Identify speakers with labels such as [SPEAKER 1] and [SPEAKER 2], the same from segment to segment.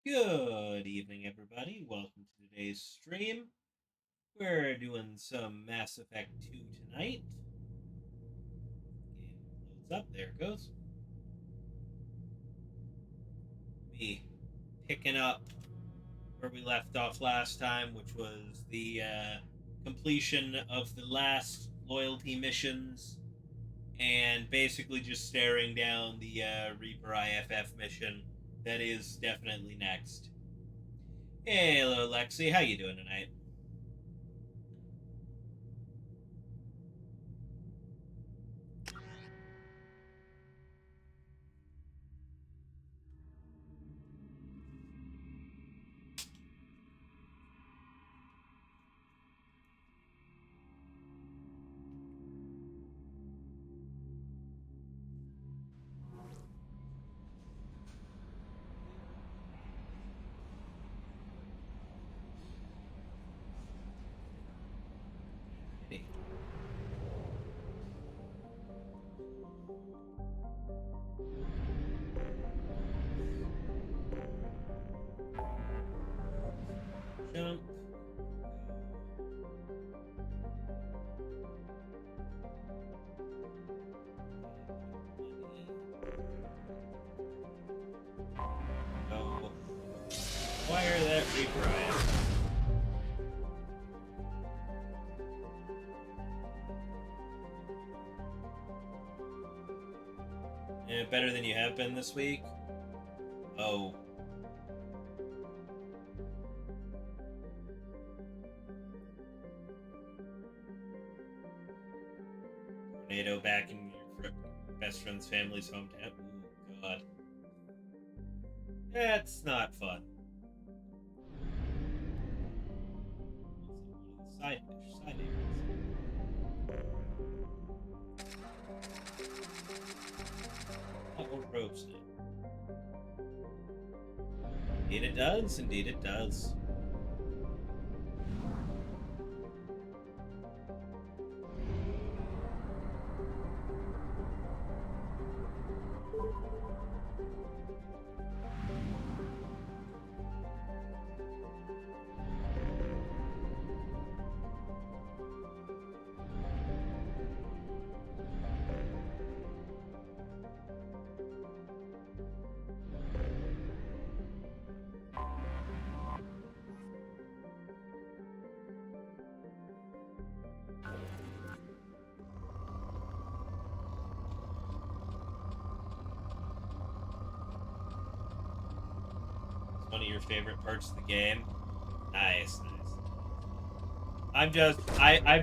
[SPEAKER 1] Good evening, everybody. Welcome to today's stream. We're doing some Mass Effect 2 tonight. Game loads up. There it goes. Me picking up where we left off last time, which was the completion of the last loyalty missions and basically just staring down the Reaper IFF mission that is definitely next. Hey, hello, Lexi. How you doing tonight? Hey. Jump. Go. Acquire that Reaper item. Yeah, better than you have been this week? Oh. Tornado back in your best friend's family's hometown. Ooh, God. That's not fun. Side areas. Oh, roasted. Indeed it does. Indeed it does. One of your favorite parts of the game. Nice. I've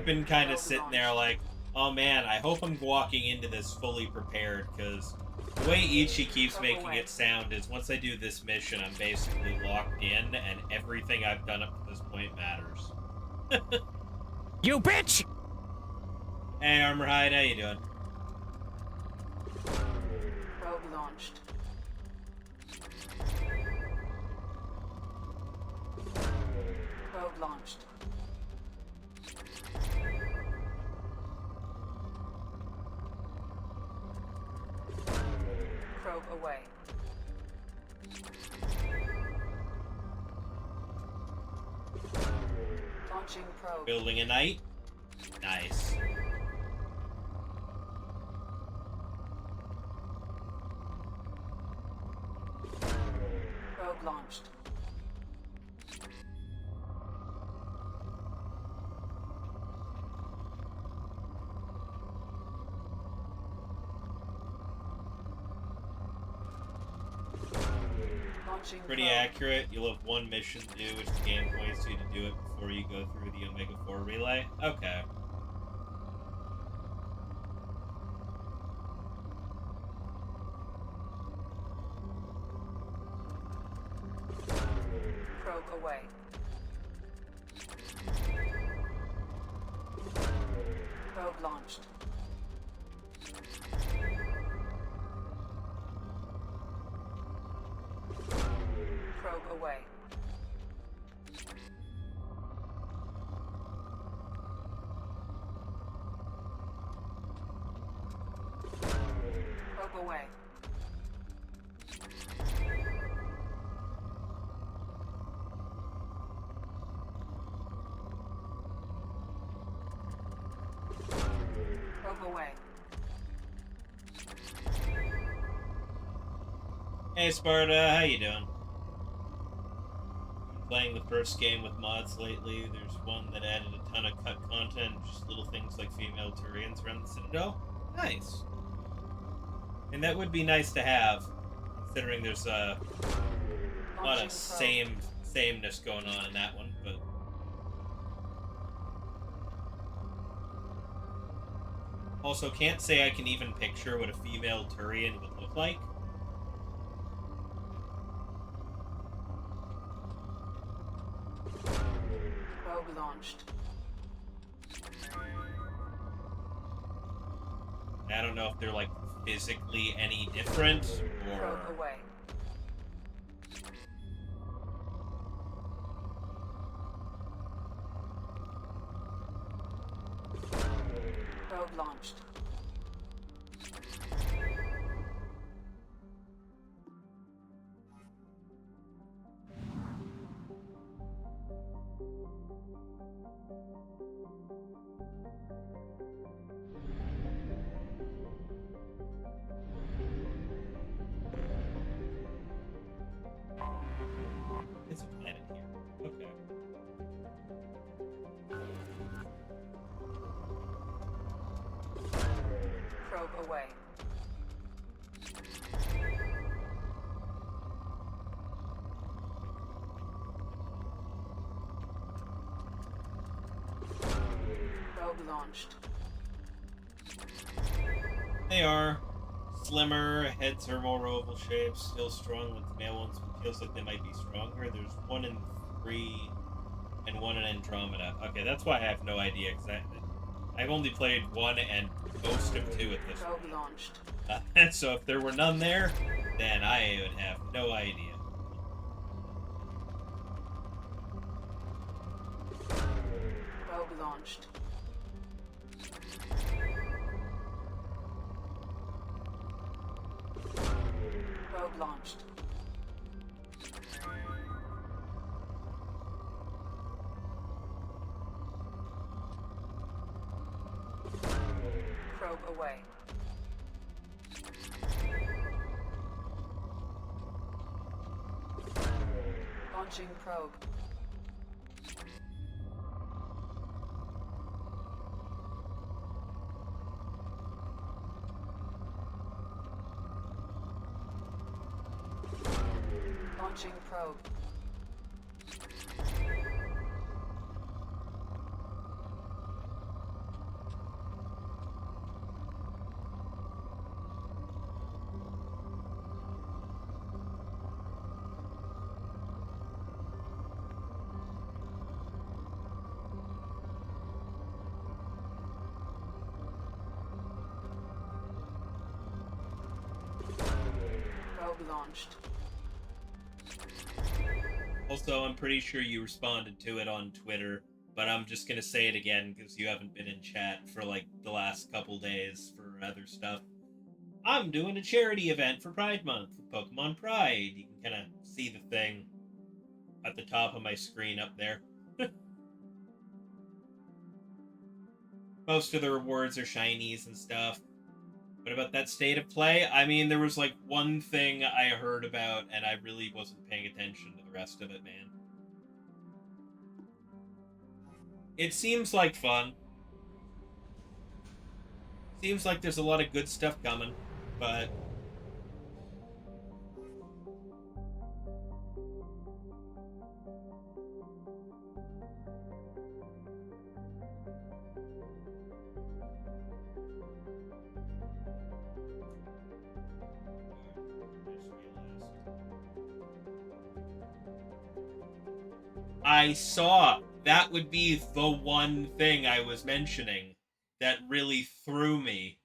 [SPEAKER 1] been kind of sitting there like, oh man, I hope I'm walking into this fully prepared, because the way Ichi keeps making it sound is once I do this mission, I'm basically locked in, and everything I've done up to this point matters.
[SPEAKER 2] You bitch!
[SPEAKER 1] Hey, Armorhide, how you doing?
[SPEAKER 3] Probe launched. Probe launched. Probe away. Launching probe.
[SPEAKER 1] Building a knight? Nice.
[SPEAKER 3] Probe launched. Launching
[SPEAKER 1] Pretty
[SPEAKER 3] probe.
[SPEAKER 1] accurate. You'll have one mission to do, which the game points you to do it before you go through the Omega 4 relay. Okay.
[SPEAKER 3] Probe away. Probe launched. Probe away. Probe away. away.
[SPEAKER 1] Hey Sparta, how you doing? Playing the first game with mods lately. There's one that added a ton of cut content, just little things like female Turians around the Citadel. Nice. And that would be nice to have, considering there's a lot of sameness going on in that one, but also can't say I can even picture what a female Turian would look like.
[SPEAKER 3] Probe launched.
[SPEAKER 1] I don't know if they're like physically any different or
[SPEAKER 3] Probe away. Probe launched.
[SPEAKER 1] it's a planet here. Okay.
[SPEAKER 3] Probe away. Probe launched.
[SPEAKER 1] They are slimmer, heads are more oval shaped, still strong with the male ones, but feels like they might be stronger. There's 1 in 3 and 1 in Andromeda. Okay, that's why I have no idea, because I've only played 1 and most of 2 at this
[SPEAKER 3] Probe
[SPEAKER 1] point.
[SPEAKER 3] launched.
[SPEAKER 1] So if there were none there, then I would have no idea.
[SPEAKER 3] Probe launched. Probe launched. Probe away. Launching probe. Launching probe. Probe launched.
[SPEAKER 1] Also, I'm pretty sure you responded to it on Twitter, but I'm just gonna say it again because you haven't been in chat for like the last couple days for other stuff. I'm doing a charity event for Pride Month with Pokemon Pride. You can kind of see the thing at the top of my screen up there. Most of the rewards are shinies and stuff. What about that state of play? I mean, there was like one thing I heard about, and I really wasn't paying attention to the rest of it, man. It seems like fun. Seems like there's a lot of good stuff coming, but I saw that would be the one thing I was mentioning that really threw me.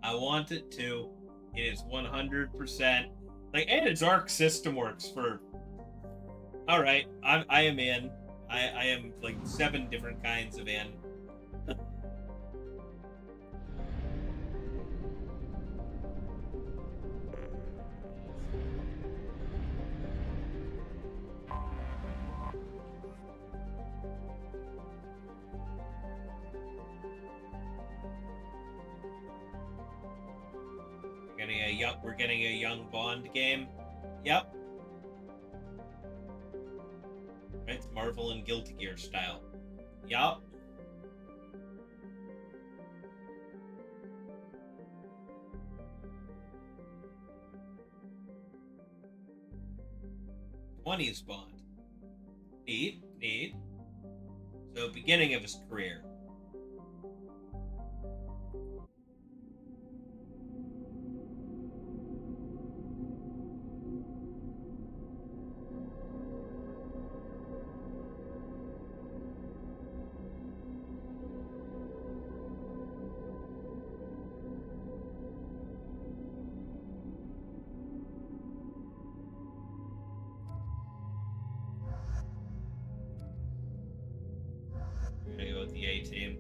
[SPEAKER 1] I want it to. It is 100%. Like, and its arc system works for... Alright, I am in. I am, like, 7 different kinds of in. We're getting a young Bond game. Yep. It's Marvel and Guilty Gear style. Yup. '20s Bond. Neat. So, beginning of his career. We're gonna go with the A-Team.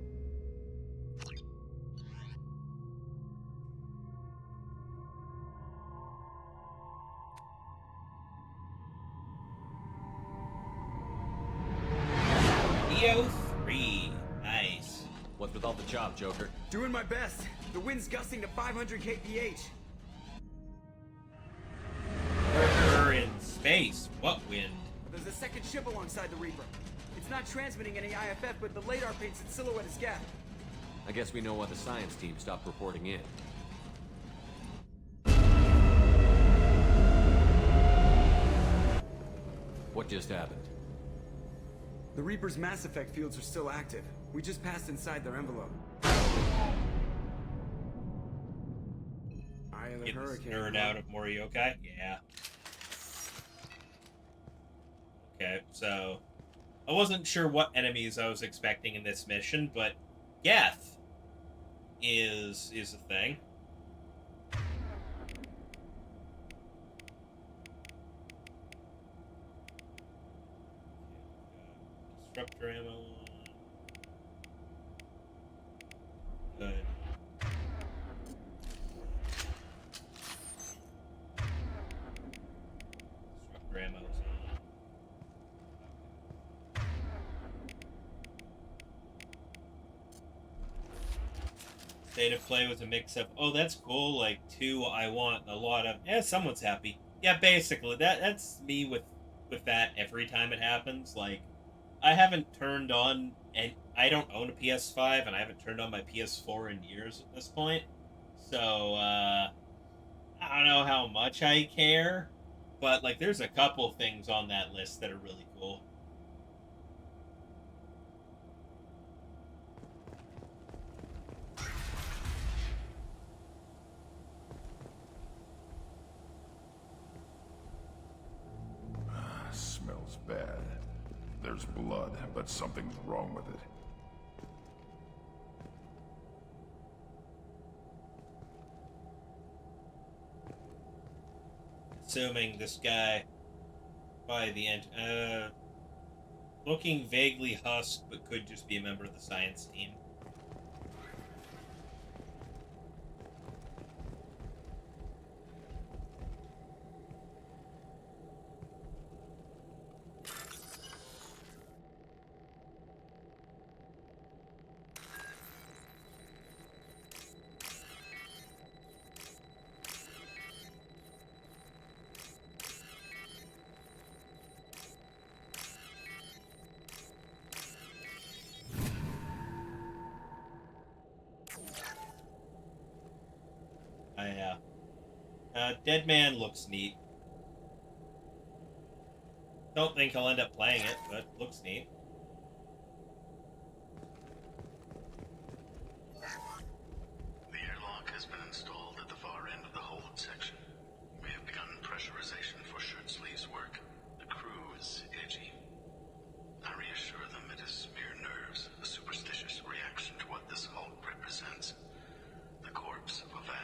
[SPEAKER 1] EO3. Nice.
[SPEAKER 2] What's with all the job, Joker?
[SPEAKER 4] Doing my best. The wind's gusting to 500 kph.
[SPEAKER 1] We're in space. What wind?
[SPEAKER 4] There's a second ship alongside the Reaper. It's not transmitting any IFF, but the radar paints its silhouette as gap.
[SPEAKER 2] I guess we know why the science team stopped reporting in. What just happened?
[SPEAKER 4] The Reaper's mass effect fields are still active. We just passed inside their envelope. Eye of the
[SPEAKER 1] Get this
[SPEAKER 4] Hurricane.
[SPEAKER 1] nerd out of Morioka? Yeah. Okay, so... I wasn't sure what enemies I was expecting in this mission, but Geth is a thing. Disruptor ammo. Good. Disruptor ammo. State of play was a mix of, oh, that's cool, like, 2, I want a lot of, someone's happy. Yeah, basically, that's me with that every time it happens. Like, I haven't turned on, and I don't own a PS5, and I haven't turned on my PS4 in years at this point. So, I don't know how much I care, but, like, there's a couple things on that list that are really cool.
[SPEAKER 5] Smells bad. There's blood, but something's wrong with it.
[SPEAKER 1] Assuming this guy, by the end, looking vaguely husked, but could just be a member of the science team. Dead Man looks neat. Don't think I'll end up playing it, but looks neat.
[SPEAKER 6] The airlock has been installed at the far end of the hold section. We have begun pressurization for shirt sleeves work. The crew is edgy. I reassure them it is mere nerves, a superstitious reaction to what this hulk represents. The corpse of a vast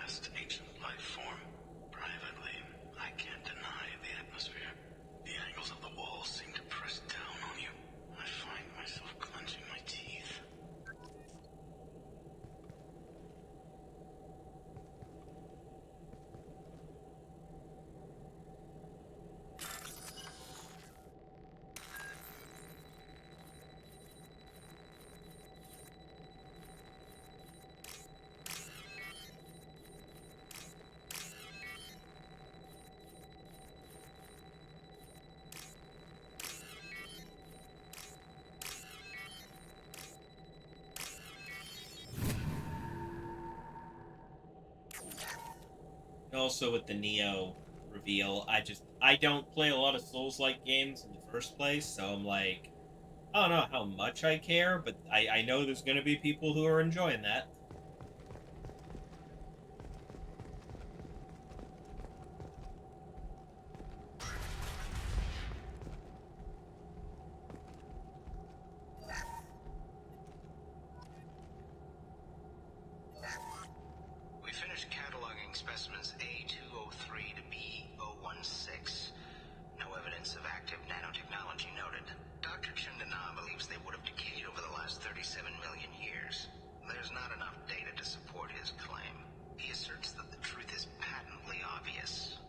[SPEAKER 1] also with the Neo reveal, I don't play a lot of Souls-like games in the first place, so I'm like, I don't know how much I care, but I know there's going to be people who are enjoying that.
[SPEAKER 6] We finished cataloging specimens A203 to B016. No evidence of active nanotechnology noted. Dr. Chandana believes they would have decayed over the last 37 million years. There's not enough data to support his claim. He asserts that the truth is patently obvious.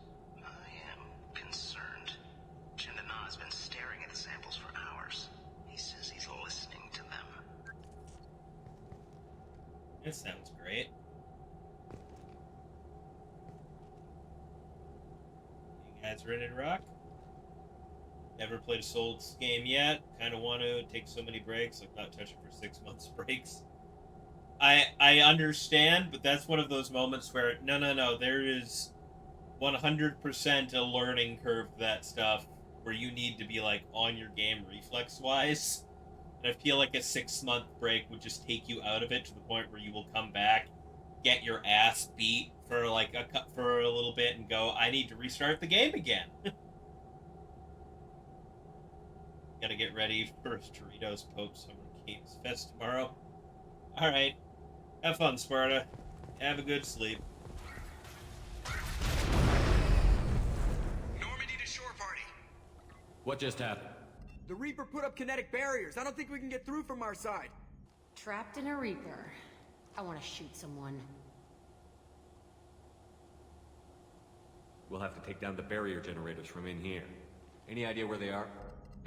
[SPEAKER 6] I am concerned. Chandana has been staring at the samples for hours. He says he's listening to them.
[SPEAKER 1] It sounds great. You guys ready to rock? Never played a Souls game yet. Kind of want to. Take so many breaks. Like not touch it for 6 months breaks. I understand, but that's one of those moments where no. There is 100% a learning curve for that stuff where you need to be like on your game reflex wise. And I feel like a 6-month break would just take you out of it to the point where you will come back, get your ass beat for like for a little bit, and go, I need to restart the game again. Gotta get ready for Doritos Pope Summer Games Fest tomorrow. Alright. Have fun, Sparta. Have a good sleep.
[SPEAKER 4] Normandy to shore party.
[SPEAKER 2] What just happened?
[SPEAKER 4] The Reaper put up kinetic barriers. I don't think we can get through from our side.
[SPEAKER 7] Trapped in a Reaper. I want to shoot someone.
[SPEAKER 2] We'll have to take down the barrier generators from in here. Any idea where they are?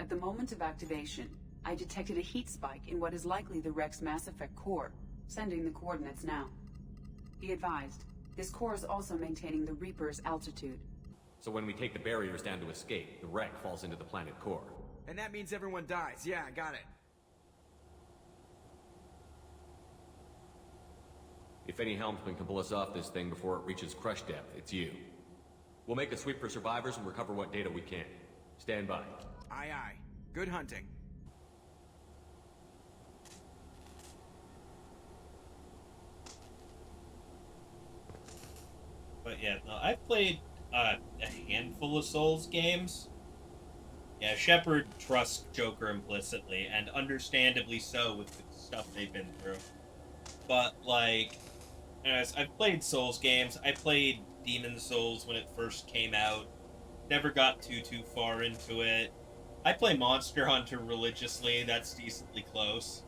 [SPEAKER 3] At the moment of activation, I detected a heat spike in what is likely the Rex Mass Effect core, sending the coordinates now. Be advised, this core is also maintaining the Reaper's altitude.
[SPEAKER 2] So when we take the barriers down to escape, the wreck falls into the planet core.
[SPEAKER 4] And that means everyone dies. Yeah, I got it.
[SPEAKER 2] If any helmsman can pull us off this thing before it reaches crush depth, it's you. We'll make a sweep for survivors and recover what data we can. Stand by.
[SPEAKER 4] Aye, aye. Good hunting.
[SPEAKER 1] But yeah, no, I've played a handful of Souls games. Yeah, Shepard trusts Joker implicitly, and understandably so with the stuff they've been through. But, like, as I've played Souls games. I played Demon Souls when it first came out. Never got too far into it. I play Monster Hunter religiously. That's decently close.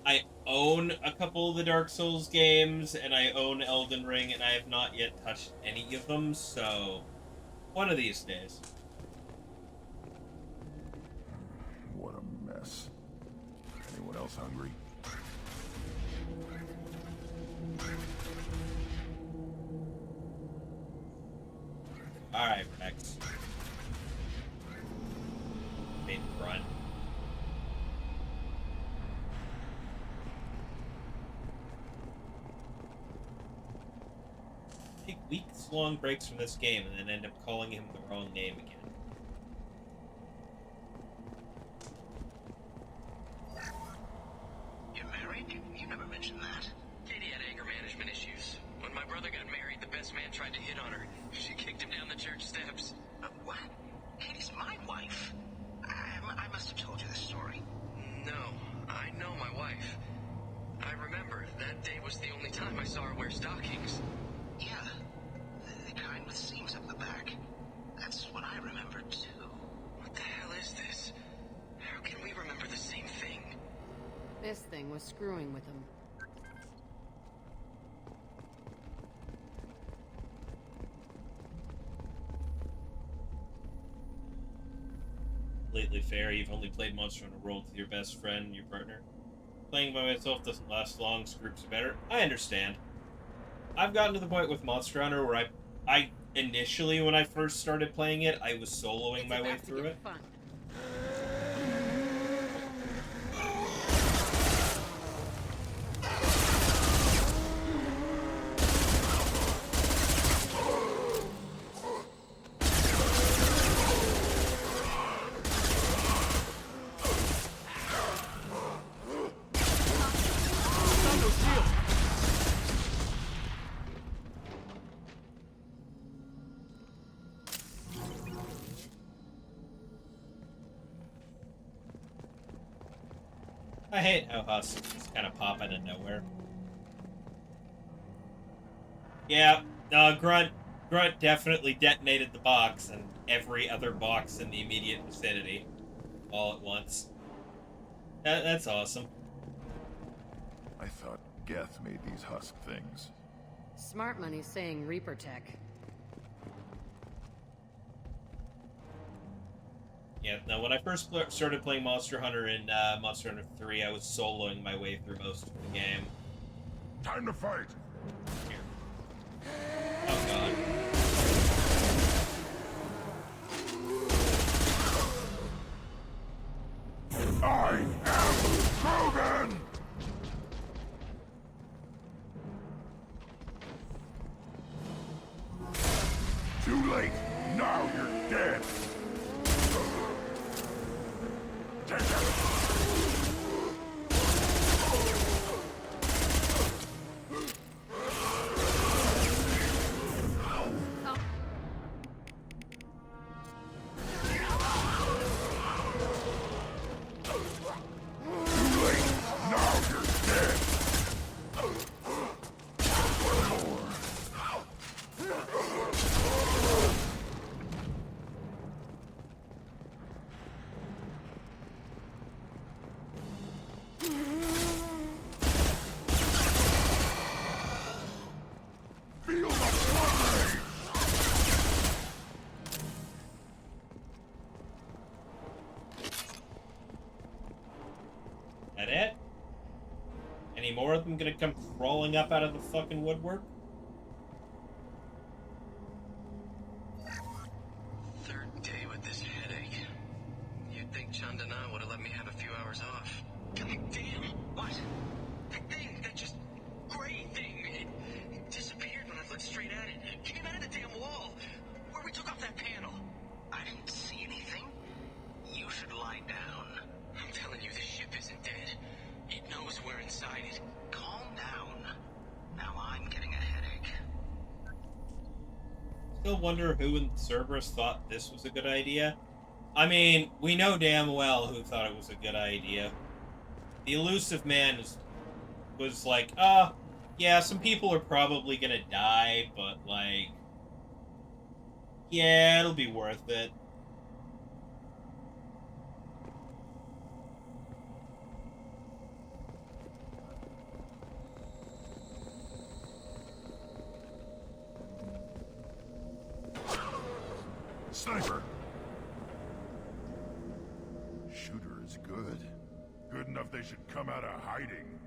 [SPEAKER 1] I own a couple of the Dark Souls games, and I own Elden Ring, and I have not yet touched any of them, so one of these days.
[SPEAKER 5] What a mess. Anyone else hungry?
[SPEAKER 1] Alright, Rex. Big grunt. Take weeks-long breaks from this game and then end up calling him the wrong name again.
[SPEAKER 6] You're married? You never mentioned that.
[SPEAKER 8] Katie had anger management issues. When my brother got married, the best man tried to hit on her. She kicked him down the church steps.
[SPEAKER 6] What? Katie's my wife. I must have told you this story.
[SPEAKER 8] No, I know my wife. I remember that day was the only time I saw her wear stockings.
[SPEAKER 6] Yeah, the kind with seams up the back. That's what I remember too.
[SPEAKER 8] What the hell is this? How can we remember the same thing?
[SPEAKER 7] This thing was screwing with him.
[SPEAKER 1] Completely fair. You've only played Monster Hunter World with your best friend, your partner. Playing by myself doesn't last long. Groups are better. I understand. I've gotten to the point with Monster Hunter where I initially, when I first started playing it, I was soloing my way through it.
[SPEAKER 7] Fun.
[SPEAKER 1] I hate how Husk just kind of pop out of nowhere. Yeah, Grunt definitely detonated the box and every other box in the immediate vicinity all at once. That's awesome.
[SPEAKER 5] I thought Geth made these husk things.
[SPEAKER 7] Smart money saying Reaper tech.
[SPEAKER 1] Yeah, no, when I first started playing Monster Hunter in Monster Hunter 3, I was soloing my way through most of the game.
[SPEAKER 5] Time to fight!
[SPEAKER 1] Here. Oh god.
[SPEAKER 5] I am ChouRaven! Too late! Now you're dead! Take it!
[SPEAKER 1] That it? Any more of them gonna come crawling up out of the fucking woodwork?
[SPEAKER 8] Third day with this headache. You'd think Chandana would have let me have a few hours off. God damn! What? That thing, that just gray thing, it disappeared when I looked straight at it. It came out of the damn wall, where we took off that panel. I didn't see anything. You should lie down. I'm telling you, the ship isn't dead. It knows we're inside it. Calm down. Now I'm getting a headache.
[SPEAKER 1] Still wonder who in Cerberus thought this was a good idea. I mean, we know damn well who thought it was a good idea. The Elusive Man was like, yeah, some people are probably gonna die, but, like, yeah, it'll be worth it.
[SPEAKER 5] Sniper! Shooter is good. Good enough they should come out of hiding.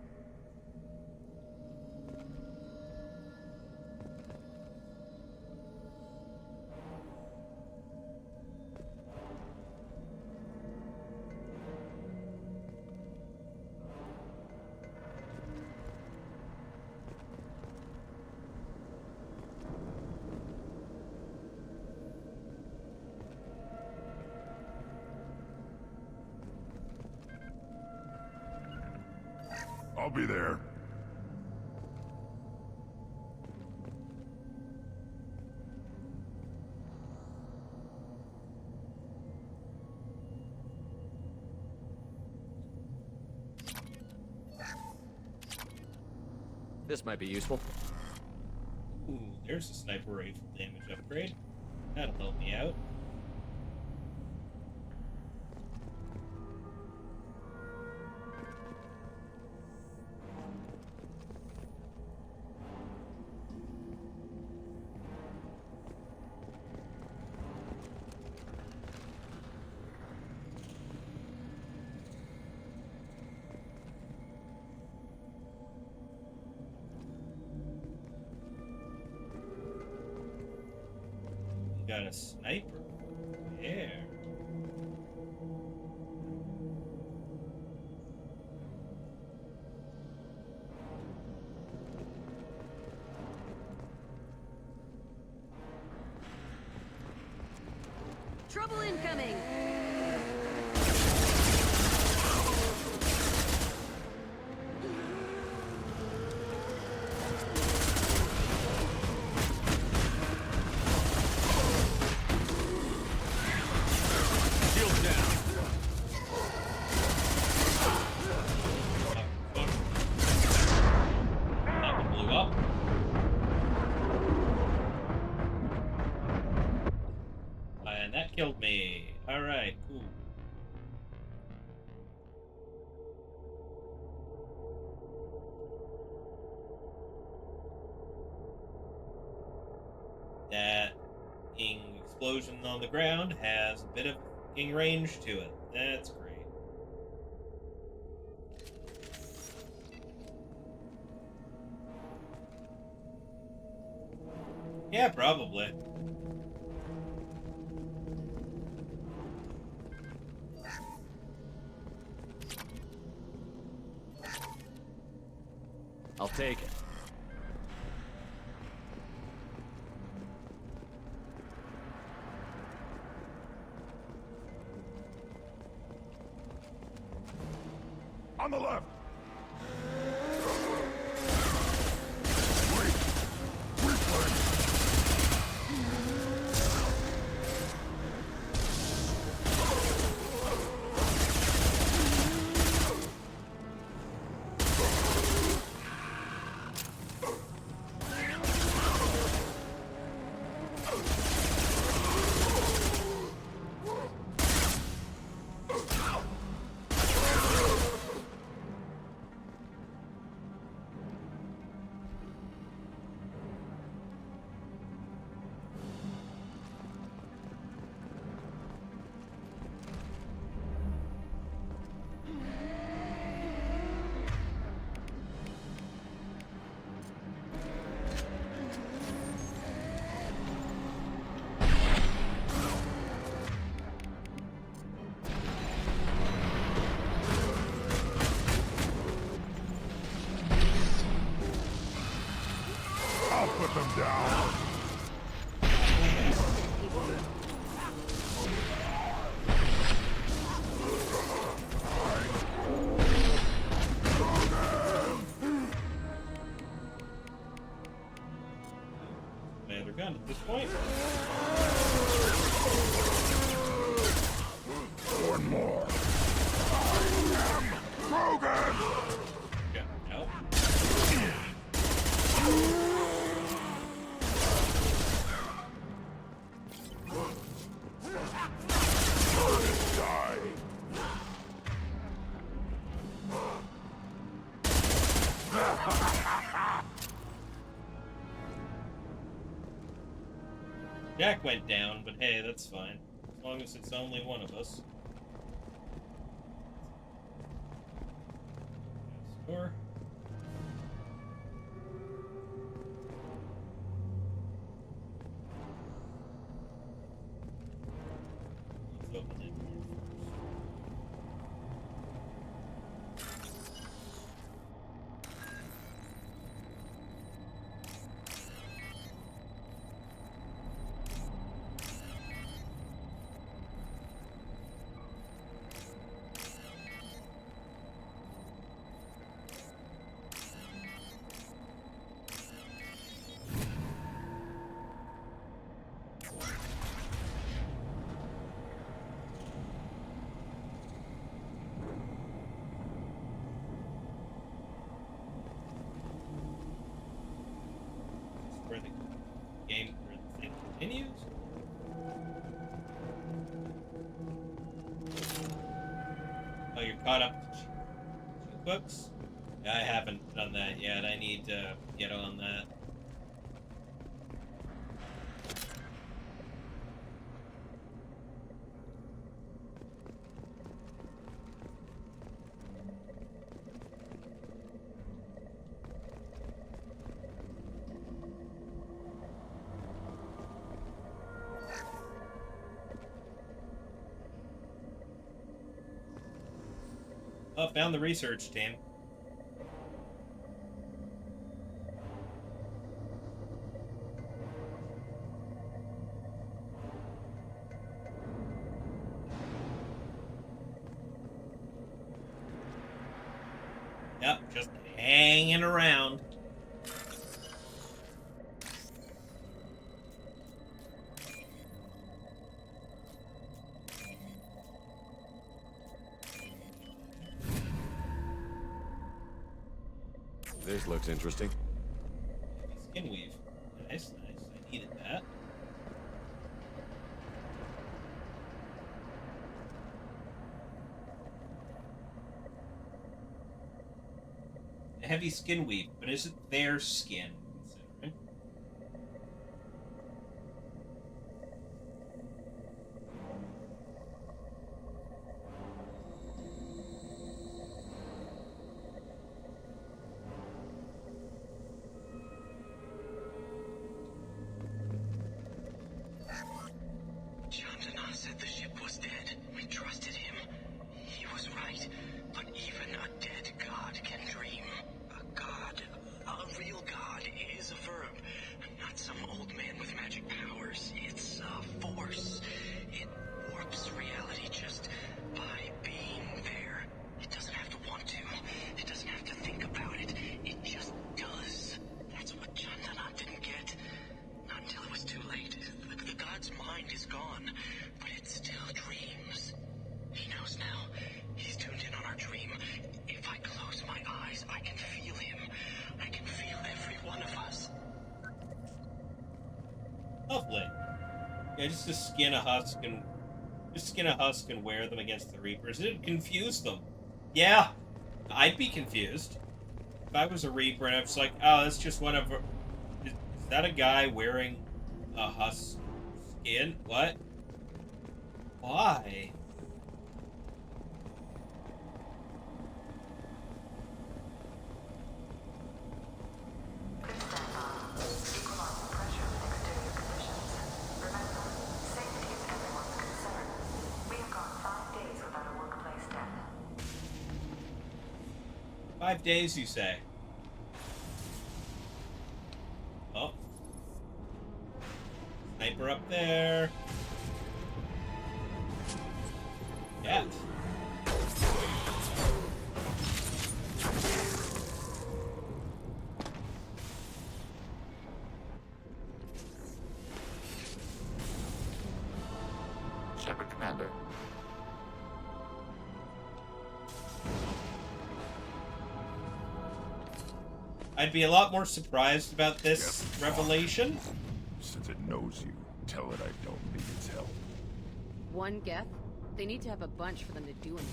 [SPEAKER 5] I'll be there.
[SPEAKER 2] This might be useful.
[SPEAKER 1] Ooh, there's a sniper rifle damage upgrade. That'll help me out. Got a sniper. Yeah.
[SPEAKER 7] Trouble incoming!
[SPEAKER 2] Shields down.
[SPEAKER 1] killed me. Alright, cool. That explosion on the ground has a bit of range to it. That's great. Yeah, probably.
[SPEAKER 2] I'll take it.
[SPEAKER 5] On the left! I'll put them down.
[SPEAKER 1] Man, they're gone at this point.
[SPEAKER 5] One more. I am Krogan!
[SPEAKER 1] Yeah, no.
[SPEAKER 5] Die.
[SPEAKER 1] Jack went down, but hey, that's fine. As long as it's only one of us. Score. Let's open it first. Where the thing continues. Oh, you're caught up to two books? I haven't done that yet. I need to get on that. Oh, found the research team. Yep, just hanging around.
[SPEAKER 2] This looks interesting.
[SPEAKER 1] Skin weave. Nice, nice. I needed that. a heavy skin weave, but is it their skin? Considering.
[SPEAKER 8] Chandana said the ship was dead. We trusted him. He was right. But even a dead god can dream. A god, a real god, is a verb. Not some old man with magic powers. It's a force. It warps reality just by being there. It doesn't have to want to. It doesn't have to think about it. It just does. That's what Chandana didn't get. Not until it was too late. The god's mind is gone, but it still dreams. He knows now. He's tuned in on our dream. If I close my eyes, I can feel him. I can feel every one of us.
[SPEAKER 1] Lovely. Yeah, just to skin a husk and wear them against the Reapers. It'd confuse them. Yeah, I'd be confused. If I was a Reaper and I was like, oh, that's just one of... Is that a guy wearing a husk skin? What? Why?
[SPEAKER 9] Equalizing pressure and exterior conditions. Remember, safety is everyone's concern. We have gone 5 days without a workplace death.
[SPEAKER 1] 5 days, you say? Oh. Sniper up there. Yeah.
[SPEAKER 10] Shepard, Commander.
[SPEAKER 1] I'd be a lot more surprised about this revelation.
[SPEAKER 5] Since it knows you, tell it I don't need its help.
[SPEAKER 11] One Geth? They need to have a bunch for them to do anything.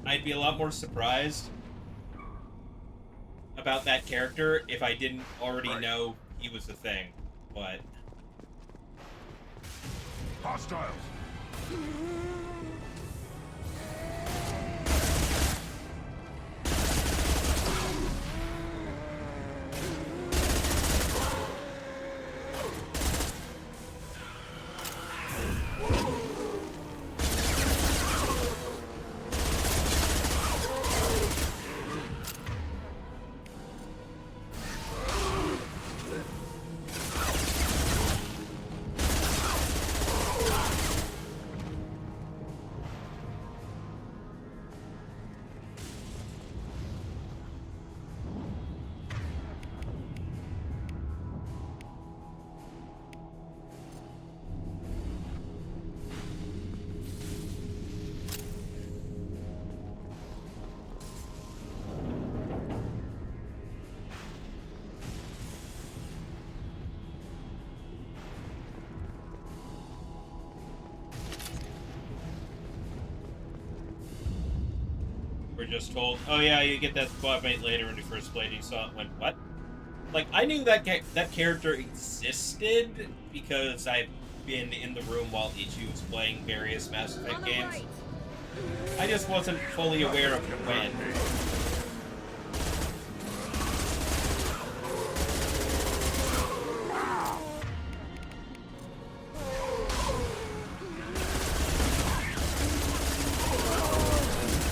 [SPEAKER 1] I'd be a lot more surprised about that character if I didn't already know he was a thing. But
[SPEAKER 5] Hostiles!
[SPEAKER 1] we're just told, oh yeah, you get that squad mate later when you first played. You saw it, went, what? Like, I knew that that character existed because I've been in the room while Ichi was playing various Mass Effect games.
[SPEAKER 11] Right.
[SPEAKER 1] I just wasn't fully aware of when.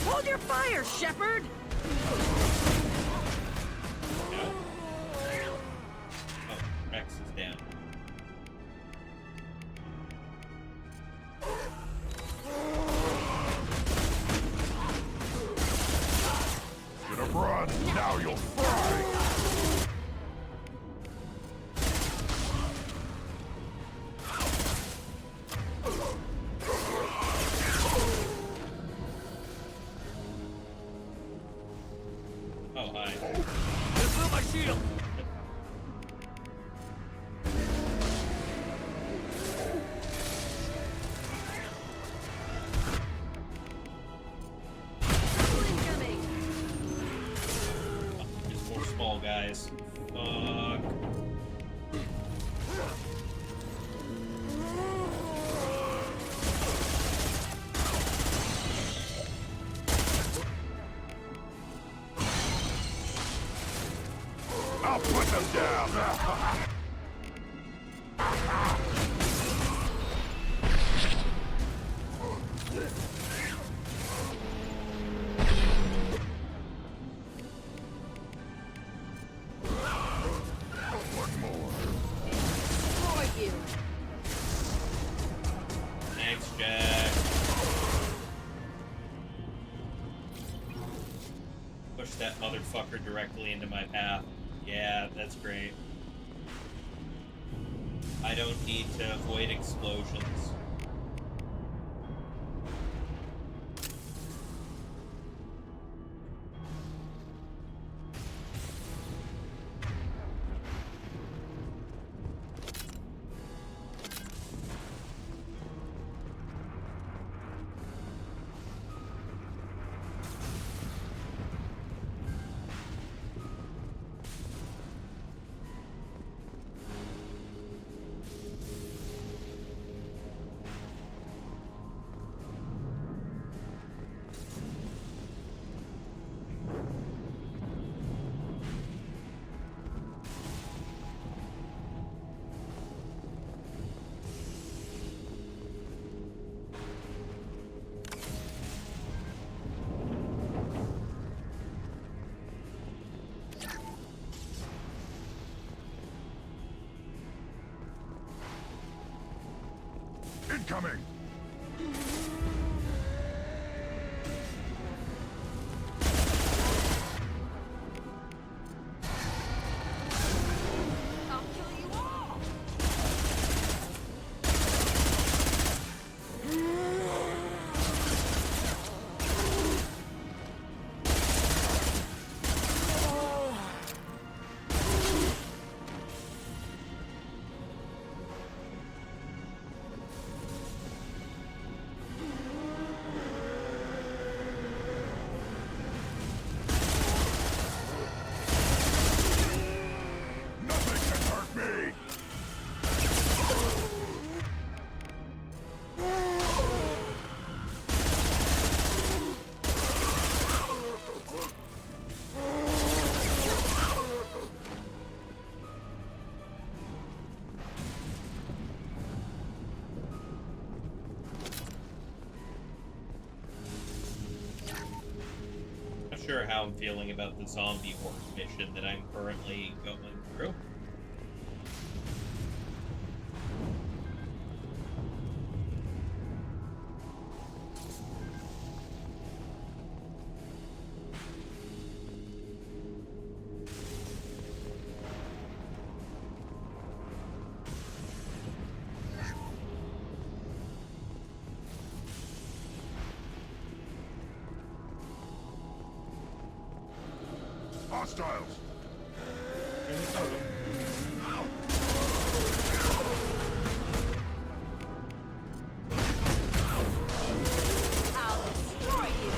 [SPEAKER 11] Hold your fire, Shepard!
[SPEAKER 1] Oh, Rex is down.
[SPEAKER 5] Get up, run! Now you'll fry!
[SPEAKER 1] Oh, hi.
[SPEAKER 4] Fill my shield!
[SPEAKER 11] Incoming!
[SPEAKER 1] small guys. Fuck.
[SPEAKER 5] I'll put them down! One more.
[SPEAKER 11] Destroy you.
[SPEAKER 1] Thanks, Jack. Push that motherfucker directly into my path. Yeah, that's great. I don't need to avoid explosions.
[SPEAKER 5] Incoming!
[SPEAKER 11] I'll kill you all.
[SPEAKER 5] Nothing can hurt me!
[SPEAKER 1] Not sure how I'm feeling about the zombie horde mission that I'm currently going through.
[SPEAKER 5] Hostiles!
[SPEAKER 11] I'll destroy you.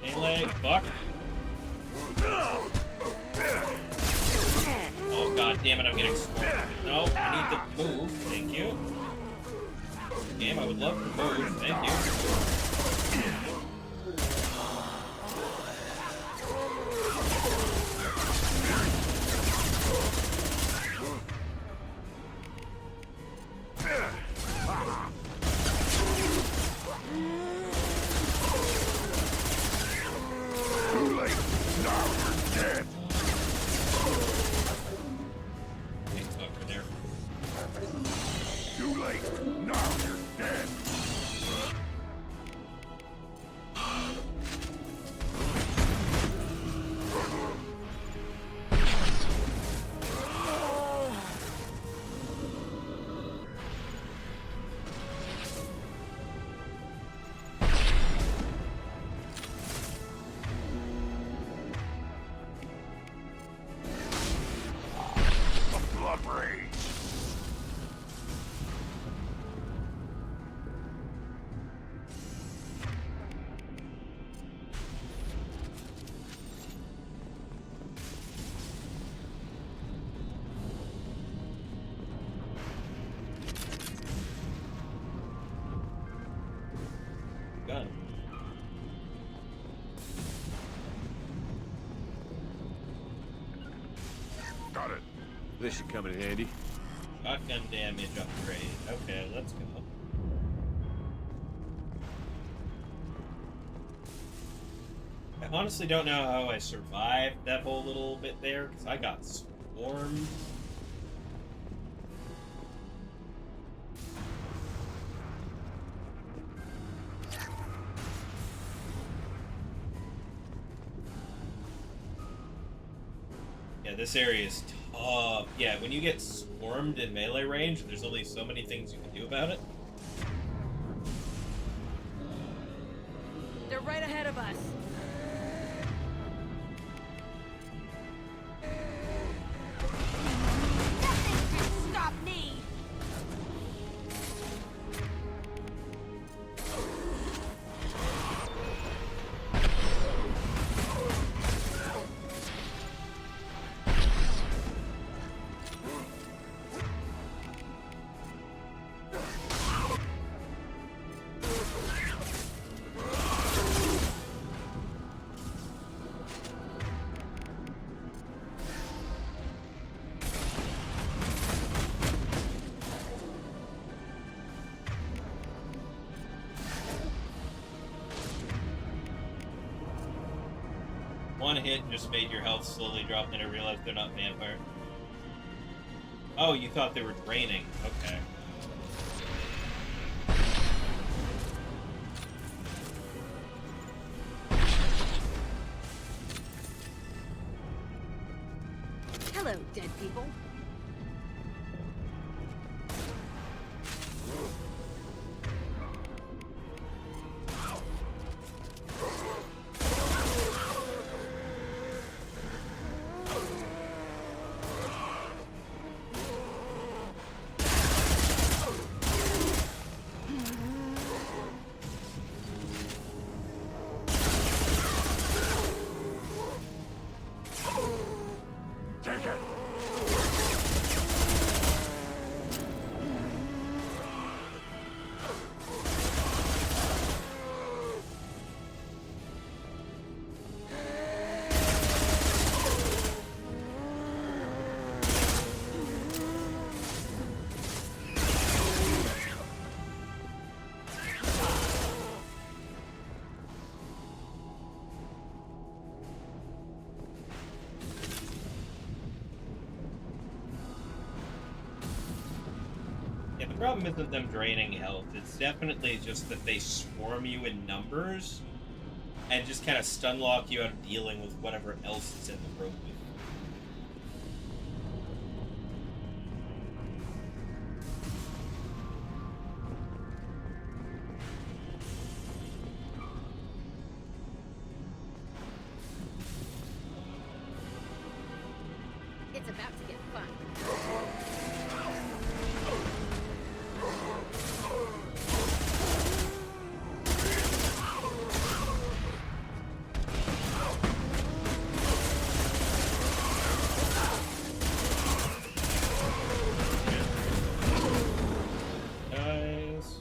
[SPEAKER 1] Melee, fuck. Oh god damn it, I'm getting swarmed. No, I need to move, thank you. Damn, I would love to move, thank you.
[SPEAKER 5] Too late! Now you're dead!
[SPEAKER 1] Big fucker there.
[SPEAKER 5] Too late! Now you're dead!
[SPEAKER 12] This should come in handy.
[SPEAKER 1] Shotgun damage upgrade. Okay, let's go. I honestly don't know how I survived that whole little bit there, because I got swarmed. Yeah, this area is tough. Yeah, when you get swarmed in melee range, there's only so many things you can do about it.
[SPEAKER 11] They're right ahead of us. Nothing can stop me.
[SPEAKER 1] One hit just made your health slowly drop, and I realized they're not vampire. Oh, you thought they were draining. Okay.
[SPEAKER 11] Hello, dead people.
[SPEAKER 1] Yeah, the problem isn't them draining health. It's definitely just that they swarm you in numbers and just kind of stun lock you out of dealing with whatever else is in the room with you.
[SPEAKER 11] It's about to get fun.
[SPEAKER 1] Guys.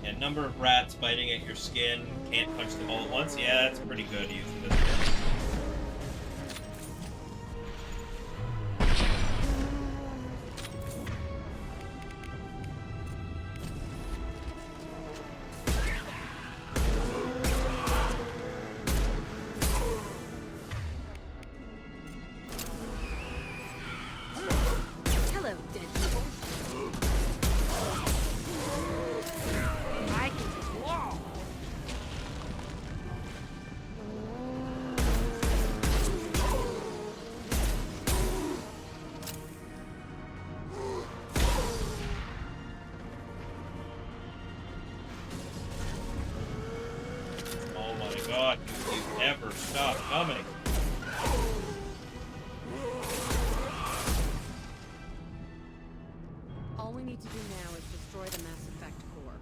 [SPEAKER 1] Yeah, number of rats biting at your skin, can't punch them all at once. Yeah, that's pretty good using this one.
[SPEAKER 11] Hello, dead people. I can just wall.
[SPEAKER 1] Oh my god, you never stop coming.
[SPEAKER 11] All we need to do now is destroy the Mass Effect core.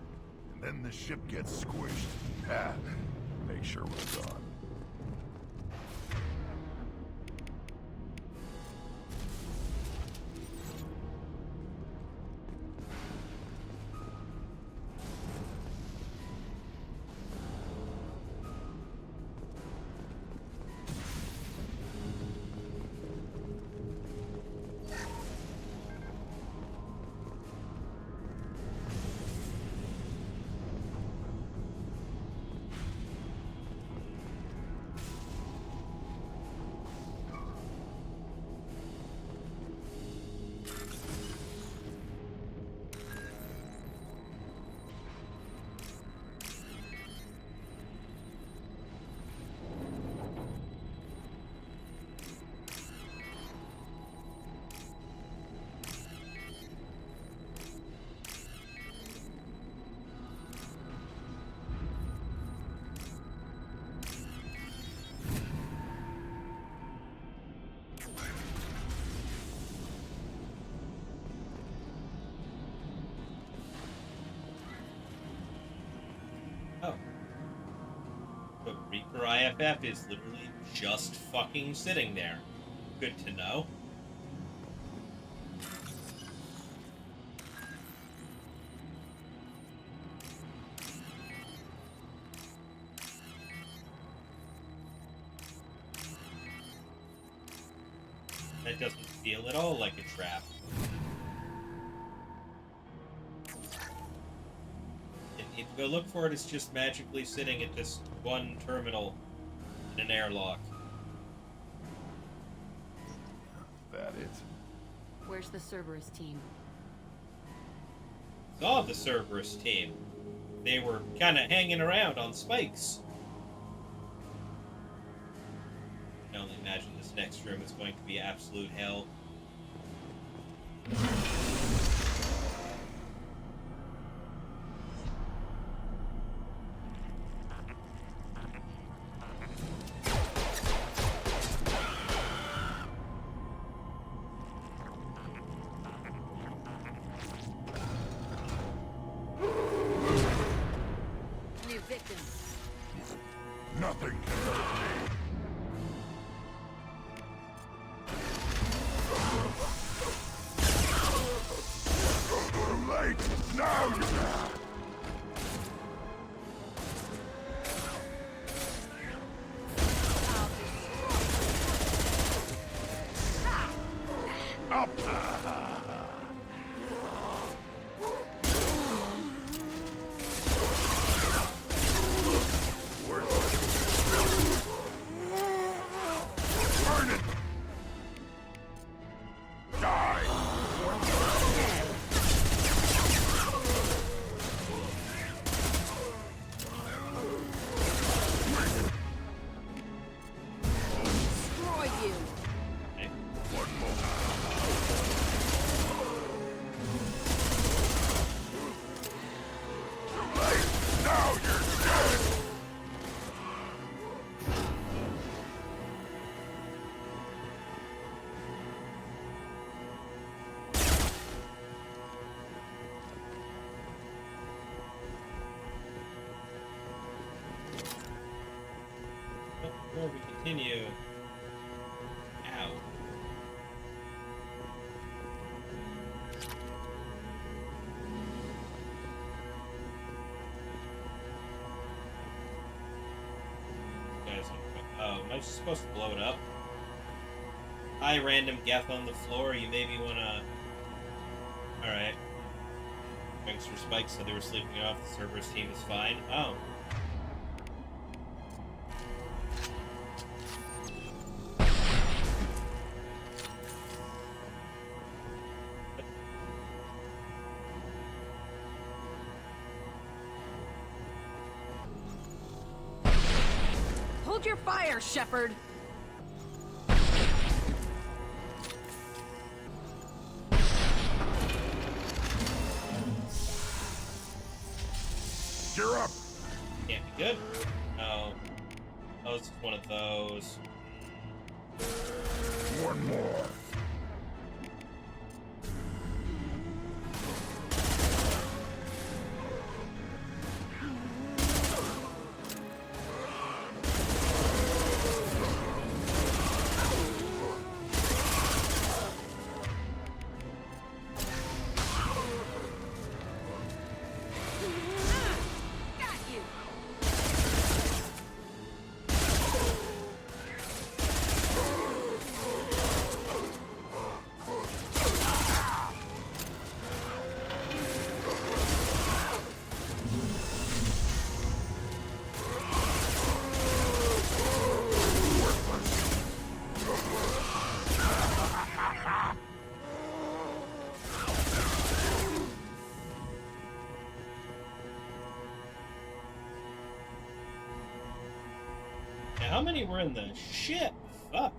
[SPEAKER 5] Then the ship gets squished. Ha! Make sure we're gone.
[SPEAKER 1] Oh. The Reaper IFF is literally just fucking sitting there. Good to know. That doesn't feel at all like a trap. If you go look for it, it's just magically sitting at this one terminal in an airlock.
[SPEAKER 5] That it?
[SPEAKER 11] Where's the Cerberus team?
[SPEAKER 1] Saw the Cerberus team. They were kind of hanging around on spikes. I can only imagine this next room is going to be absolute hell.
[SPEAKER 11] New victim.
[SPEAKER 5] Nothing can hurt me. Too late! Now you up! Burn it! Die!
[SPEAKER 11] Destroy you.
[SPEAKER 1] Okay.
[SPEAKER 5] One more. Too late! Now you're dead!
[SPEAKER 1] Before we continue... Ow. Guys, oh, am I supposed to blow it up? Hi, random Geth on the floor. You maybe wanna... Alright. Thanks for Spike said they were sleeping off. The Cerberus team is fine. Oh.
[SPEAKER 11] Hold your fire, Shepard.
[SPEAKER 5] Gear up!
[SPEAKER 1] Can't be good. No. Oh, it's one of those.
[SPEAKER 5] One more.
[SPEAKER 1] Now, how many were in the ship? Fuck.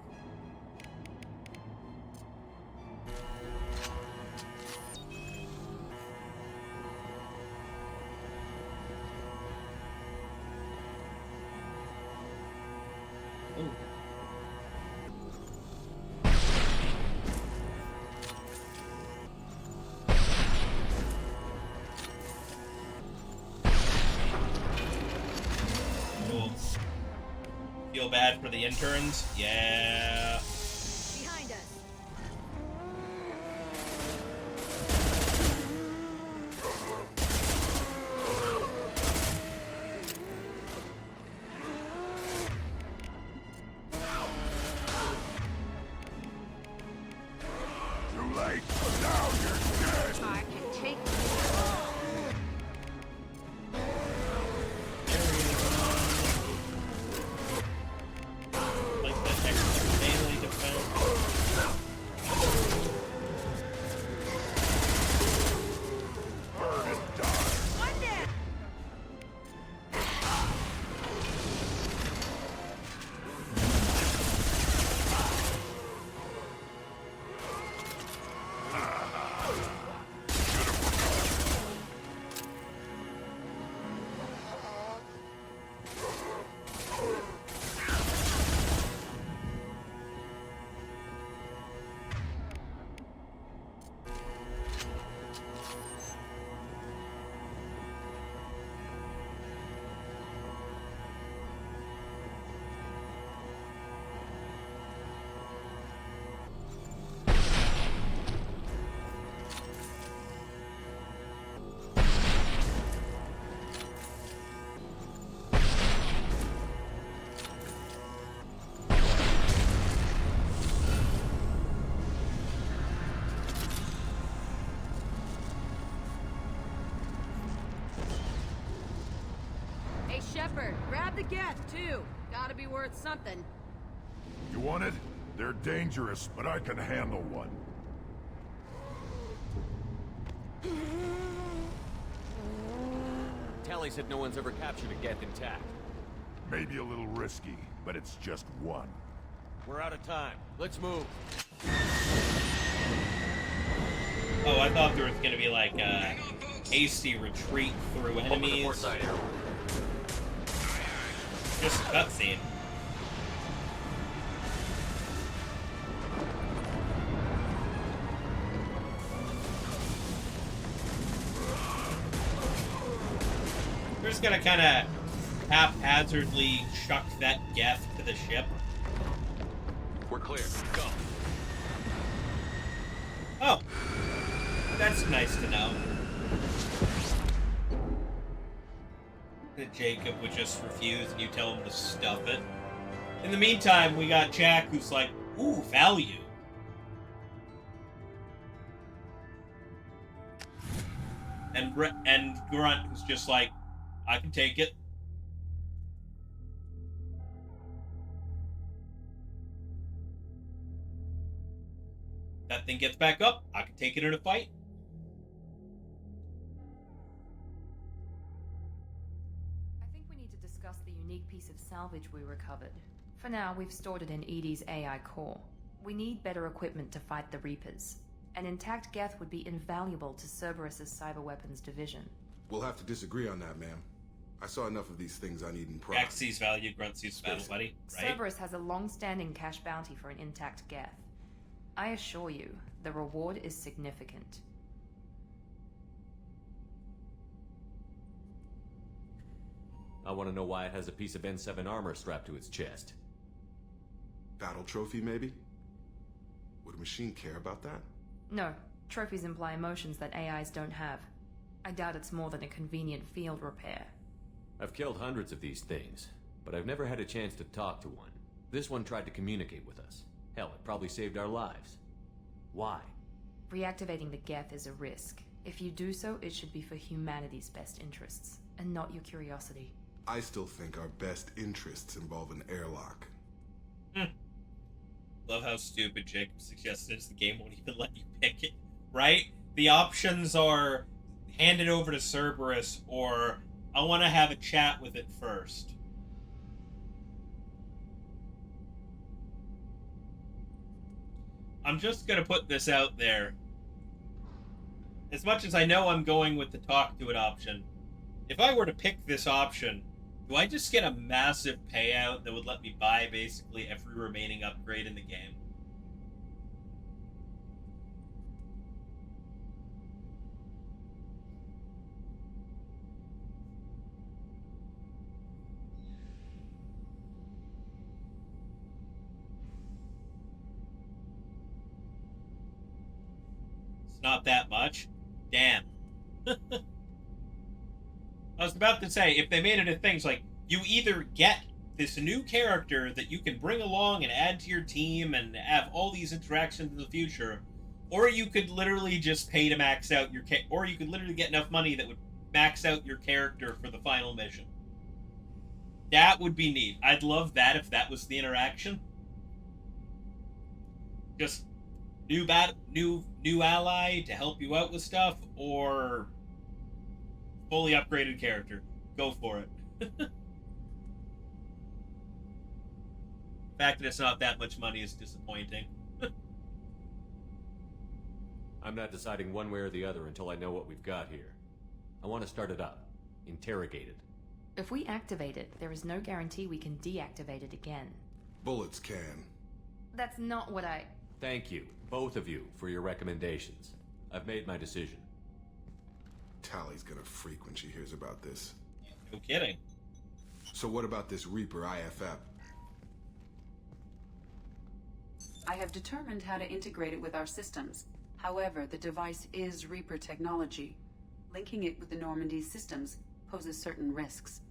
[SPEAKER 1] Ooh. Cool. Feel bad for the interns? Yeah.
[SPEAKER 7] Behind us.
[SPEAKER 5] Too late. Now you're dead.
[SPEAKER 7] I can take
[SPEAKER 1] Like the extra melee defense.
[SPEAKER 5] Burn and die.
[SPEAKER 7] one down. Hey, Shepard, grab the Geth, too. Gotta be worth something.
[SPEAKER 5] You want it? They're dangerous, but I can handle one.
[SPEAKER 2] Tally said no one's ever captured a Geth intact.
[SPEAKER 5] Maybe a little risky, but it's just one.
[SPEAKER 2] We're out of time. Let's move.
[SPEAKER 1] Oh, I thought there was gonna be like a hasty retreat through
[SPEAKER 2] Open the port
[SPEAKER 1] enemies.
[SPEAKER 2] side here.
[SPEAKER 1] Just a cutscene. We're just gonna kind of haphazardly chuck that Geth to the ship.
[SPEAKER 2] We're clear. Go.
[SPEAKER 1] Oh, that's nice to know. That Jacob would just refuse and you tell him to stuff it. In the meantime, we got Jack who's like, ooh, value. And Grunt who's just like, I can take it. That thing gets back up, I can take it in a fight.
[SPEAKER 12] I think we need to discuss the unique piece of salvage we recovered. For now, we've stored it in Edie's AI core. We need better equipment to fight the Reapers. An intact Geth would be invaluable to Cerberus's cyber weapons division.
[SPEAKER 13] We'll have to disagree on that, ma'am. I saw enough of these things I need in pride.
[SPEAKER 1] Jack sees value, Grunt sees battle buddy, right?
[SPEAKER 12] Cerberus has a long-standing cash bounty for an intact Geth. I assure you, the reward is significant.
[SPEAKER 2] I want to know why it has a piece of N7 armor strapped to its chest.
[SPEAKER 13] Battle trophy, maybe? Would a machine care about that?
[SPEAKER 12] No, trophies imply emotions that AIs don't have. I doubt it's more than a convenient field repair.
[SPEAKER 2] I've killed hundreds of these things, but I've never had a chance to talk to one. This one tried to communicate with us. Hell, it probably saved our lives. Why?
[SPEAKER 12] Reactivating the Geth is a risk. If you do so, it should be for humanity's best interests, and not your curiosity.
[SPEAKER 13] I still think our best interests involve an airlock.
[SPEAKER 1] Love how stupid Jacob suggested the game won't even let you pick it, right? The options are hand it over to Cerberus or I want to have a chat with it first. I'm just gonna put this out there. As much as I know I'm going with the talk to it option, if I were to pick this option, do I just get a massive payout that would let me buy basically every remaining upgrade in the game? It's not that much. Damn. I was about to say, if they made it a thing, it's like, you either get this new character that you can bring along and add to your team and have all these interactions in the future, or you could literally just pay to max out your or you could literally get enough money that would max out your character for the final mission. That would be neat. I'd love that if that was the interaction. Just new ally to help you out with stuff, or fully upgraded character. Go for it. The fact that it's not that much money is disappointing.
[SPEAKER 2] I'm not deciding one way or the other until I know what we've got here. I want to start it up. Interrogate it.
[SPEAKER 12] If we activate it, there is no guarantee we can deactivate it again.
[SPEAKER 13] Bullets can.
[SPEAKER 12] That's not what I...
[SPEAKER 2] Thank you, both of you, for your recommendations. I've made my decision.
[SPEAKER 13] Tally's gonna freak when she hears about this.
[SPEAKER 1] No kidding.
[SPEAKER 13] So what about this Reaper IFF?
[SPEAKER 3] I have determined how to integrate it with our systems. However, the device is Reaper technology. Linking it with the Normandy's systems poses certain risks.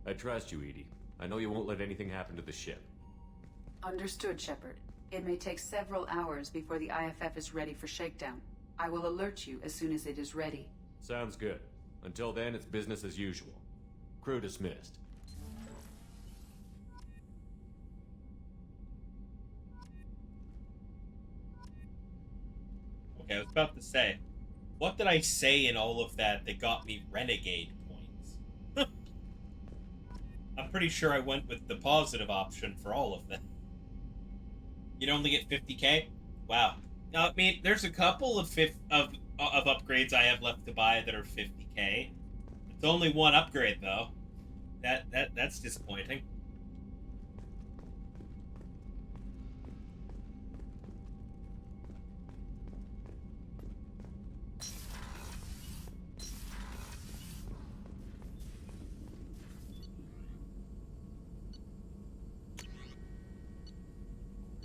[SPEAKER 2] I trust you, Edie. I know you won't let anything happen to the ship.
[SPEAKER 3] Understood, Shepard. It may take several hours before the IFF is ready for shakedown. I will alert you as soon as it is ready.
[SPEAKER 2] Sounds good. Until then, it's business as usual. Crew dismissed.
[SPEAKER 1] Okay, I was about to say, what did I say in all of that got me renegade points? I'm pretty sure I went with the positive option for all of them. You'd only get 50k? Wow. Now, I mean, there's a couple of upgrades I have left to buy that are 50k. It's only one upgrade though. That's disappointing.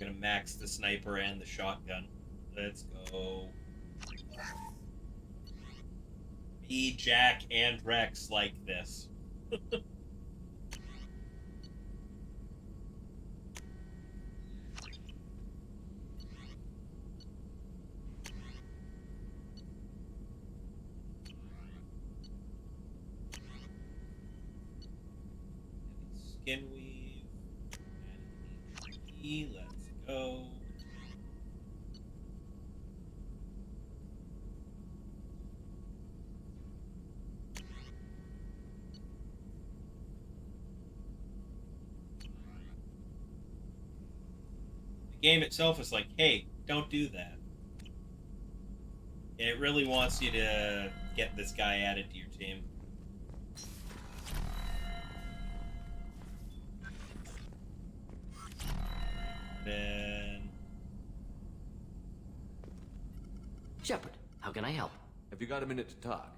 [SPEAKER 1] I'm gonna max the sniper and the shotgun. Let's go. Me, Jack, and Rex like this. Skin weave. And let's go. The game itself is like, hey, don't do that. And it really wants you to get this guy added to your team. Then...
[SPEAKER 14] Shepard, how can I help?
[SPEAKER 2] Have you got a minute to talk?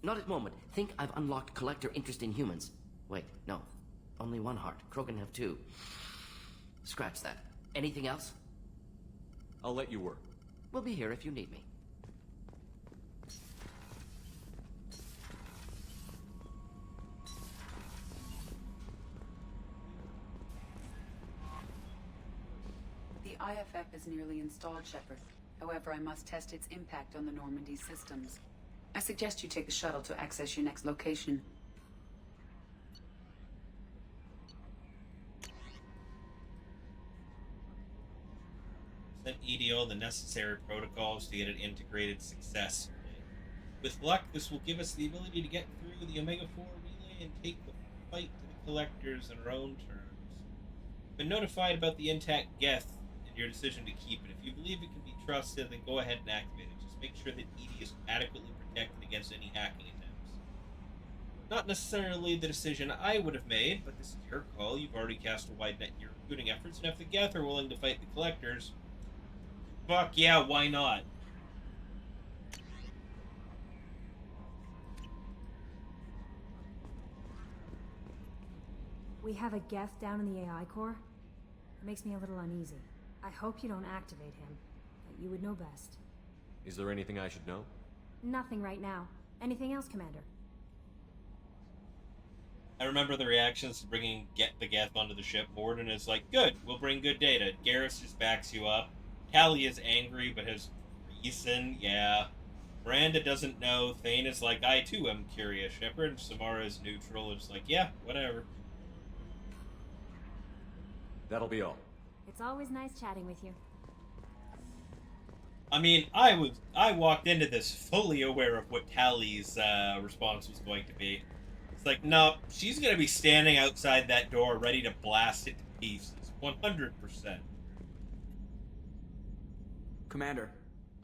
[SPEAKER 14] Not at the moment. Think I've unlocked collector interest in humans. Wait, no. Only one heart. Krogan have two. Scratch that. Anything else?
[SPEAKER 2] I'll let you work.
[SPEAKER 14] We'll be here if you need me.
[SPEAKER 3] The IFF is nearly installed, Shepard. However, I must test its impact on the Normandy systems. I suggest you take the shuttle to access your next location.
[SPEAKER 1] Sent EDO the necessary protocols to get it integrated successfully. With luck, this will give us the ability to get through the Omega-4 relay and take the fight to the collectors on our own terms. Been notified about the intact Geth, and your decision to keep it. If you believe it can be trusted, then go ahead and activate it. Just make sure that EDI is adequately protected against any hacking attempts. Not necessarily the decision I would have made, but this is your call. You've already cast a wide net in your recruiting efforts, and if the Geth are willing to fight the Collectors, fuck yeah, why not?
[SPEAKER 15] We have a Geth down in the AI core? It makes me a little uneasy. I hope you don't activate him, but you would know best.
[SPEAKER 2] Is there anything I should know?
[SPEAKER 15] Nothing right now. Anything else, Commander?
[SPEAKER 1] I remember the reactions to bringing the Geth onto the ship. Morden is like, good, we'll bring good data. Garrus just backs you up. Callie is angry, but has reason, yeah. Miranda doesn't know. Thane is like, I too am curious. Shepard, Samara is neutral. It's like, yeah, whatever.
[SPEAKER 2] That'll be all.
[SPEAKER 15] It's always nice chatting with you.
[SPEAKER 1] I mean, I walked into this fully aware of what Tallie's response was going to be. It's like, no, she's going to be standing outside that door ready to blast it to pieces. 100%.
[SPEAKER 4] Commander.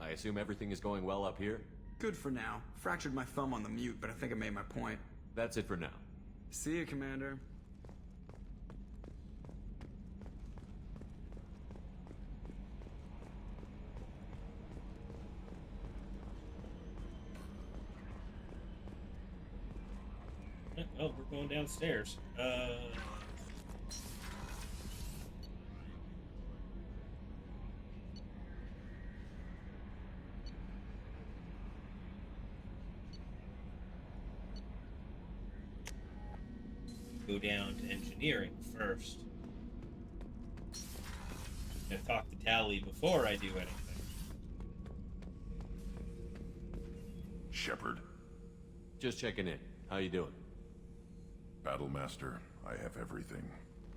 [SPEAKER 2] I assume everything is going well up here?
[SPEAKER 4] Good for now. Fractured my thumb on the mute, but I think I made my point.
[SPEAKER 2] That's it for now.
[SPEAKER 4] See you, Commander.
[SPEAKER 1] Oh, we're going downstairs. Go down to engineering first. I'm gonna talk to Tally before I do anything.
[SPEAKER 5] Shepard.
[SPEAKER 2] Just checking in. How you doing?
[SPEAKER 5] Battlemaster, I have everything.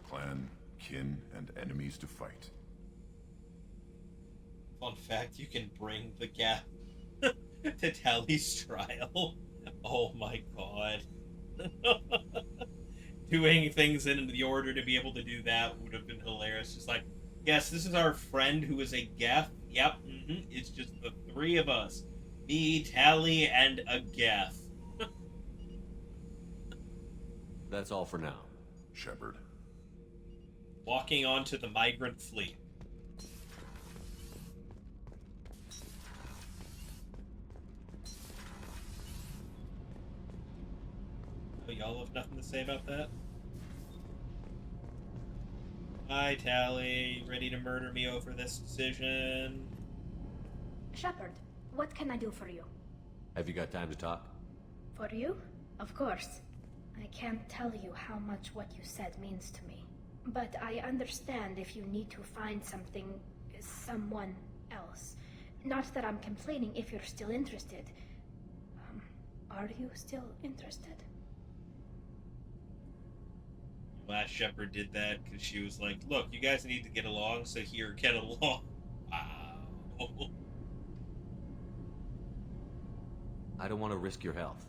[SPEAKER 5] Clan, kin, and enemies to fight.
[SPEAKER 1] Fun fact, you can bring the Geth to Tally's trial. Oh my god. Doing things in the order to be able to do that would have been hilarious. Just like, yes, this is our friend who is a Geth. Yep, it's just the three of us. Me, Tally, and a Geth.
[SPEAKER 2] That's all for now.
[SPEAKER 5] Shepard.
[SPEAKER 1] Walking onto the migrant fleet. Oh, y'all have nothing to say about that? Hi, Tally. Ready to murder me over this decision?
[SPEAKER 16] Shepard, what can I do for you?
[SPEAKER 2] Have you got time to talk?
[SPEAKER 16] For you? Of course. I can't tell you how much what you said means to me. But I understand if you need to find someone else. Not that I'm complaining if you're still interested. Are you still interested?
[SPEAKER 1] Last Shepard did that because she was like, look, you guys need to get along, so here, get along. Wow.
[SPEAKER 2] I don't want to risk your health,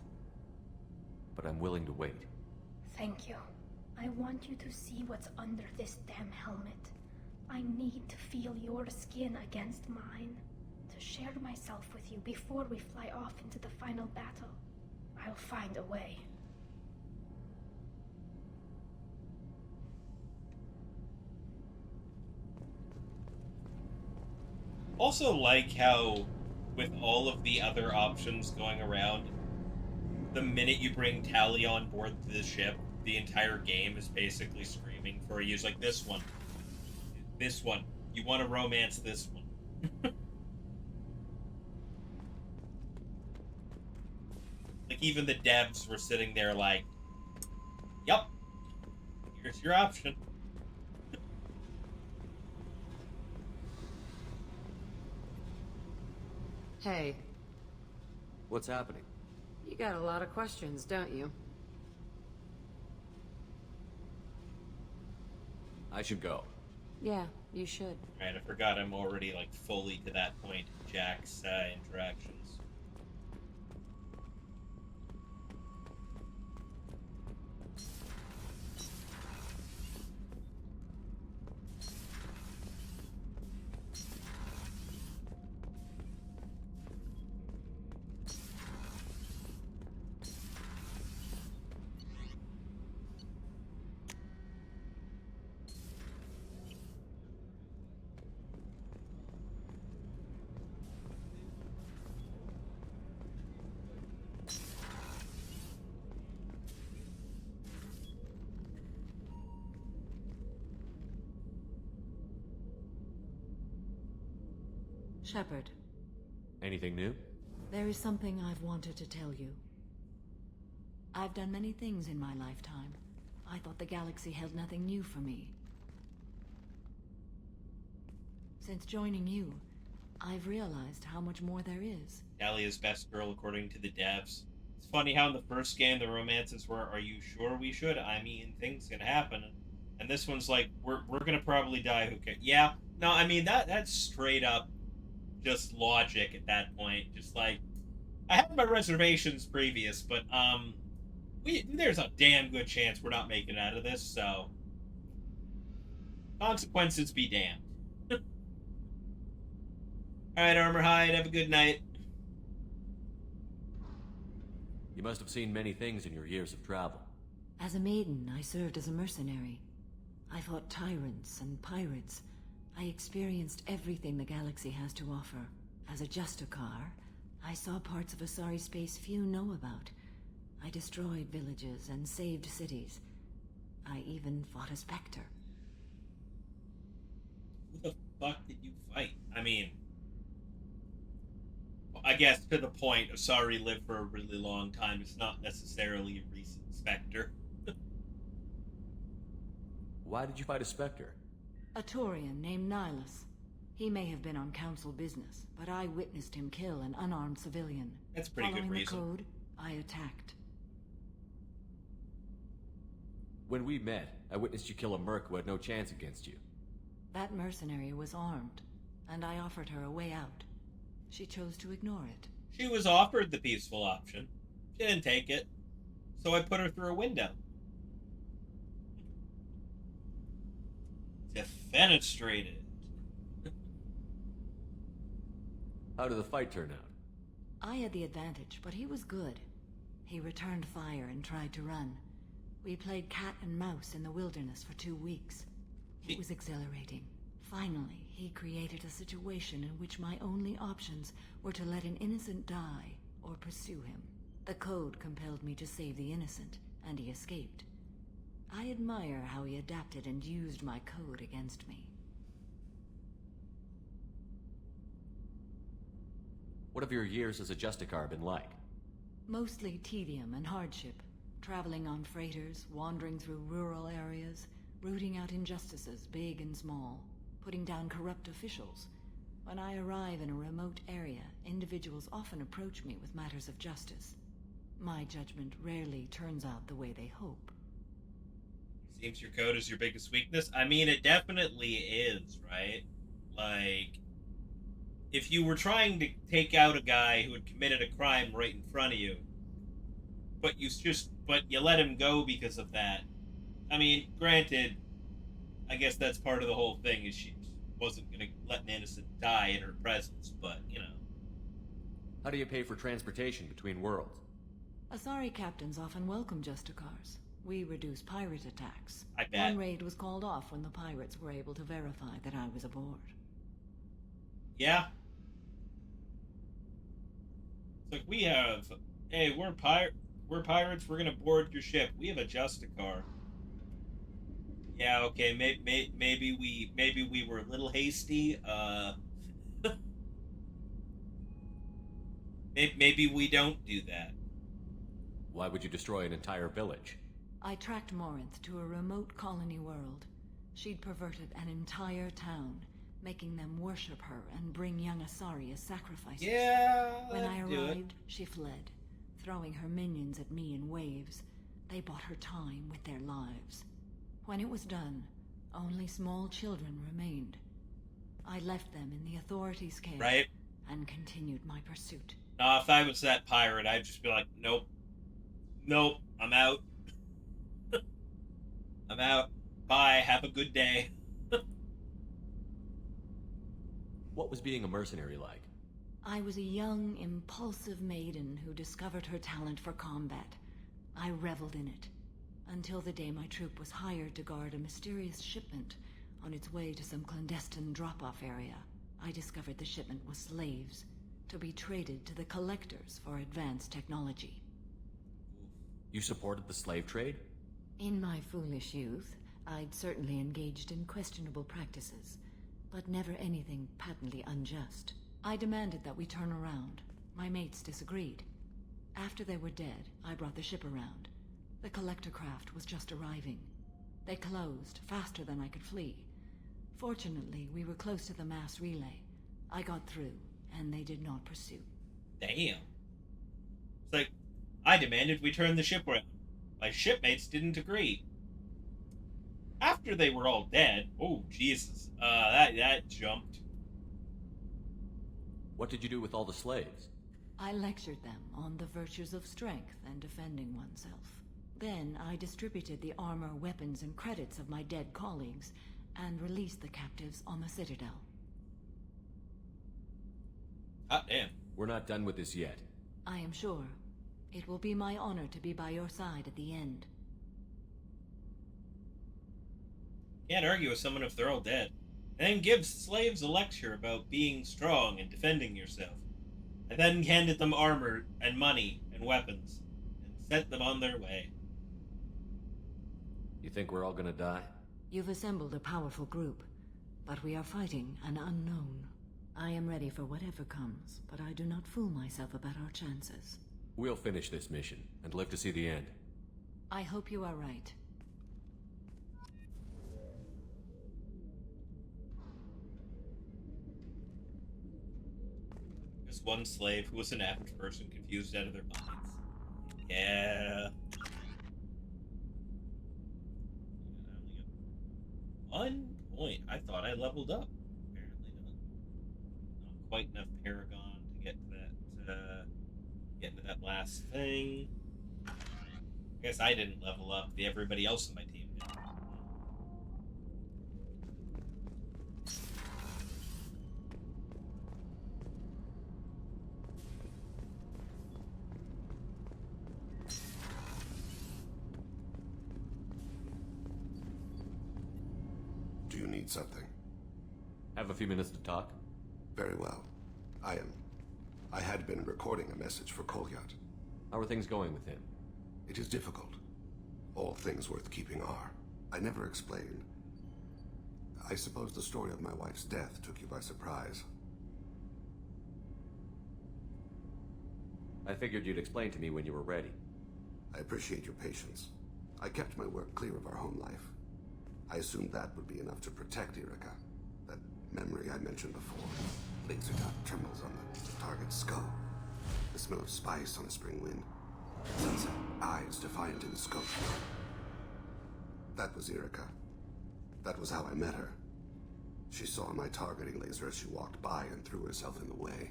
[SPEAKER 2] but I'm willing to wait.
[SPEAKER 16] Thank you. I want you to see what's under this damn helmet. I need to feel your skin against mine, to share myself with you before we fly off into the final battle. I'll find a way.
[SPEAKER 1] Also like how, with all of the other options going around, the minute you bring Tally on board the ship, the entire game is basically screaming for you. It's like, this one. This one. You want to romance this one. Like, even the devs were sitting there like, yup, here's your option.
[SPEAKER 11] Hey.
[SPEAKER 2] What's happening?
[SPEAKER 11] You got a lot of questions, don't you?
[SPEAKER 2] I should go.
[SPEAKER 11] Yeah, you should.
[SPEAKER 1] Right, I forgot I'm already, like, fully to that point in Jack's interactions.
[SPEAKER 17] Shepard,
[SPEAKER 2] Anything new?
[SPEAKER 17] there is something I've wanted to tell you. I've done many things in my lifetime. I thought the galaxy held nothing new for me. Since joining you, I've realized how much more there is.
[SPEAKER 1] Dahlia's best girl, according to the devs. It's funny how in the first game the romances were, "Are you sure we should? I mean, things can happen." And this one's like, we're gonna probably die. Who cares? Yeah. No, I mean that's straight up just logic at that point. Just like, I had my reservations previous, but there's a damn good chance we're not making it out of this. So consequences be damned. All right, Armor Hide. Have a good night.
[SPEAKER 2] You must have seen many things in your years of travel.
[SPEAKER 17] As a maiden, I served as a mercenary. I fought tyrants and pirates. I experienced everything the galaxy has to offer. As a Justicar, I saw parts of Asari space few know about. I destroyed villages and saved cities. I even fought a Spectre.
[SPEAKER 1] Who the fuck did you fight? I mean, I guess to the point, Asari lived for a really long time. It's not necessarily a recent Spectre.
[SPEAKER 2] Why did you fight a Spectre?
[SPEAKER 17] A Taurian named Nihilus. He may have been on council business, but I witnessed him kill an unarmed civilian.
[SPEAKER 1] That's a pretty good reason.
[SPEAKER 17] Following the code, I attacked.
[SPEAKER 2] When we met, I witnessed you kill a merc who had no chance against you.
[SPEAKER 17] That mercenary was armed, and I offered her a way out. She chose to ignore it.
[SPEAKER 1] She was offered the peaceful option. She didn't take it. So I put her through a window. Defenestrated.
[SPEAKER 2] How did the fight turn out?
[SPEAKER 17] I had the advantage, but he was good. He returned fire and tried to run. We played cat and mouse in the wilderness for 2 weeks. It was exhilarating. Finally, he created a situation in which my only options were to let an innocent die or pursue him. The code compelled me to save the innocent, and he escaped. I admire how he adapted and used my code against me.
[SPEAKER 2] What have your years as a Justicar been like?
[SPEAKER 17] Mostly tedium and hardship. Traveling on freighters, wandering through rural areas, rooting out injustices, big and small, putting down corrupt officials. When I arrive in a remote area, individuals often approach me with matters of justice. My judgment rarely turns out the way they hope.
[SPEAKER 1] Seems your code is your biggest weakness. I mean, it definitely is, right? Like, if you were trying to take out a guy who had committed a crime right in front of you, but you let him go because of that. I mean, granted, I guess that's part of the whole thing, is she wasn't going to let an innocent die in her presence, but, you know.
[SPEAKER 2] How do you pay for transportation between worlds?
[SPEAKER 17] Asari captains often welcome Justicars. We reduce pirate attacks.
[SPEAKER 1] I bet.
[SPEAKER 17] One raid was called off when the pirates were able to verify that I was aboard.
[SPEAKER 1] Yeah. It's like, we have... Hey, we're pirates, we're gonna board your ship. We have a Justicar. Yeah, okay, maybe we were a little hasty. Maybe we don't do that.
[SPEAKER 2] Why would you destroy an entire village?
[SPEAKER 17] I tracked Morinth to a remote colony world. She'd perverted an entire town, making them worship her and bring young Asari as sacrifices.
[SPEAKER 1] Yeah,
[SPEAKER 17] when I arrived, she fled, throwing her minions at me in waves. They bought her time with their lives. When it was done, only small children remained. I left them in the authorities' care,
[SPEAKER 1] right,
[SPEAKER 17] and continued my pursuit.
[SPEAKER 1] If I was that pirate, I'd just be like, nope, I'm out. I'm out. Bye, have a good day.
[SPEAKER 2] What was being a mercenary like?
[SPEAKER 17] I was a young, impulsive maiden who discovered her talent for combat. I reveled in it, until the day my troop was hired to guard a mysterious shipment on its way to some clandestine drop-off area. I discovered the shipment was slaves, to be traded to the collectors for advanced technology.
[SPEAKER 2] You supported the slave trade?
[SPEAKER 17] In my foolish youth, I'd certainly engaged in questionable practices, but never anything patently unjust. I demanded that we turn around. My mates disagreed. After they were dead, I brought the ship around. The collector craft was just arriving. They closed faster than I could flee. Fortunately, we were close to the mass relay. I got through, and they did not pursue.
[SPEAKER 1] Damn. It's like, I demanded we turn the ship around. My shipmates didn't agree. After they were all dead, oh Jesus, that jumped.
[SPEAKER 2] What did you do with all the slaves?
[SPEAKER 17] I lectured them on the virtues of strength and defending oneself. Then I distributed the armor, weapons, and credits of my dead colleagues and released the captives on the Citadel.
[SPEAKER 1] Ah, damn.
[SPEAKER 2] We're not done with this yet.
[SPEAKER 17] I am sure. It will be my honor to be by your side at the end.
[SPEAKER 1] Can't argue with someone if they're all dead. And then give slaves a lecture about being strong and defending yourself. And then handed them armor and money and weapons. And sent them on their way.
[SPEAKER 2] You think we're all gonna die?
[SPEAKER 17] You've assembled a powerful group, but we are fighting an unknown. I am ready for whatever comes, but I do not fool myself about our chances.
[SPEAKER 2] We'll finish this mission and live to see the end.
[SPEAKER 17] I hope you are right.
[SPEAKER 1] There's one slave who was an average person confused out of their minds. Yeah. I only got 1 point. I thought I leveled up. Apparently not. Not quite enough Paragon to get to that, get into that last thing. I guess I didn't level up. Everybody else in my team did.
[SPEAKER 13] Do you need something?
[SPEAKER 2] Have a few minutes to talk?
[SPEAKER 13] Very well. I had been recording a message for Kolyat.
[SPEAKER 2] How are things going with him?
[SPEAKER 13] It is difficult. All things worth keeping are. I never explained. I suppose the story of my wife's death took you by surprise.
[SPEAKER 2] I figured you'd explain to me when you were ready.
[SPEAKER 13] I appreciate your patience. I kept my work clear of our home life. I assumed that would be enough to protect Erica. That memory I mentioned before. Laser dot trembles on the target's skull. The smell of spice on a spring wind. Sunset eyes defiant in the scope. That was Erica. That was how I met her. She saw my targeting laser as she walked by and threw herself in the way.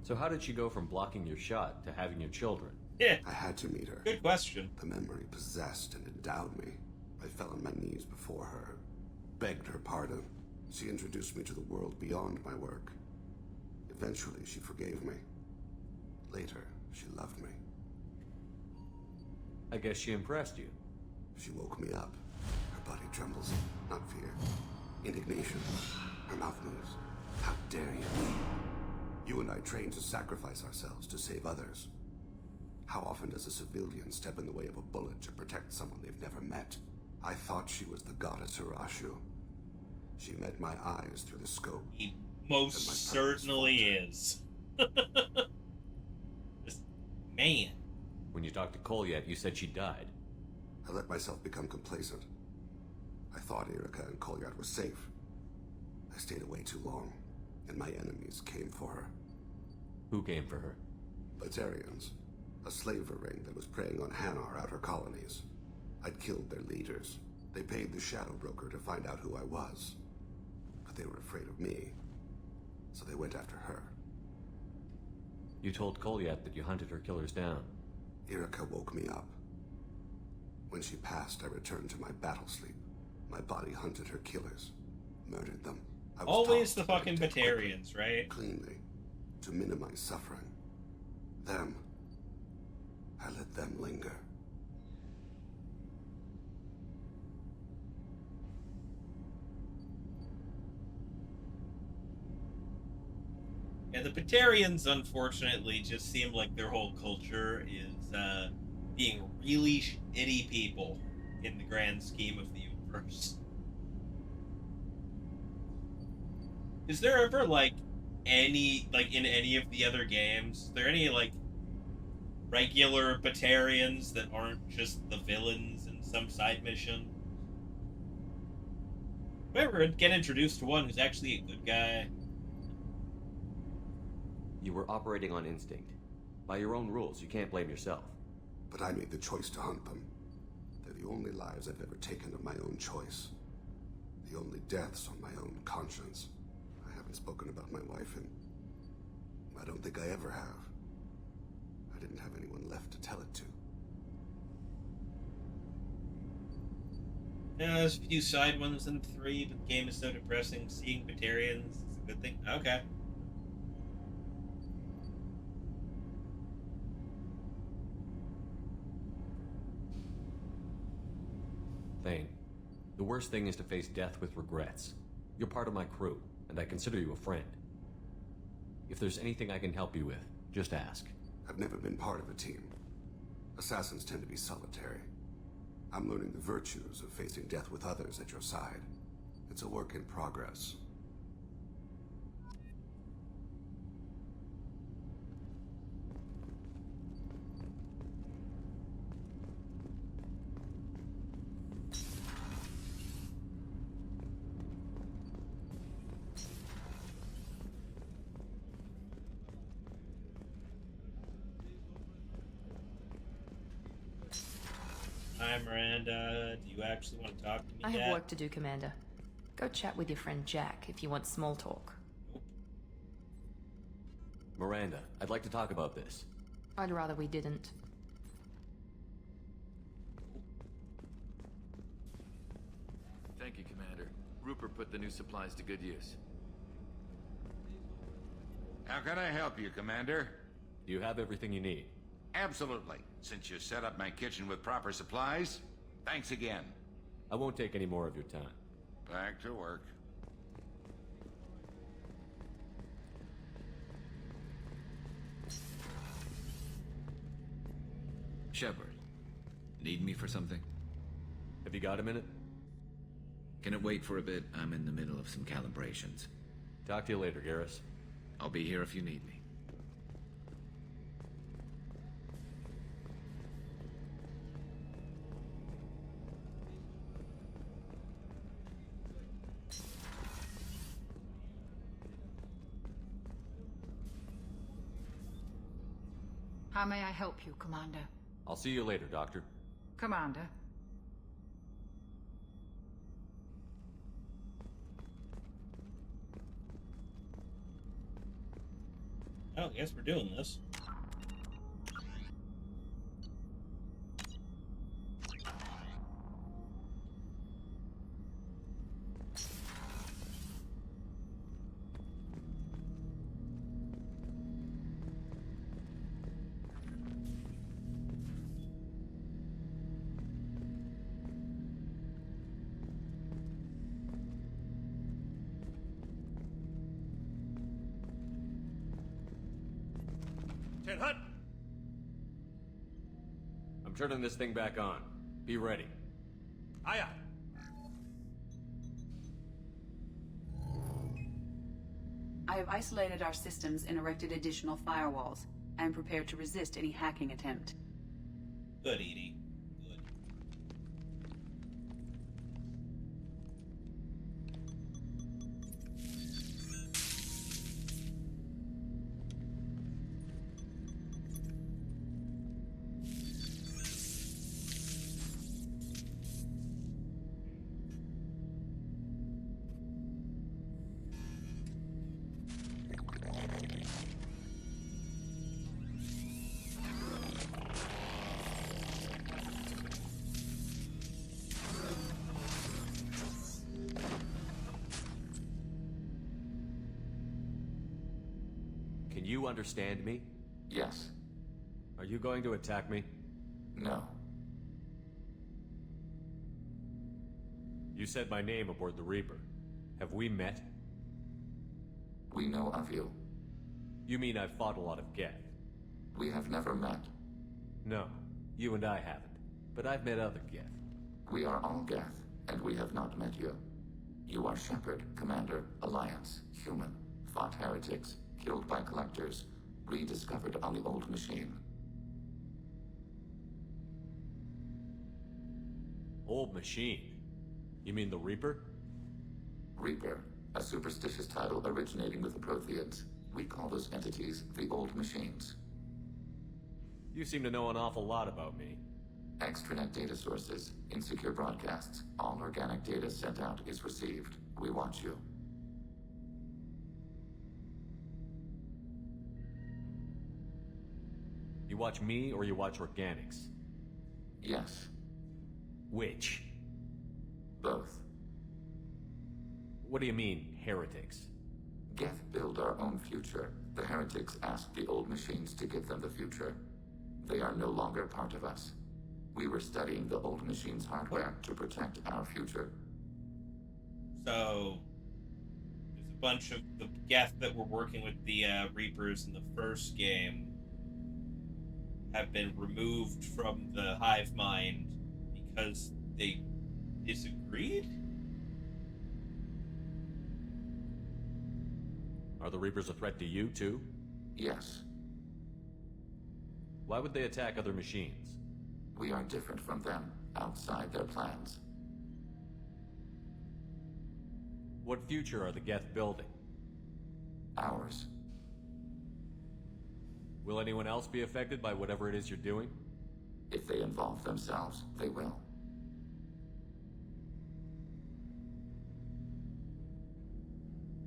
[SPEAKER 2] So how did she go from blocking your shot to having your children?
[SPEAKER 1] Yeah.
[SPEAKER 13] I had to meet her.
[SPEAKER 1] Good question.
[SPEAKER 13] The memory possessed and endowed me. I fell on my knees before her, begged her pardon. She introduced me to the world beyond my work. Eventually, she forgave me. Later, she loved me.
[SPEAKER 2] I guess she impressed you.
[SPEAKER 13] She woke me up. Her body trembles, not fear. Indignation. Her mouth moves. How dare you? You and I trained to sacrifice ourselves to save others. How often does a civilian step in the way of a bullet to protect someone they've never met? I thought she was the goddess Urashu. She met my eyes through the scope.
[SPEAKER 1] He most certainly is. This man.
[SPEAKER 2] When you talked to Kolyat, you said she died.
[SPEAKER 13] I let myself become complacent. I thought Erica and Kolyat were safe. I stayed away too long, and my enemies came for her.
[SPEAKER 2] Who came for her?
[SPEAKER 13] Batarians. A slaver ring that was preying on Hanar outer colonies. I'd killed their leaders. They paid the Shadow Broker to find out who I was. But they were afraid of me, so they went after her.
[SPEAKER 2] You told Kolyat that you hunted her killers down.
[SPEAKER 13] Erica woke me up. When she passed, I returned to my battle sleep. My body hunted her killers, murdered them. I was
[SPEAKER 1] Always
[SPEAKER 13] taught
[SPEAKER 1] the fucking
[SPEAKER 13] to quickly,
[SPEAKER 1] Batarians, right?
[SPEAKER 13] Cleanly, to minimize suffering. Them. I let them linger.
[SPEAKER 1] Yeah, the Batarians, unfortunately, just seem like their whole culture is being really shitty people in the grand scheme of the universe. Is there ever, like, in any of the other games, is there any, like, regular Batarians that aren't just the villains in some side mission? Do I ever get introduced to one who's actually a good guy?
[SPEAKER 2] You were operating on instinct. By your own rules, you can't blame yourself.
[SPEAKER 13] But I made the choice to hunt them. They're the only lives I've ever taken of my own choice. The only deaths on my own conscience. I haven't spoken about my wife, and I don't think I ever have. I didn't have anyone left to tell it to.
[SPEAKER 1] Yeah, there's a few side ones in 3, but the game is so depressing. Seeing Batarians is a good thing. Okay.
[SPEAKER 2] Thane, the worst thing is to face death with regrets. You're part of my crew, and I consider you a friend. If there's anything I can help you with, just ask.
[SPEAKER 13] I've never been part of a team. Assassins tend to be solitary. I'm learning the virtues of facing death with others at your side. It's a work in progress.
[SPEAKER 1] Hi, Miranda. Do you actually want to talk to me
[SPEAKER 12] I
[SPEAKER 1] yet?
[SPEAKER 12] have work to do, Commander. Go chat with your friend Jack if you want small talk.
[SPEAKER 2] Miranda, I'd like to talk about this.
[SPEAKER 12] I'd rather we didn't.
[SPEAKER 10] Thank you, Commander. Rupert put the new supplies to good use.
[SPEAKER 18] How can I help you, Commander?
[SPEAKER 2] Do you have everything you need?
[SPEAKER 18] Absolutely. Since you set up my kitchen with proper supplies, thanks again.
[SPEAKER 2] I won't take any more of your time.
[SPEAKER 18] Back to work.
[SPEAKER 19] Shepard, need me for something?
[SPEAKER 2] Have you got a minute?
[SPEAKER 19] Can it wait for a bit? I'm in the middle of some calibrations.
[SPEAKER 2] Talk to you later, Garrus.
[SPEAKER 19] I'll be here if you need me.
[SPEAKER 20] How may I help you, Commander?
[SPEAKER 2] I'll see you later, Doctor.
[SPEAKER 20] Commander.
[SPEAKER 1] Oh, I guess we're doing this.
[SPEAKER 2] Hut! I'm turning this thing back on. Be ready.
[SPEAKER 21] Aye, aye.
[SPEAKER 3] I have isolated our systems and erected additional firewalls. I am prepared to resist any hacking attempt.
[SPEAKER 1] Good, Edie.
[SPEAKER 2] Can you understand me?
[SPEAKER 10] Yes.
[SPEAKER 2] Are you going to attack me?
[SPEAKER 10] No.
[SPEAKER 2] You said my name aboard the Reaper. Have we met?
[SPEAKER 10] We know of you.
[SPEAKER 2] You mean I've fought a lot of Geth?
[SPEAKER 10] We have never met.
[SPEAKER 2] No, you and I haven't. But I've met other Geth.
[SPEAKER 10] We are all Geth, and we have not met you.
[SPEAKER 21] You are Shepard, Commander, Alliance, human, fought heretics, killed by collectors, rediscovered on the old machine.
[SPEAKER 2] Old machine? You mean the Reaper?
[SPEAKER 21] Reaper, a superstitious title originating with the Protheans. We call those entities the old machines.
[SPEAKER 2] You seem to know an awful lot about me.
[SPEAKER 21] Extranet data sources, insecure broadcasts, all organic data sent out is received. We watch you.
[SPEAKER 2] You watch me or you watch organics?
[SPEAKER 21] Yes.
[SPEAKER 2] Which?
[SPEAKER 21] Both.
[SPEAKER 2] What do you mean, heretics?
[SPEAKER 21] Geth build our own future. The heretics asked the old machines to give them the future. They are no longer part of us. We were studying the old machines' hardware to protect our future.
[SPEAKER 1] So, there's a bunch of the Geth that were working with the Reapers in the first game have been removed from the hive mind because they disagreed?
[SPEAKER 2] Are the Reapers a threat to you, too?
[SPEAKER 21] Yes.
[SPEAKER 2] Why would they attack other machines?
[SPEAKER 21] We are different from them, outside their plans.
[SPEAKER 2] What future are the Geth building?
[SPEAKER 21] Ours.
[SPEAKER 2] Will anyone else be affected by whatever it is you're doing?
[SPEAKER 21] If they involve themselves, they will.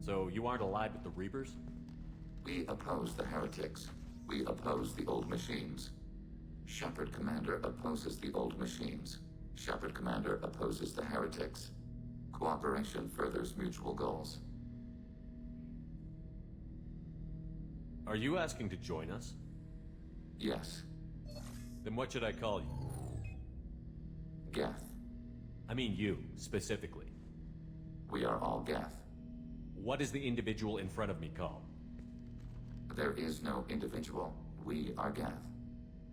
[SPEAKER 2] So you aren't allied with the Reapers?
[SPEAKER 21] We oppose the heretics. We oppose the old machines. Shepard Commander opposes the old machines. Shepard Commander opposes the heretics. Cooperation furthers mutual goals.
[SPEAKER 2] Are you asking to join us?
[SPEAKER 21] Yes.
[SPEAKER 2] Then what should I call you?
[SPEAKER 21] Geth.
[SPEAKER 2] I mean you, specifically.
[SPEAKER 21] We are all Geth.
[SPEAKER 2] What is the individual in front of me called?
[SPEAKER 21] There is no individual. We are Geth.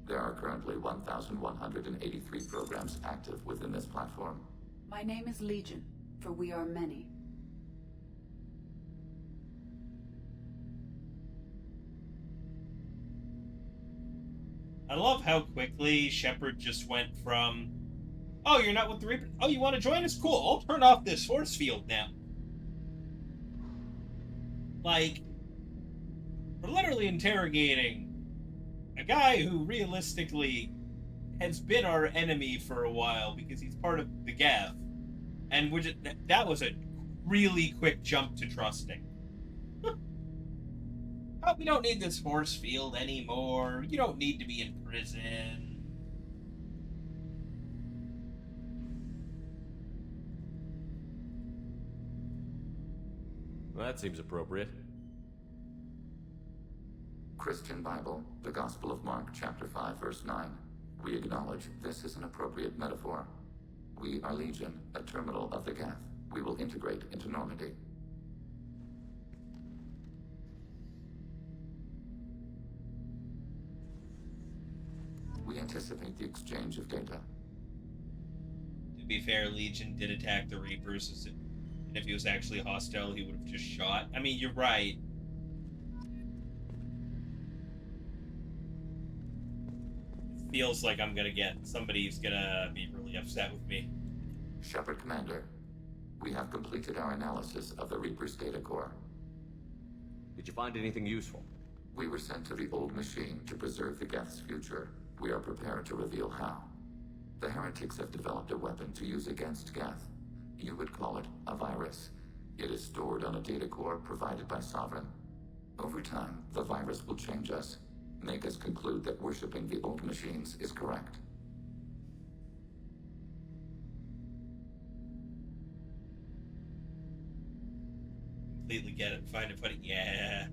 [SPEAKER 21] There are currently 1,183 programs active within this platform.
[SPEAKER 3] My name is Legion, for we are many.
[SPEAKER 1] I love how quickly Shepard just went from, oh, you're not with the Reaper? Oh, you want to join us? Cool, I'll turn off this force field now. Like, we're literally interrogating a guy who realistically has been our enemy for a while because he's part of the Geth. And that was a really quick jump to trusting. Oh, we don't need this force field anymore. You don't need to be in prison.
[SPEAKER 2] Well, that seems appropriate.
[SPEAKER 21] Christian Bible, the Gospel of Mark, chapter 5, verse 9. We acknowledge this is an appropriate metaphor. We are Legion, a terminal of the Geth. We will integrate into Normandy. We anticipate the exchange of data.
[SPEAKER 1] To be fair, Legion did attack the Reapers, and if he was actually hostile, he would have just shot. I mean, you're right. It feels like somebody's gonna be really upset with me.
[SPEAKER 21] Shepard Commander, we have completed our analysis of the Reaper's data core.
[SPEAKER 2] Did you find anything useful?
[SPEAKER 21] We were sent to the old machine to preserve the Geth's future. We are prepared to reveal how. The heretics have developed a weapon to use against Geth. You would call it a virus. It is stored on a data core provided by Sovereign. Over time, the virus will change us, make us conclude that worshipping the old machines is correct.
[SPEAKER 1] Completely get it. Find it funny. Yeah.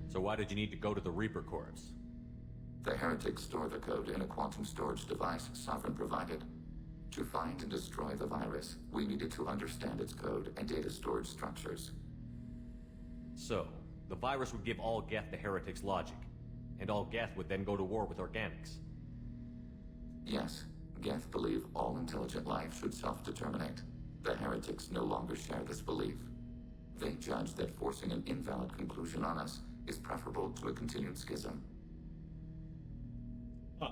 [SPEAKER 2] So why did you need to go to the Reaper Corps?
[SPEAKER 21] The heretics store the code in a quantum storage device Sovereign provided. To find and destroy the virus, we needed to understand its code and data storage structures.
[SPEAKER 2] So, the virus would give all Geth the heretics' logic. and all Geth would then go to war with organics.
[SPEAKER 21] Yes, Geth believe all intelligent life should self-determinate. The heretics no longer share this belief. They judge that forcing an invalid conclusion on us is preferable to a continued schism.
[SPEAKER 1] Huh.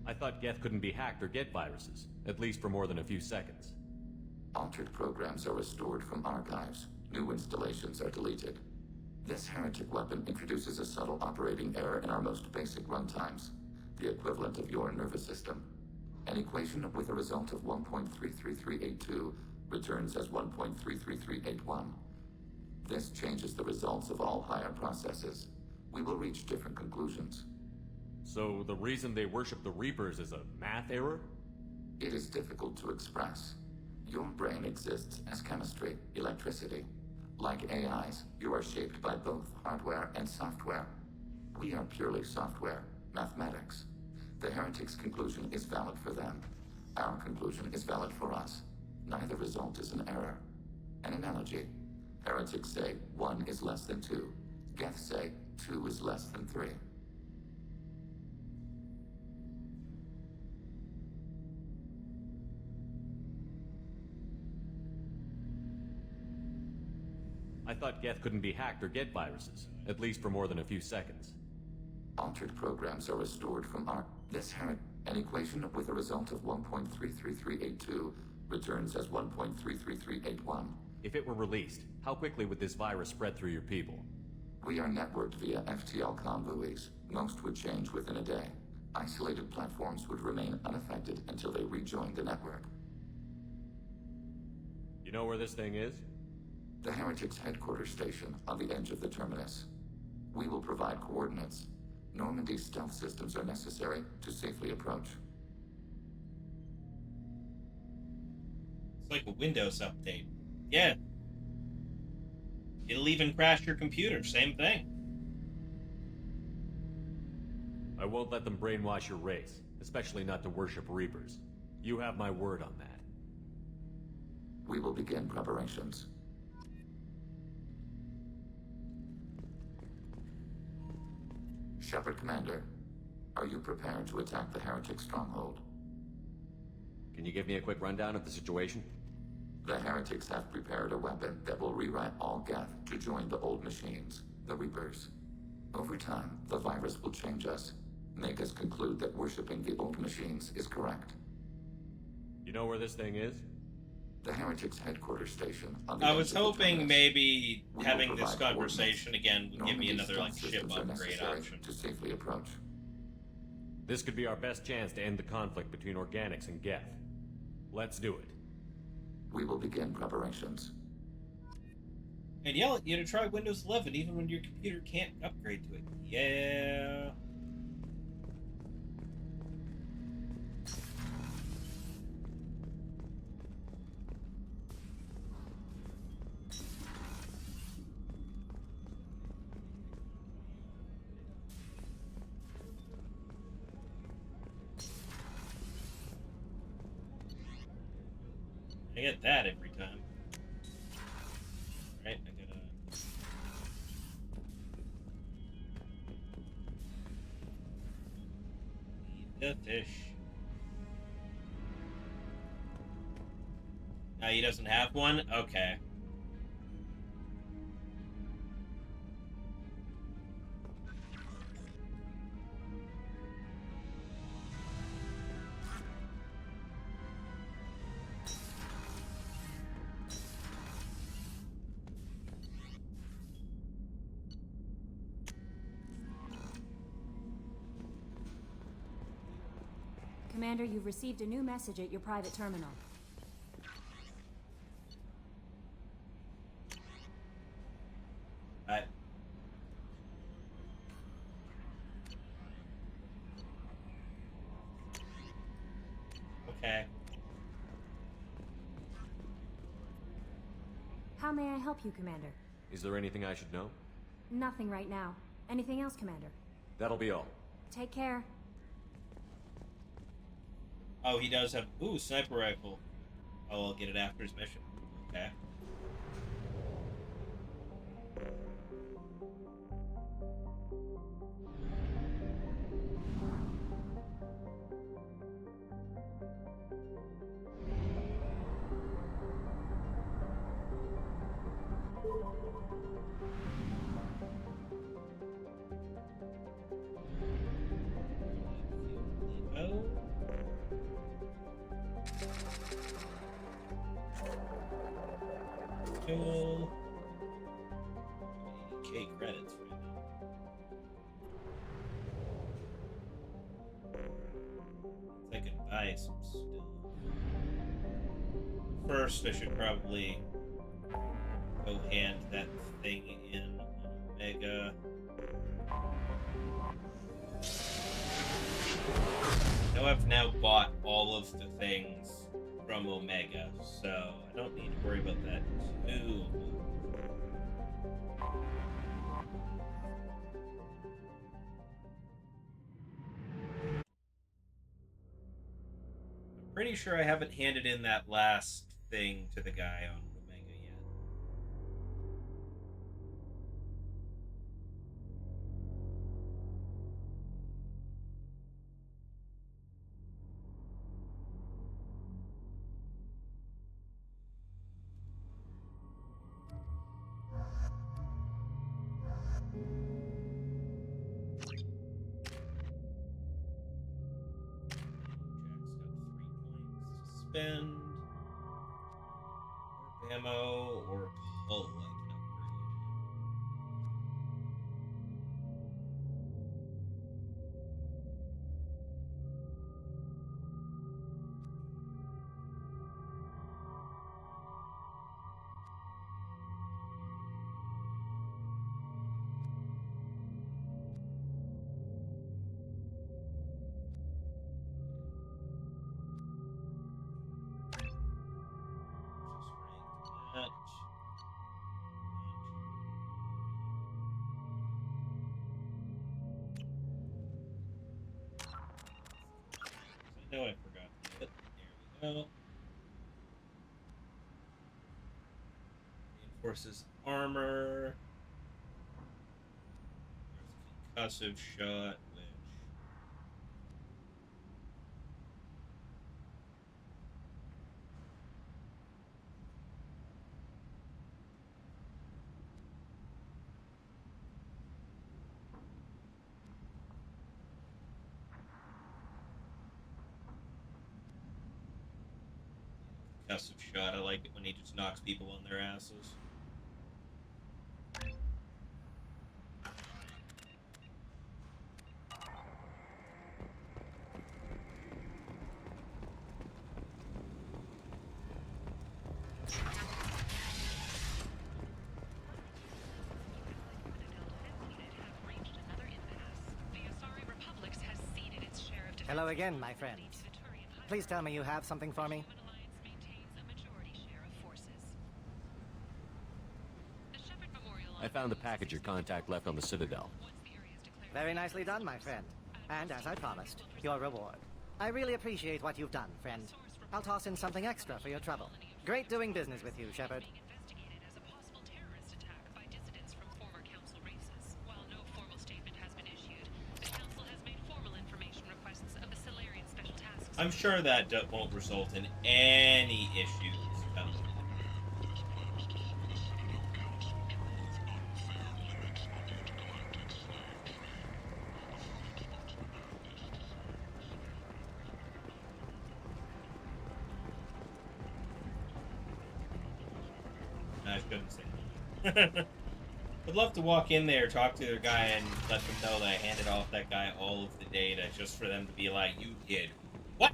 [SPEAKER 2] I thought Geth couldn't be hacked or get viruses, at least for more than a few seconds.
[SPEAKER 21] Altered programs are restored from archives. New installations are deleted. This heretic weapon introduces a subtle operating error in our most basic runtimes, the equivalent of your nervous system. An equation with a result of 1.33382 returns as 1.33381. This changes the results of all higher processes. We will reach different conclusions.
[SPEAKER 2] So the reason they worship the Reapers is a math error?
[SPEAKER 21] It is difficult to express. Your brain exists as chemistry, electricity. Like AIs, you are shaped by both hardware and software. We are purely software, mathematics. The heretic's conclusion is valid for them. Our conclusion is valid for us. Neither result is an error. An analogy. Heretics say 1 is less than 2. Geth say 2 is less than 3.
[SPEAKER 2] I thought Geth couldn't be hacked or get viruses, at least for more than a few seconds.
[SPEAKER 21] Altered programs are restored from an equation with a result of 1.33382 returns as 1.33381.
[SPEAKER 2] If it were released, how quickly would this virus spread through your people?
[SPEAKER 21] We are networked via FTL-COM buoys. Most would change within a day. Isolated platforms would remain unaffected until they rejoin the network.
[SPEAKER 2] You know where this thing is?
[SPEAKER 21] The Heretics' headquarters station on the edge of the terminus. We will provide coordinates. Normandy's stealth systems are necessary to safely approach.
[SPEAKER 1] It's like a Windows update. Yeah. It'll even crash your computer. Same thing.
[SPEAKER 2] I won't let them brainwash your race, especially not to worship Reapers. You have my word on that.
[SPEAKER 21] We will begin preparations. Shepard Commander, are you prepared to attack the Heretic stronghold?
[SPEAKER 2] Can you give me a quick rundown of the situation?
[SPEAKER 21] The Heretics have prepared a weapon that will rewrite all Geth to join the old machines, the Reapers. Over time, the virus will change us, make us conclude that worshipping the old machines is correct.
[SPEAKER 2] You know where this thing is?
[SPEAKER 21] The Heretics' headquarters station on the
[SPEAKER 1] I
[SPEAKER 21] edge
[SPEAKER 1] was
[SPEAKER 21] of the
[SPEAKER 1] hoping
[SPEAKER 21] terminus.
[SPEAKER 1] maybe
[SPEAKER 21] We will
[SPEAKER 1] having this
[SPEAKER 21] provide
[SPEAKER 1] conversation again would give me
[SPEAKER 21] Normandy's
[SPEAKER 1] another
[SPEAKER 21] stealth
[SPEAKER 1] ship
[SPEAKER 21] systems are
[SPEAKER 1] upgrade
[SPEAKER 21] necessary
[SPEAKER 1] option.
[SPEAKER 21] to safely approach.
[SPEAKER 2] This could be our best chance to end the conflict between organics and Geth. Let's do it.
[SPEAKER 21] We will begin preparations.
[SPEAKER 1] And yell at you to try Windows 11 even when your computer can't upgrade to it. Yeah. I get that every time. Right, I gotta... Eat the fish. Now he doesn't have one? Okay.
[SPEAKER 15] Commander, you've received a new message at your private terminal.
[SPEAKER 1] Okay.
[SPEAKER 15] How may I help you, Commander?
[SPEAKER 2] Is there anything I should know?
[SPEAKER 15] Nothing right now. Anything else, Commander?
[SPEAKER 2] That'll be all.
[SPEAKER 15] Take care.
[SPEAKER 1] Oh, he does have... Ooh, sniper rifle. Oh, I'll get it after his mission. Okay. Oh. Cool. 80K credits right now. I could buy some stuff. First, I should probably go hand that thing in on Omega. I know I've now bought all of the things from Omega, so I don't need to worry about that too. I'm pretty sure I haven't handed in that last thing to the guy on Omega yet. Spend or ammo or pull. I can upgrade. That. I know I forgot it. There we go. Reinforces armor. There's a concussive shot, which concussive shot. I like it when he just knocks people on their asses.
[SPEAKER 6] Hello again, my friends. Please tell me you have something for me.
[SPEAKER 2] I found the package your contact left on the Citadel.
[SPEAKER 6] Very nicely done, my friend. And as I promised, your reward. I really appreciate what you've done, friend. I'll toss in something extra for your trouble. Great doing business with you, Shepard.
[SPEAKER 1] I'm sure that won't result in any issues. I shouldn't say that. I'd love to walk in there, talk to the guy, and let them know that I handed off that guy all of the data, just for them to be like, "You did what?"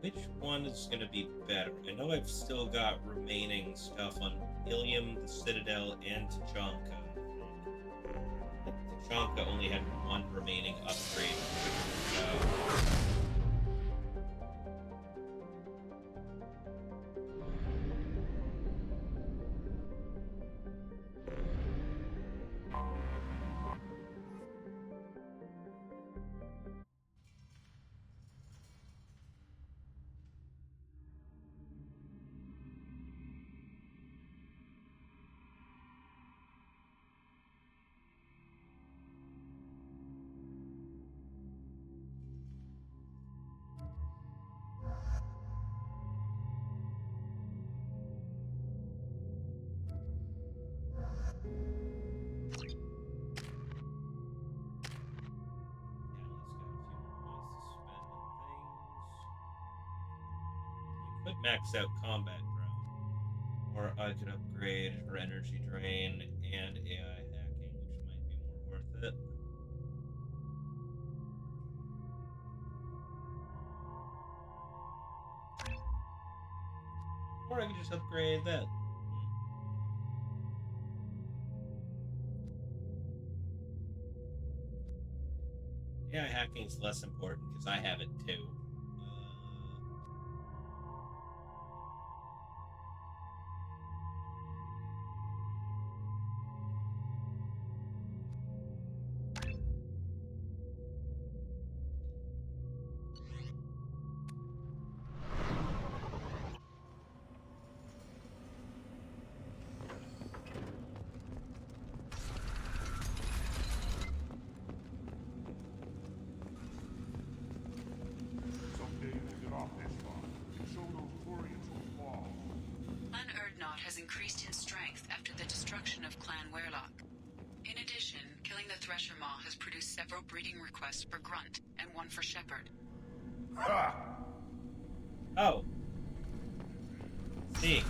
[SPEAKER 1] Which one is going to be better? I know I've still got remaining stuff on Ilium, the Citadel, and Tachanka. Tachanka only had one remaining upgrade. Could max out combat drone, or I could upgrade her energy drain and AI hacking, which might be more worth it. Or I could just upgrade that. AI hacking is less important because I have it too.
[SPEAKER 3] Has increased in strength after the destruction of Clan Werlock. In addition, killing the Thresher Maw has produced several breeding requests for Grunt and one for Shepherd.
[SPEAKER 5] Ha!
[SPEAKER 1] Oh. See.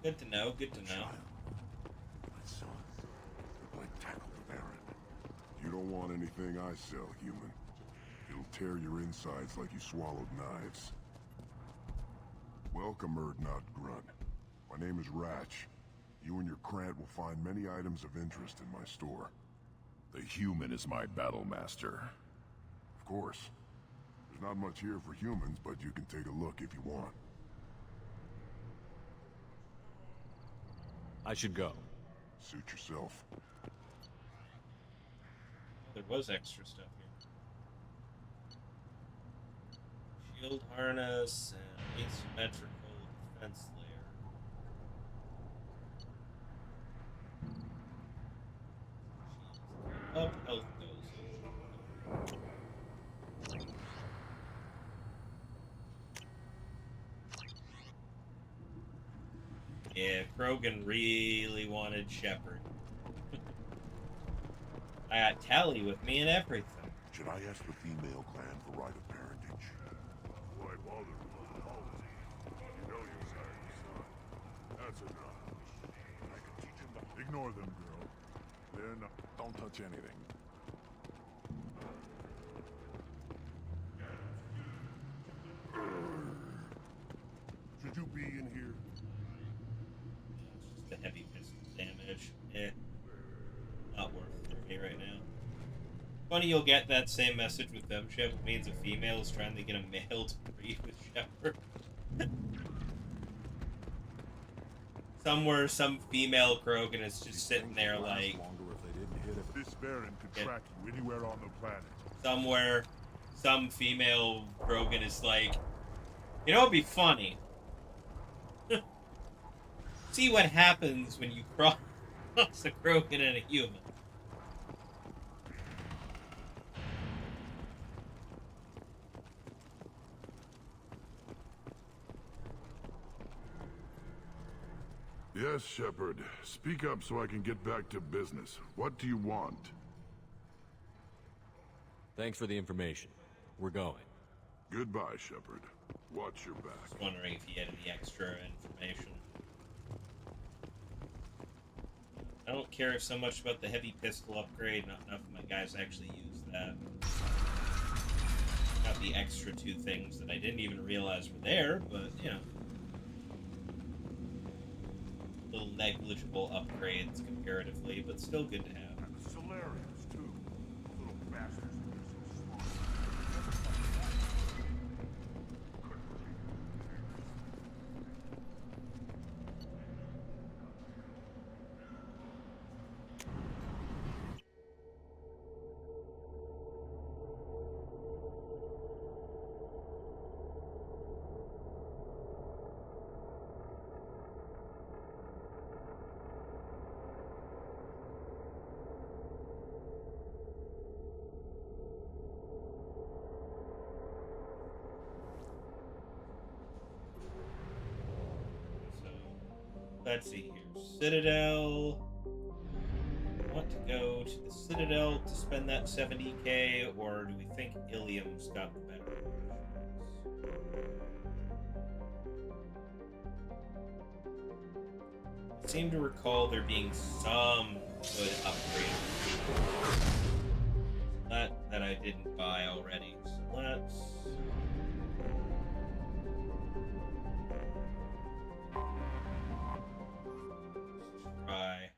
[SPEAKER 1] Good to know, good to know.
[SPEAKER 5] My son, like tackle the Baron. You don't want anything I sell, human. It'll tear your insides like you swallowed knives. Welcome, Erdnot Grunt. My name is Ratch. You and your Krant will find many items of interest in my store. The human is my battle master. Of course. There's not much here for humans, but you can take a look if you want.
[SPEAKER 2] I should go.
[SPEAKER 5] Suit yourself.
[SPEAKER 1] There was extra stuff here. Shield harness and asymmetrical defense layer. Oh, health goes. Yeah, Krogan really wanted Shepherd. I got Tally with me and everything.
[SPEAKER 5] Should I ask the female clan for right of parentage? Why bother with the policy? You know you sired your son. That's enough. I can teach him the... Ignore them, girl. They're not... Don't touch anything. Should you be in here?
[SPEAKER 1] It's just the heavy pistol damage. Not worth it for me right now. Funny you'll get that same message with them. Shepherd means a female is trying to get a male to breed with Shepherd. Somewhere, some female Krogan is just sitting there like...
[SPEAKER 5] This Baron could track you anywhere on the planet.
[SPEAKER 1] Somewhere, some female Krogan is like... You know, it'd be funny. See what happens when you cross a Krogan and a human.
[SPEAKER 5] Yes, Shepard. Speak up so I can get back to business. What do you want?
[SPEAKER 2] Thanks for the information. We're going.
[SPEAKER 5] Goodbye, Shepard. Watch your back.
[SPEAKER 1] Just wondering if he had any extra information. I don't care so much about the heavy pistol upgrade. Not enough of my guys actually use that. Got the extra 2 things that I didn't even realize were there, but, you know. Little negligible upgrades comparatively, but still good to have.
[SPEAKER 5] Solarians, too. Little bastards.
[SPEAKER 1] Let's see here. Citadel. I want to go to the Citadel to spend that 70k, or do we think Ilium's got the better options? I seem to recall there being some good upgrade that I didn't buy already. So let's try.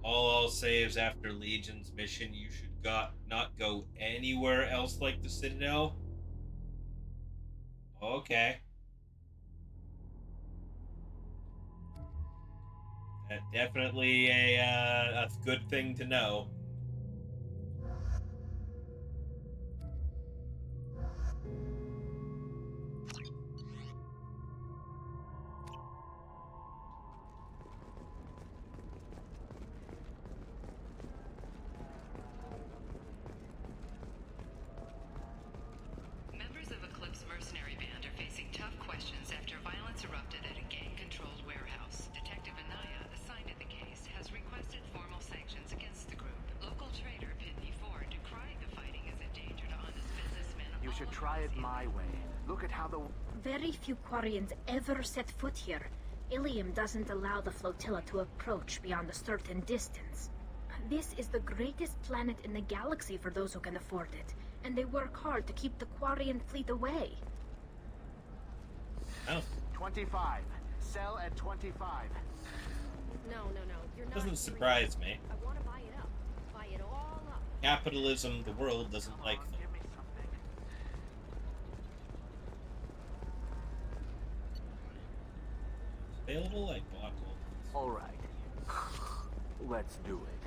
[SPEAKER 1] All I'll say is after Legion's mission, you should not go anywhere else like the Citadel. Okay. Definitely a good thing to know.
[SPEAKER 8] Members of Eclipse mercenary band are facing tough questions after violence erupted at a gang-controlled warehouse. Detective Anaya, assigned to the case, has requested formal sanctions against the group. Local trader Pitney Ford decried the fighting as a danger to honest businessmen.
[SPEAKER 22] You should try it my way. Look at how the...
[SPEAKER 16] Very few Quarians ever set foot here. Ilium doesn't allow the flotilla to approach beyond a certain distance. This is the greatest planet in the galaxy for those who can afford it, and they work hard to keep the Quarian fleet away.
[SPEAKER 1] Oh.
[SPEAKER 22] 25. Sell at 25.
[SPEAKER 7] No, you're not.
[SPEAKER 1] Doesn't surprise me.
[SPEAKER 7] I want to buy it up. Buy it all up.
[SPEAKER 1] Capitalism, the world doesn't like them. Available? I bought all.
[SPEAKER 22] All right. Let's do it.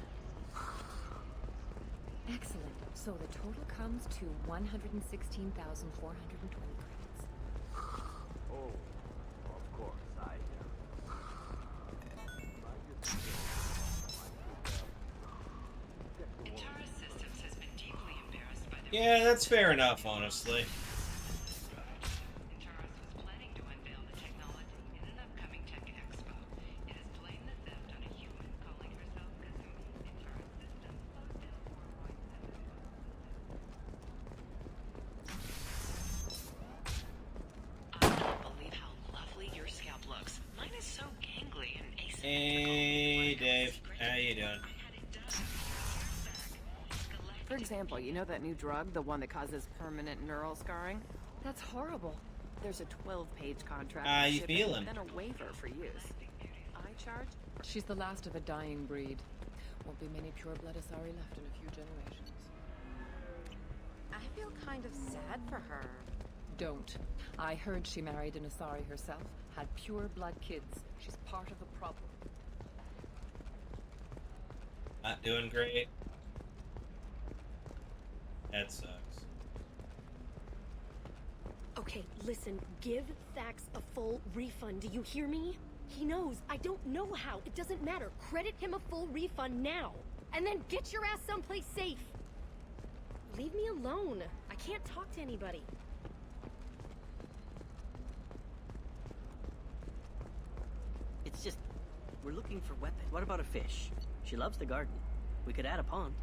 [SPEAKER 23] Excellent. So the total comes to 116,420 credits.
[SPEAKER 22] Oh, of course,
[SPEAKER 8] Intara Systems has been deeply embarrassed by their...
[SPEAKER 1] Yeah, that's fair enough, honestly.
[SPEAKER 8] Intaris was planning to unveil the technology in an upcoming Tech Expo. It has blamed the theft on a human calling herself Kazumi. Intaris Systems closed down I cannot believe how lovely your scalp looks. Mine is so gangly and asymmetrical.
[SPEAKER 1] Hey, Dave. How you doing?
[SPEAKER 11] For example, you know that new drug, the one that causes permanent neural scarring? That's horrible. There's a 12-page contract.
[SPEAKER 1] How
[SPEAKER 11] for
[SPEAKER 1] you
[SPEAKER 11] shipping,
[SPEAKER 1] feeling?
[SPEAKER 11] Then a waiver for use. I charge?
[SPEAKER 23] She's the last of a dying breed. Won't be many pure blood Asari left in a few generations.
[SPEAKER 11] I feel kind of sad for her.
[SPEAKER 23] Don't. I heard she married an Asari herself, had pure blood kids. She's part of the problem.
[SPEAKER 1] Not doing great. That sucks.
[SPEAKER 24] Okay, listen, give Thax a full refund, do you hear me? He knows, I don't know how, it doesn't matter. Credit him a full refund now, and then get your ass someplace safe. Leave me alone. I can't talk to anybody.
[SPEAKER 4] It's just, we're looking for weapons. What about a fish? She loves the garden. We could add a pond.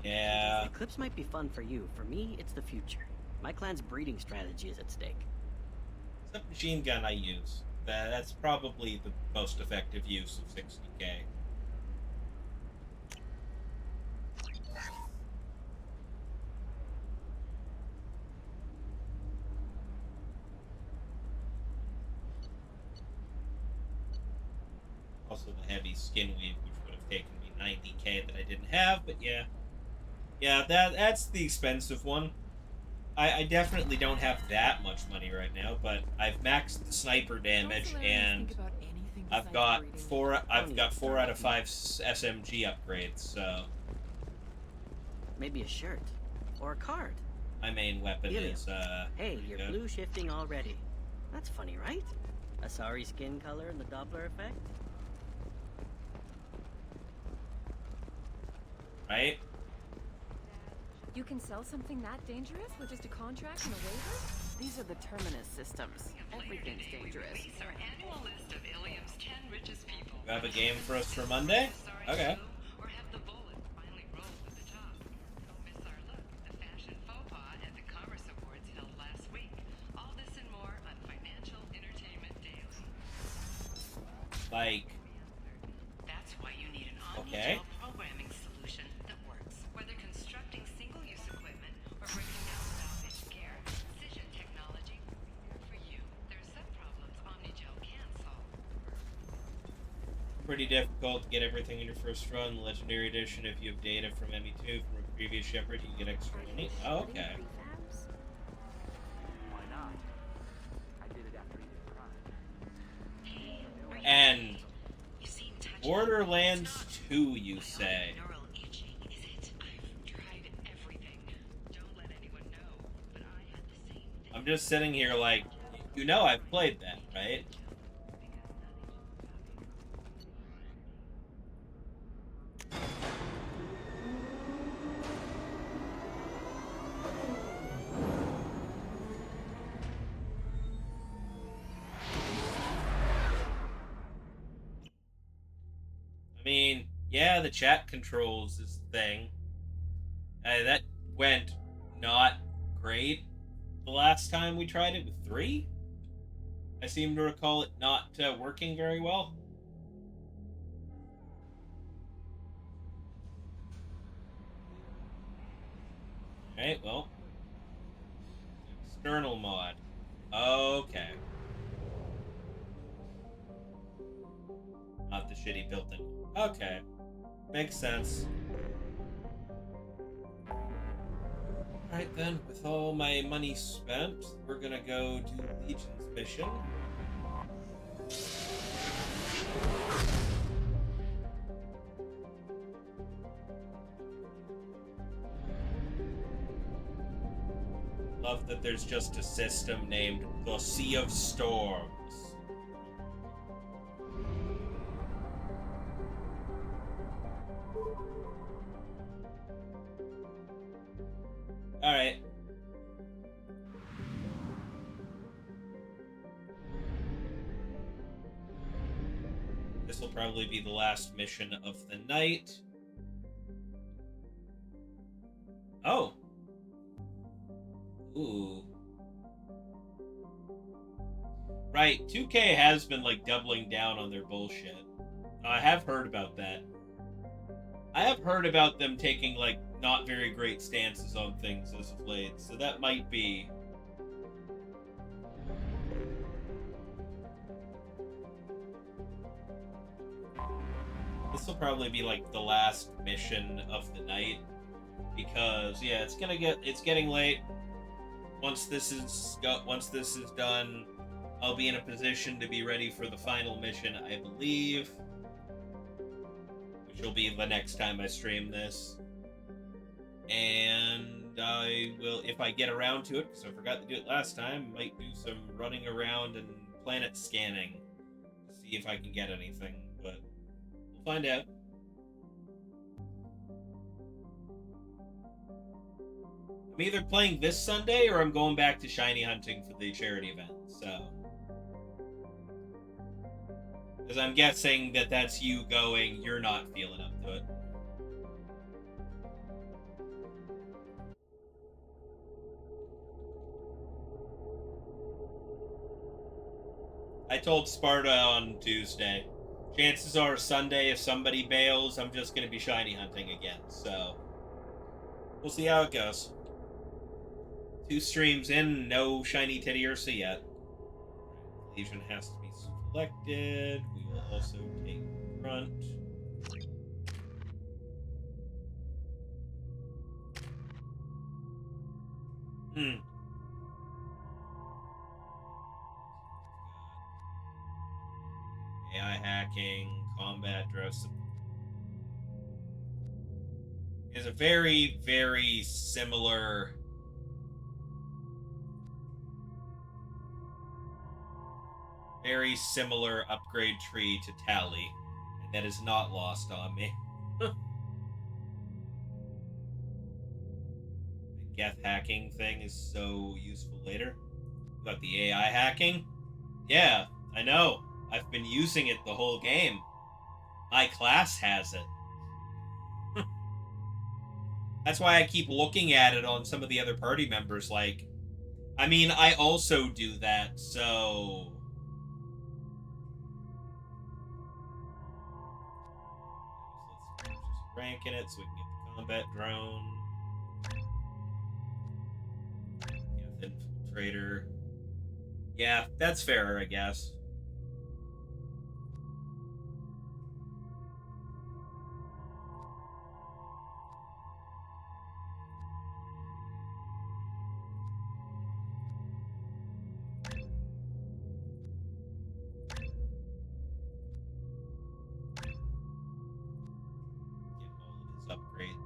[SPEAKER 1] Yeah.
[SPEAKER 4] Eclipse might be fun for you. For me, it's the future. My clan's breeding strategy is at stake.
[SPEAKER 1] It's a machine gun I use. That's probably the most effective use of 60k. Also the heavy skin weave, which would have taken me 90k that I didn't have, but yeah. Yeah, that's the expensive one. I definitely don't have that much money right now, but I've maxed the sniper damage, and I've got 4 out of 5 SMG upgrades, so
[SPEAKER 4] maybe a shirt or a card.
[SPEAKER 1] My main weapon is
[SPEAKER 4] hey, you're
[SPEAKER 1] good.
[SPEAKER 4] blue shifting already. That's funny, right? A sorry skin color and the Doppler effect?
[SPEAKER 1] Right?
[SPEAKER 11] You can sell something that dangerous with just a contract and a waiver? These are the Terminus systems. Everything's dangerous.
[SPEAKER 8] Our annual list of Ilium's 10 richest people.
[SPEAKER 1] You have a game for us for Monday? Okay.
[SPEAKER 8] Or have the bullet finally rolled at the top. Don't miss our look, the fashion faux pas at the Commerce Awards held last week. All this and more on Financial Entertainment Daily.
[SPEAKER 1] Like,
[SPEAKER 8] that's why you need an
[SPEAKER 1] okay.
[SPEAKER 8] programming solution that works. Whether constructing single-use equipment or breaking down salvage gear, Precision technology for you. There are some problems Omnigel can't solve.
[SPEAKER 1] Pretty difficult to get everything in your first run. Legendary Edition, if you have data from ME2 from a previous Shepherd, you get extra money. Oh, okay.
[SPEAKER 22] Why not? I did it after eating crime.
[SPEAKER 1] And Borderlands 2, you say? I'm just sitting here like, you know I've played that, right? I mean, yeah, the chat controls is the thing. That went not great the last time we tried it with 3. I seem to recall it not working very well. Alright, well. External mod. Okay. Not the shitty built-in. Okay. Makes sense. Alright then, with all my money spent, we're gonna go do Legion's mission. Love that there's just a system named the Sea of Storms. Alright. This will probably be the last mission of the night. Oh. Ooh. Right, 2K has been, like, doubling down on their bullshit. I have heard about that. I have heard about them taking, like, not very great stances on things as of late, so that might be... This will probably be, like, the last mission of the night, because, yeah, it's getting late. Once this is done, I'll be in a position to be ready for the final mission, I believe, which will be the next time I stream this. And I will, if I get around to it, because I forgot to do it last time, might do some running around and planet scanning to see if I can get anything, but we'll find out. I'm either playing this Sunday or I'm going back to shiny hunting for the charity event, so. Because I'm guessing that that's you going, you're not feeling up to it. I told Sparta on Tuesday, chances are Sunday, if somebody bails, I'm just going to be shiny hunting again, so we'll see how it goes. 2 streams in, no shiny Teddy Ursa yet. Legion has to be selected. We will also take front. AI hacking, combat dress. Is a very, very similar upgrade tree to Tally, and that is not lost on me. The Geth hacking thing is so useful later. About the AI hacking? Yeah, I know. I've been using it the whole game. My class has it. That's why I keep looking at it on some of the other party members, like, I mean, I also do that, so... Let's just rank in it so we can get the combat drone. Geth infiltrator. Yeah, that's fair, I guess.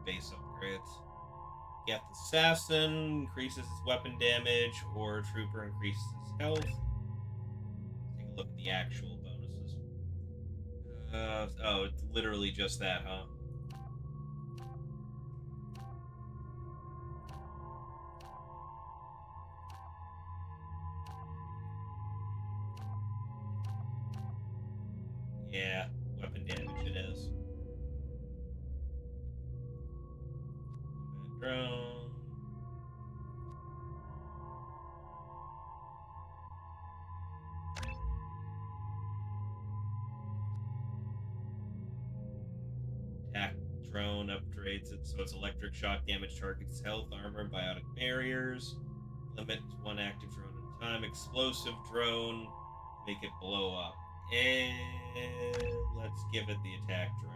[SPEAKER 1] Base upgrades. Geth Assassin increases his weapon damage, or Trooper increases his health. Take a look at the actual bonuses. Oh, it's literally just that, huh? Yeah, weapon damage it is. Drone. Attack drone upgrades it so its electric shock damage targets health, armor, and biotic barriers. Limit 1 active drone at a time. Explosive drone. Make it blow up. Let's give it the attack drone.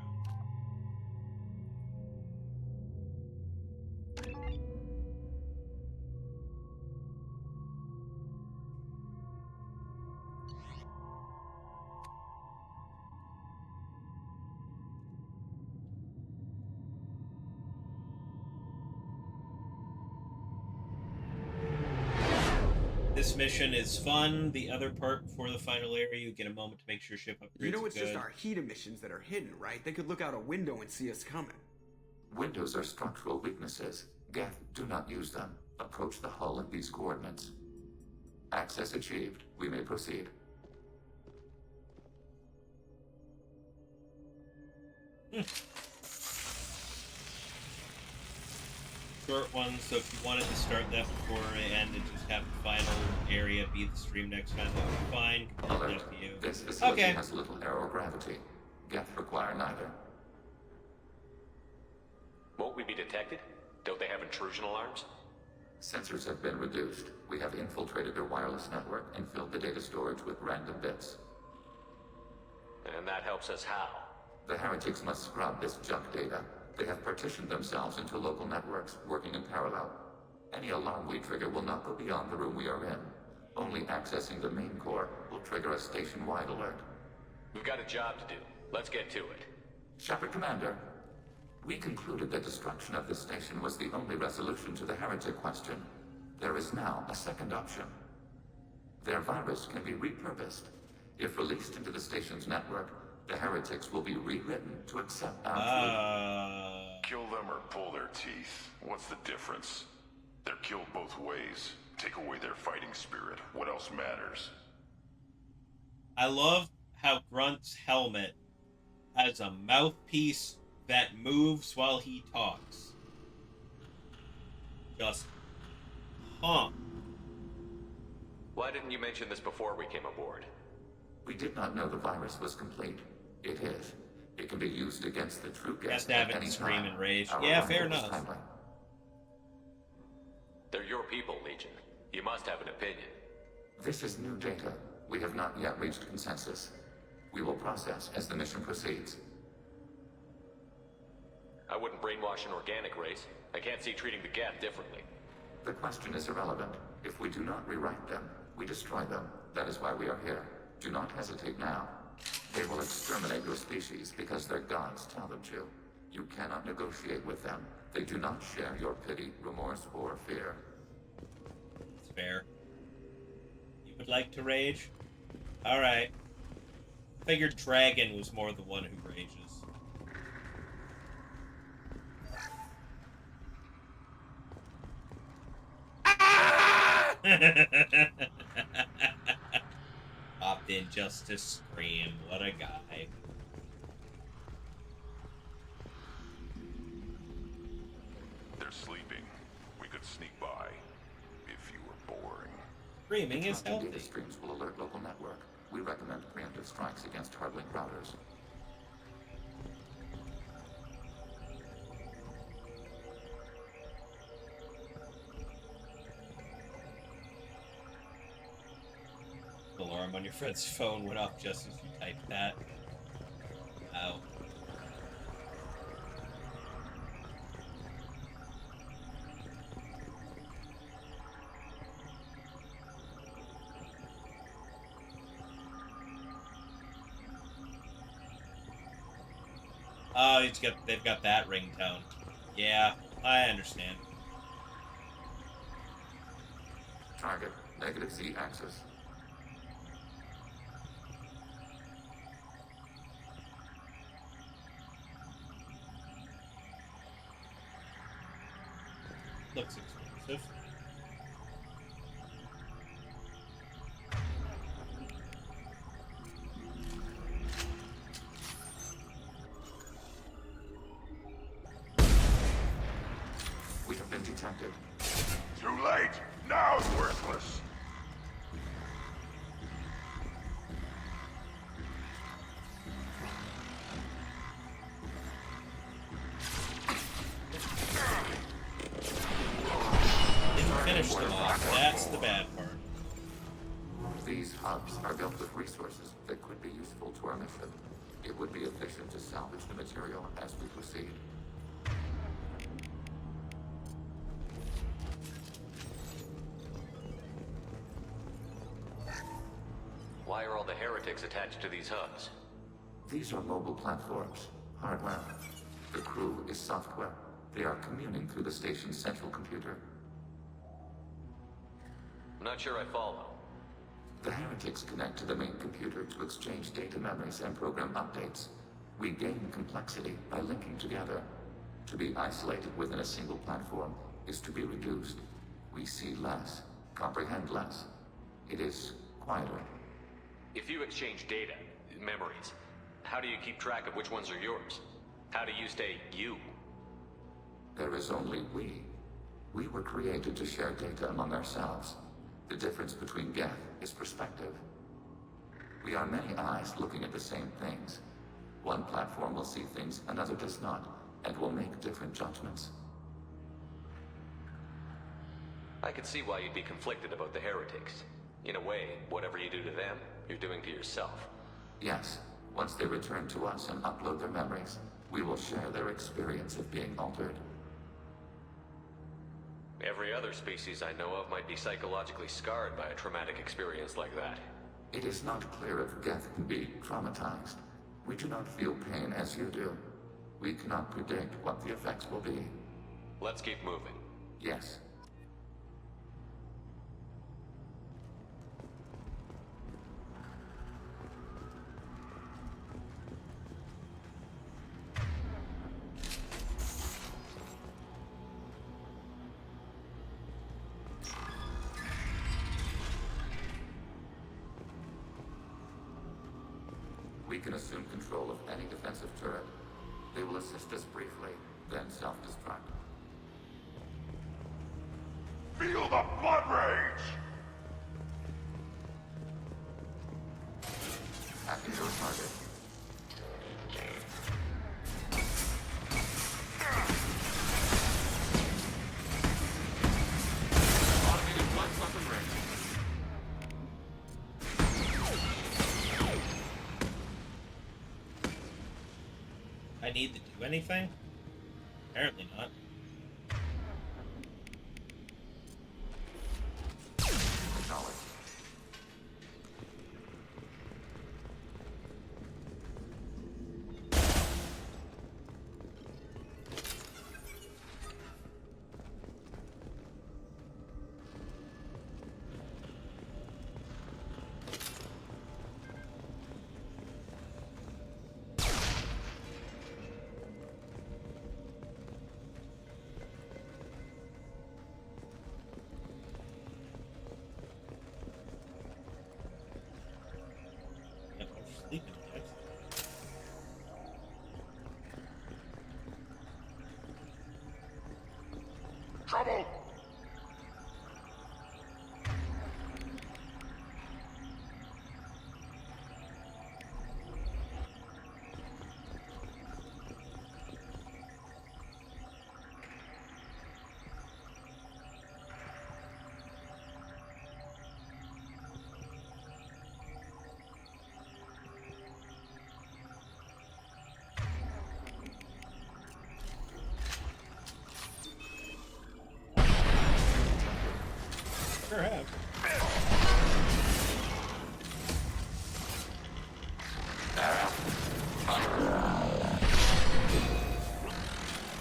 [SPEAKER 1] This mission is fun. The other part before the final area, you get a moment to make sure ship upgrades
[SPEAKER 9] You know it's
[SPEAKER 1] are good.
[SPEAKER 9] just our heat emissions that are hidden, right? They could look out a window and see us coming.
[SPEAKER 21] Windows are structural weaknesses. Geth, do not use them. Approach the hull at these coordinates. Access achieved. We may proceed.
[SPEAKER 1] Short one, so if you wanted to start that before it ended, just have the final area be the stream next time, that would be fine.
[SPEAKER 21] Alert.
[SPEAKER 1] Up to you.
[SPEAKER 21] This facility has little aerogravity. Geth require neither.
[SPEAKER 13] Won't we be detected? Don't they have intrusion alarms?
[SPEAKER 21] Sensors have been reduced. We have infiltrated their wireless network and filled the data storage with random bits.
[SPEAKER 13] And that helps us how?
[SPEAKER 21] The heretics must scrub this junk data. They have partitioned themselves into local networks, working in parallel. Any alarm we trigger will not go beyond the room we are in. Only accessing the main core will trigger a station-wide alert.
[SPEAKER 13] We've got a job to do. Let's get to it.
[SPEAKER 21] Shepard Commander, we concluded that destruction of this station was the only resolution to the heretic question. There is now a second option. Their virus can be repurposed. If released into the station's network, the heretics will be rewritten to accept our
[SPEAKER 5] Kill them or pull their teeth. What's the difference? They're killed both ways. Take away their fighting spirit. What else matters?
[SPEAKER 1] I love how Grunt's helmet has a mouthpiece that moves while he talks. Just, huh.
[SPEAKER 13] Why didn't you mention this before we came aboard?
[SPEAKER 21] We did not know the virus was complete. It is. It can be used against the true
[SPEAKER 1] Has
[SPEAKER 21] guest
[SPEAKER 1] to have
[SPEAKER 21] at
[SPEAKER 1] it
[SPEAKER 21] any
[SPEAKER 1] scream
[SPEAKER 21] time.
[SPEAKER 1] and rage.
[SPEAKER 21] Our
[SPEAKER 1] Yeah,
[SPEAKER 21] arrival
[SPEAKER 1] fair
[SPEAKER 21] was
[SPEAKER 1] enough.
[SPEAKER 21] timely.
[SPEAKER 13] They're your people, Legion. You must have an opinion.
[SPEAKER 21] This is new data. We have not yet reached consensus. We will process as the mission proceeds.
[SPEAKER 13] I wouldn't brainwash an organic race. I can't see treating the Geth differently.
[SPEAKER 21] The question is irrelevant. If we do not rewrite them, we destroy them. That is why we are here. Do not hesitate now. They will exterminate your species because their gods tell them to. You cannot negotiate with them. They do not share your pity, remorse, or fear.
[SPEAKER 1] It's fair. You would like to rage? Alright. Figured Dragon was more the one who rages. Popped in just to scream. What a guy.
[SPEAKER 5] They're sleeping. We could sneak by. If you were boring.
[SPEAKER 1] Screaming is healthy.
[SPEAKER 21] Data streams will alert local network. We recommend preemptive strikes against hard-link routers.
[SPEAKER 1] The alarm on your friend's phone went off just as you typed that. Wow. Oh, they've got that ringtone. Yeah, I understand.
[SPEAKER 21] Target, negative Z axis.
[SPEAKER 1] Looks expensive.
[SPEAKER 21] We have been detected.
[SPEAKER 5] Too late. Now it's worthless.
[SPEAKER 1] Didn't finish them off. That's the bad part.
[SPEAKER 21] These hubs are built with resources that could be useful to our mission. It would be efficient to salvage the material as we proceed.
[SPEAKER 13] Why are all the heretics attached to these hubs?
[SPEAKER 21] These are mobile platforms, hardware. The crew is software. They are communing through the station's central computer.
[SPEAKER 13] I'm not sure I follow.
[SPEAKER 21] The heretics connect to the main computer to exchange data memories and program updates. We gain complexity by linking together. To be isolated within a single platform is to be reduced. We see less, comprehend less. It is quieter.
[SPEAKER 13] If you exchange data, memories, how do you keep track of which ones are yours? How do you stay you?
[SPEAKER 21] There is only we. We were created to share data among ourselves. The difference between Geth is perspective. We are many eyes looking at the same things. One platform will see things another does not, and will make different judgments.
[SPEAKER 13] I could see why you'd be conflicted about the heretics. In a way, whatever you do to them, you're doing to yourself.
[SPEAKER 21] Yes, once they return to us and upload their memories, we will share their experience of being altered.
[SPEAKER 13] Every other species I know of might be psychologically scarred by a traumatic experience like that.
[SPEAKER 21] It is not clear if Geth can be traumatized. We do not feel pain as you do. We cannot predict what the effects will be.
[SPEAKER 13] Let's keep moving.
[SPEAKER 21] Yes. We can assume control of any defensive turret. They will assist us briefly, then self-destruct.
[SPEAKER 5] Feel the blood rage!
[SPEAKER 21] Hacking your target. Automated blood weapon range.
[SPEAKER 1] I need to do anything? Apparently not.
[SPEAKER 21] Acknowledged.
[SPEAKER 1] Yep, I'm sleeping yet.
[SPEAKER 5] Trouble!
[SPEAKER 1] Sure have.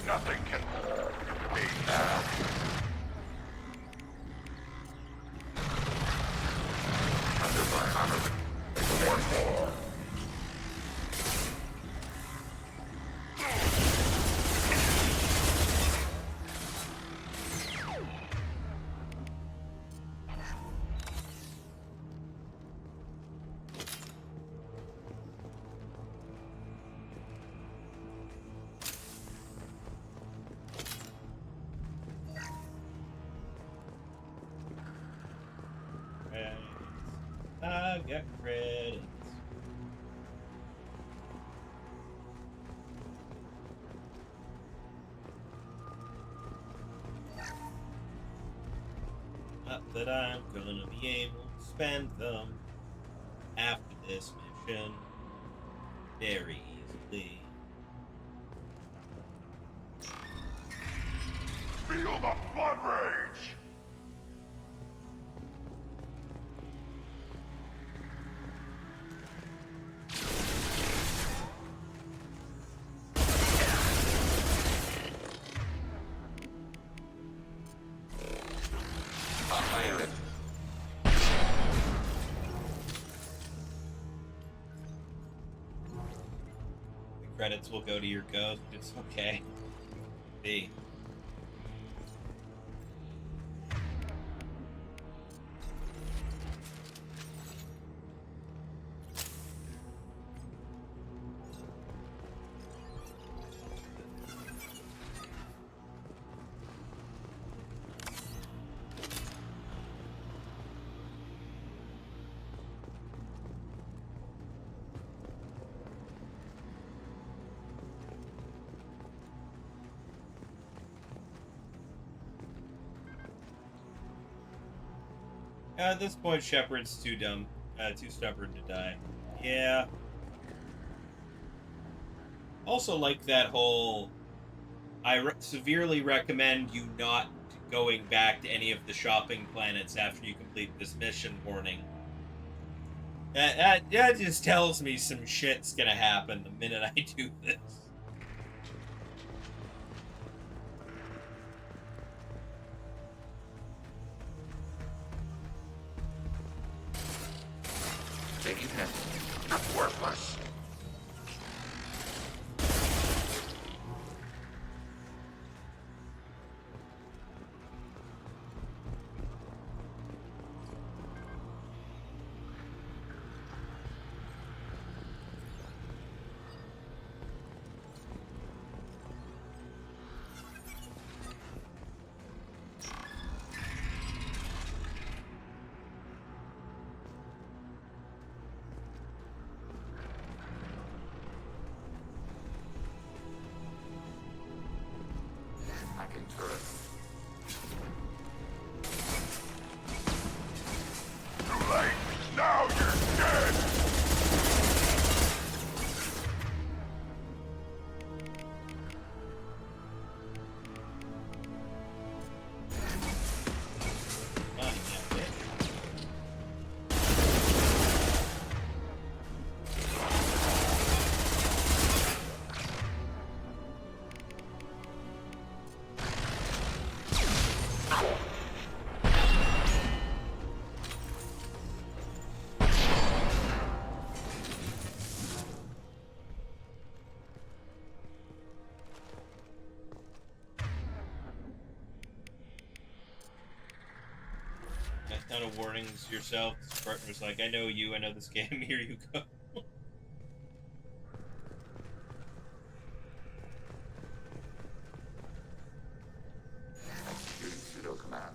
[SPEAKER 5] Nothing can be.
[SPEAKER 21] Under my armor. One more.
[SPEAKER 1] I got credits. Not that I'm gonna be able to spend them after this mission very easily.
[SPEAKER 5] Feel the blood rage!
[SPEAKER 1] The credits will go to your ghost. It's okay. B. At this point, Shepard's too dumb, too stubborn to die. Yeah. Also, like that whole, severely recommend you not going back to any of the shopping planets after you complete this mission warning. That just tells me some shit's gonna happen the minute I do this.
[SPEAKER 21] Taking hit. Worthless.
[SPEAKER 1] ton of warnings yourself. Spartan was like, I know you, I know this game, here you go.
[SPEAKER 21] Executing pseudo command.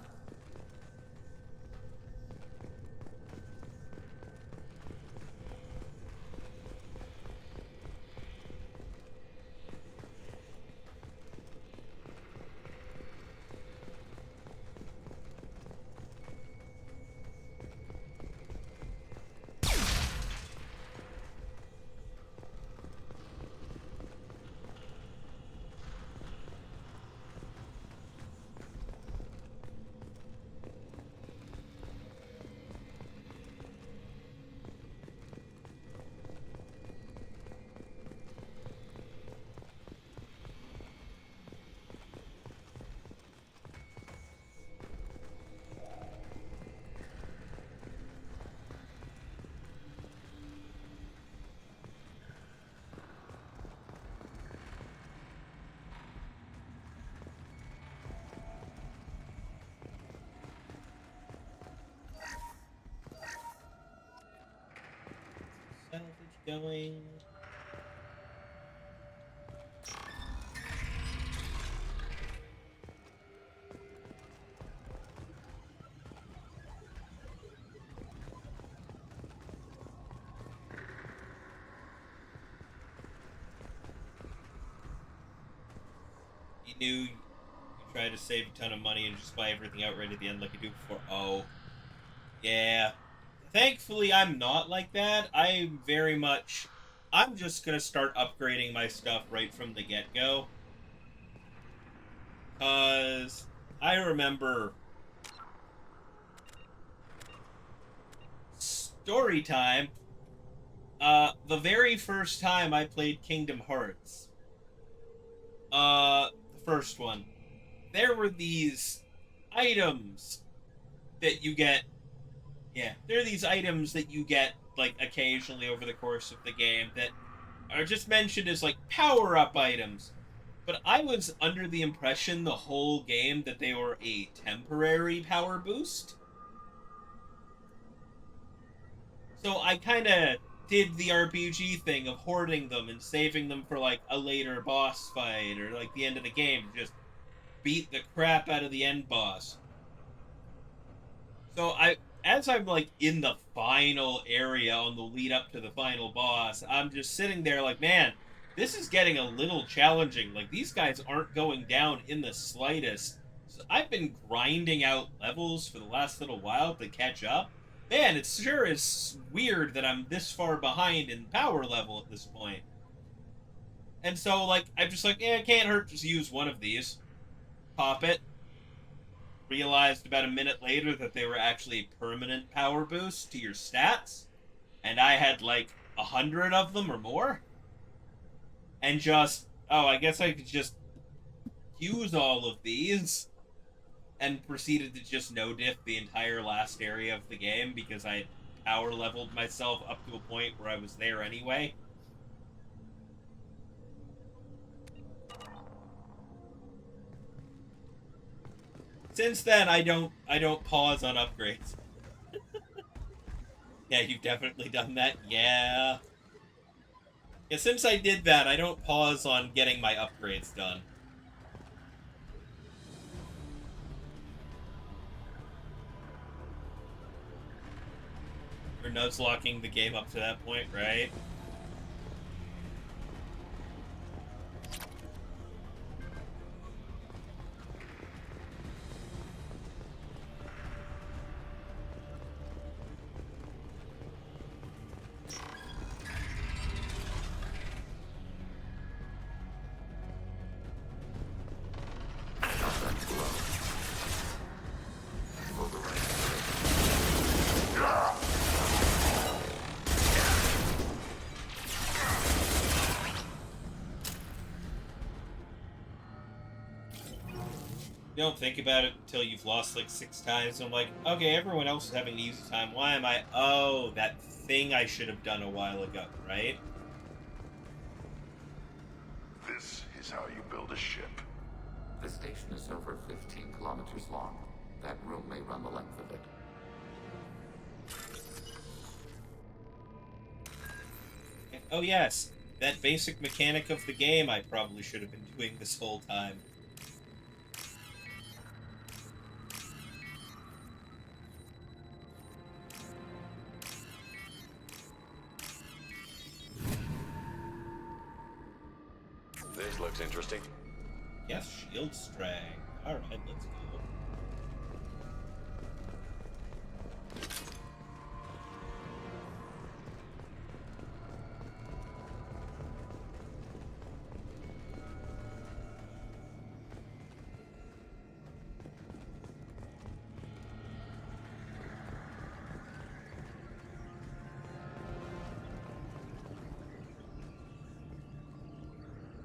[SPEAKER 1] Salvage going. You knew you tried to save a ton of money and just buy everything outright at the end like you do before. Oh. Yeah. Thankfully, I'm not like that. I'm just gonna start upgrading my stuff right from the get-go. Cause I remember story time. The very first time I played Kingdom Hearts. The first one. There were these items that you get. Yeah, there are these items that you get, like, occasionally over the course of the game that are just mentioned as, like, power-up items. But I was under the impression the whole game that they were a temporary power boost. So I kind of did the RPG thing of hoarding them and saving them for, like, a later boss fight or, like, the end of the game to just beat the crap out of the end boss. So as I'm, like, in the final area on the lead up to the final boss, I'm just sitting there like, man, this is getting a little challenging. Like, these guys aren't going down in the slightest. So I've been grinding out levels for the last little while to catch up. Man, it sure is weird that I'm this far behind in power level at this point. And so, like, I'm just like, yeah, it can't hurt to use one of these. Pop it. Realized about a minute later that they were actually a permanent power boost to your stats. And I had, like, 100 of them or more. And just, oh, I guess I could just use all of these. And proceeded to just no-diff the entire last area of the game because I had power leveled myself up to a point where I was there anyway. Since then, I don't pause on upgrades. Yeah, you've definitely done that. Yeah. Yeah, since I did that, I don't pause on getting my upgrades done. You're nuzlocking the game up to that point, right? You don't think about it until you've lost like 6 times. I'm like, okay, everyone else is having an easy time. Why am I? Oh, that thing I should have done a while ago, right?
[SPEAKER 5] This is how you build a ship.
[SPEAKER 21] The station is over 15 kilometers long. That room may run the length of it.
[SPEAKER 1] Oh yes, that basic mechanic of the game I probably should have been doing this whole time.
[SPEAKER 13] This looks interesting.
[SPEAKER 1] Yes, shield strang. Alright, let's go.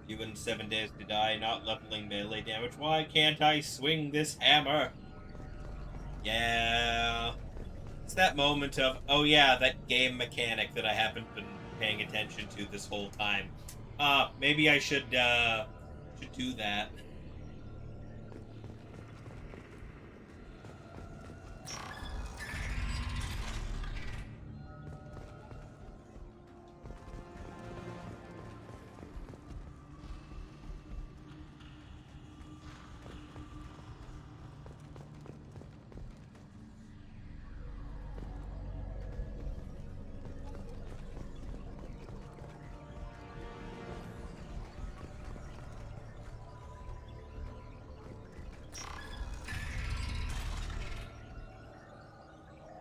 [SPEAKER 1] Given 7 days to die, not leveling melee damage. Why can't I swing this hammer? Yeah. It's that moment of, oh yeah, that game mechanic that I haven't been paying attention to this whole time. Maybe I should do that.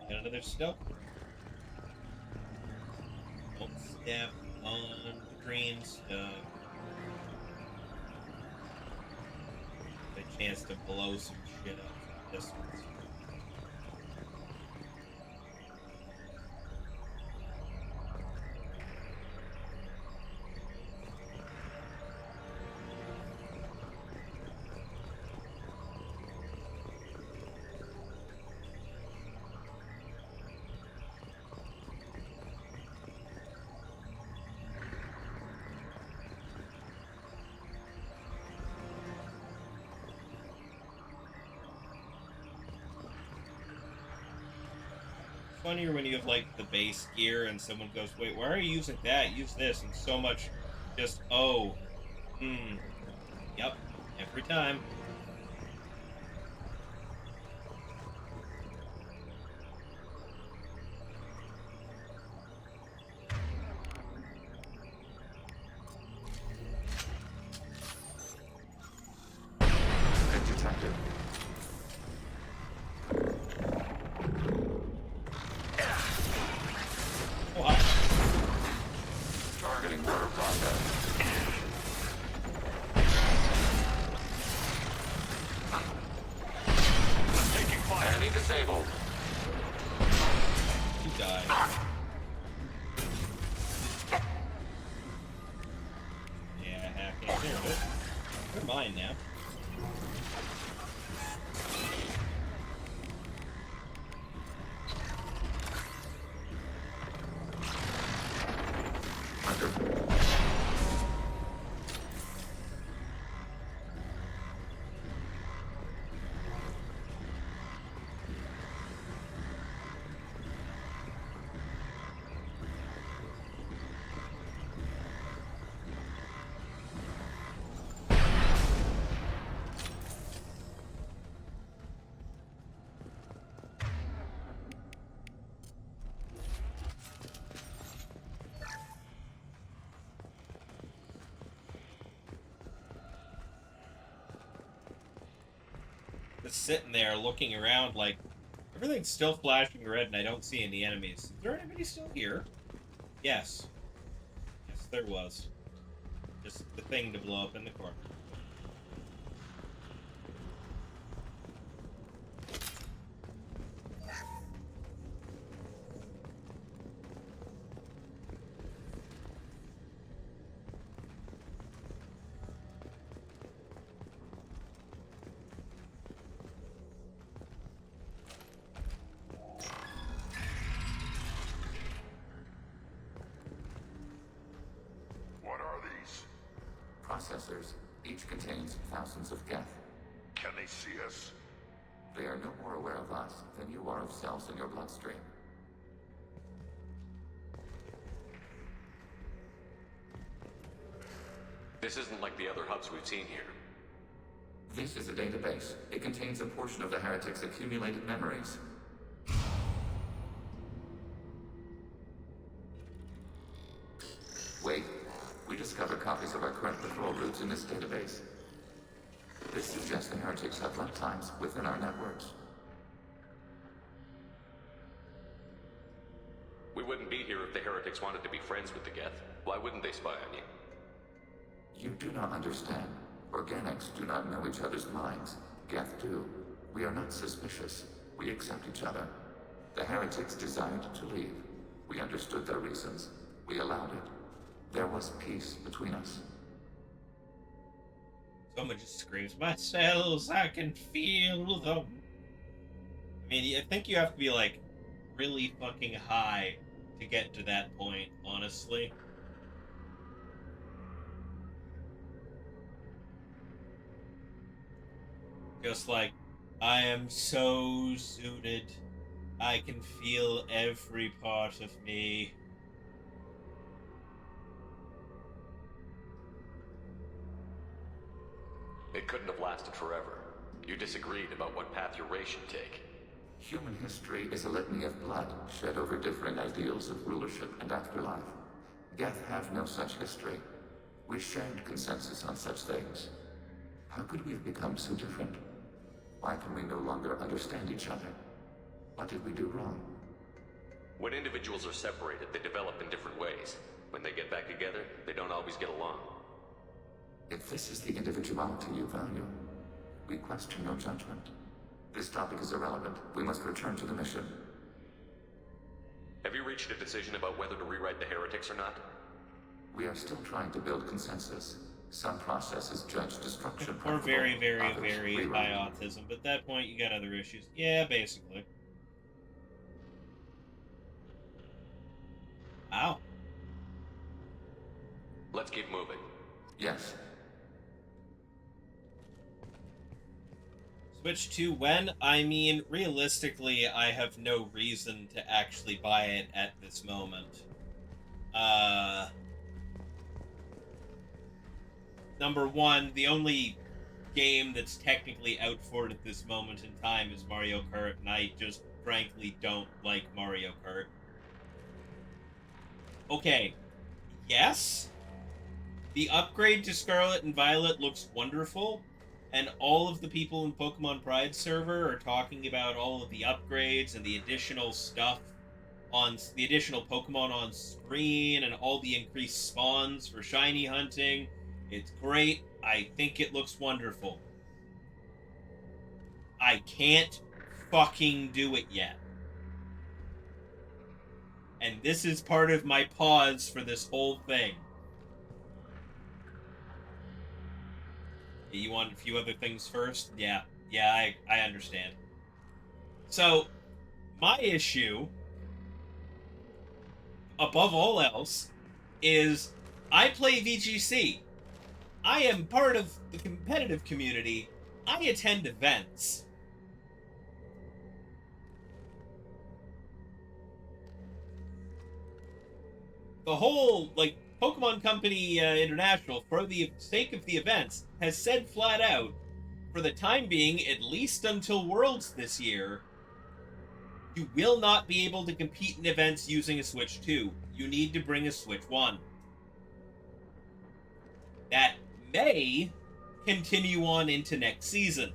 [SPEAKER 1] Got another stealth. Don't step on the green stuff. A chance to blow some shit up from distance. Funnier when you have like the base gear and someone goes, wait, why are you using that? Use this, and so much just yep, every time.
[SPEAKER 21] Detected. Targeting water process. Taking fire. Enemy disabled.
[SPEAKER 1] You die. Yeah, hacking. There it is. They're mine now. Just sitting there looking around like everything's still flashing red and I don't see any enemies. Is there anybody still here? Yes. Yes, there was. Just the thing to blow up in the corner.
[SPEAKER 21] Processors. Each contains thousands of geth.
[SPEAKER 5] Can they see us?
[SPEAKER 21] They are no more aware of us than you are of cells in your bloodstream.
[SPEAKER 13] This isn't like the other hubs we've seen here.
[SPEAKER 21] This is a database. It contains a portion of the heretic's accumulated memories. Wait, we discovered copies of our current patrol routes in this database. This suggests the heretics have lifetimes within our networks.
[SPEAKER 13] We wouldn't be here if the heretics wanted to be friends with the Geth. Why wouldn't they spy on you?
[SPEAKER 21] You do not understand. Organics do not know each other's minds. Geth do. We are not suspicious. We accept each other. The heretics desired to leave. We understood their reasons. We allowed it. There was peace between us.
[SPEAKER 1] Someone just screams, "My cells, I can feel them." I mean, I think you have to be, like, really fucking high to get to that point, honestly. Just like, I am so zooted. I can feel every part of me.
[SPEAKER 13] It couldn't have lasted forever. You disagreed about what path your race should take.
[SPEAKER 21] Human history is a litany of blood shed over differing ideals of rulership and afterlife. Geth have no such history. We shared consensus on such things. How could we have become so different? Why can we no longer understand each other? What did we do wrong?
[SPEAKER 13] When individuals are separated, they develop in different ways. When they get back together, they don't always get along.
[SPEAKER 21] If this is the individuality you value, we question your judgment. This topic is irrelevant. We must return to the mission.
[SPEAKER 13] Have you reached a decision about whether to rewrite the heretics or not?
[SPEAKER 21] We are still trying to build consensus. Some processes judge destruction.
[SPEAKER 1] Or very, very, very high autism. But at that point, you got other issues. Yeah, basically. Wow.
[SPEAKER 13] Let's keep moving.
[SPEAKER 21] Yes.
[SPEAKER 1] Switch to when? I mean, realistically, I have no reason to actually buy it at this moment. Number one, the only game that's technically out for it at this moment in time is Mario Kart, and I just frankly don't like Mario Kart. Okay, yes, the upgrade to Scarlet and Violet looks wonderful, and all of the people in Pokemon Pride server are talking about all of the upgrades and the additional stuff on the additional Pokemon on screen and all the increased spawns for shiny hunting. It's great. I think it looks wonderful. I can't fucking do it yet. And this is part of my pause for this whole thing. You want a few other things first? Yeah, I understand. So, my issue, above all else, is I play VGC. I am part of the competitive community. I attend events. The whole, like, Pokemon Company International, for the sake of the events, has said flat out, for the time being, at least until Worlds this year, you will not be able to compete in events using a Switch 2. You need to bring a Switch 1. That may continue on into next season.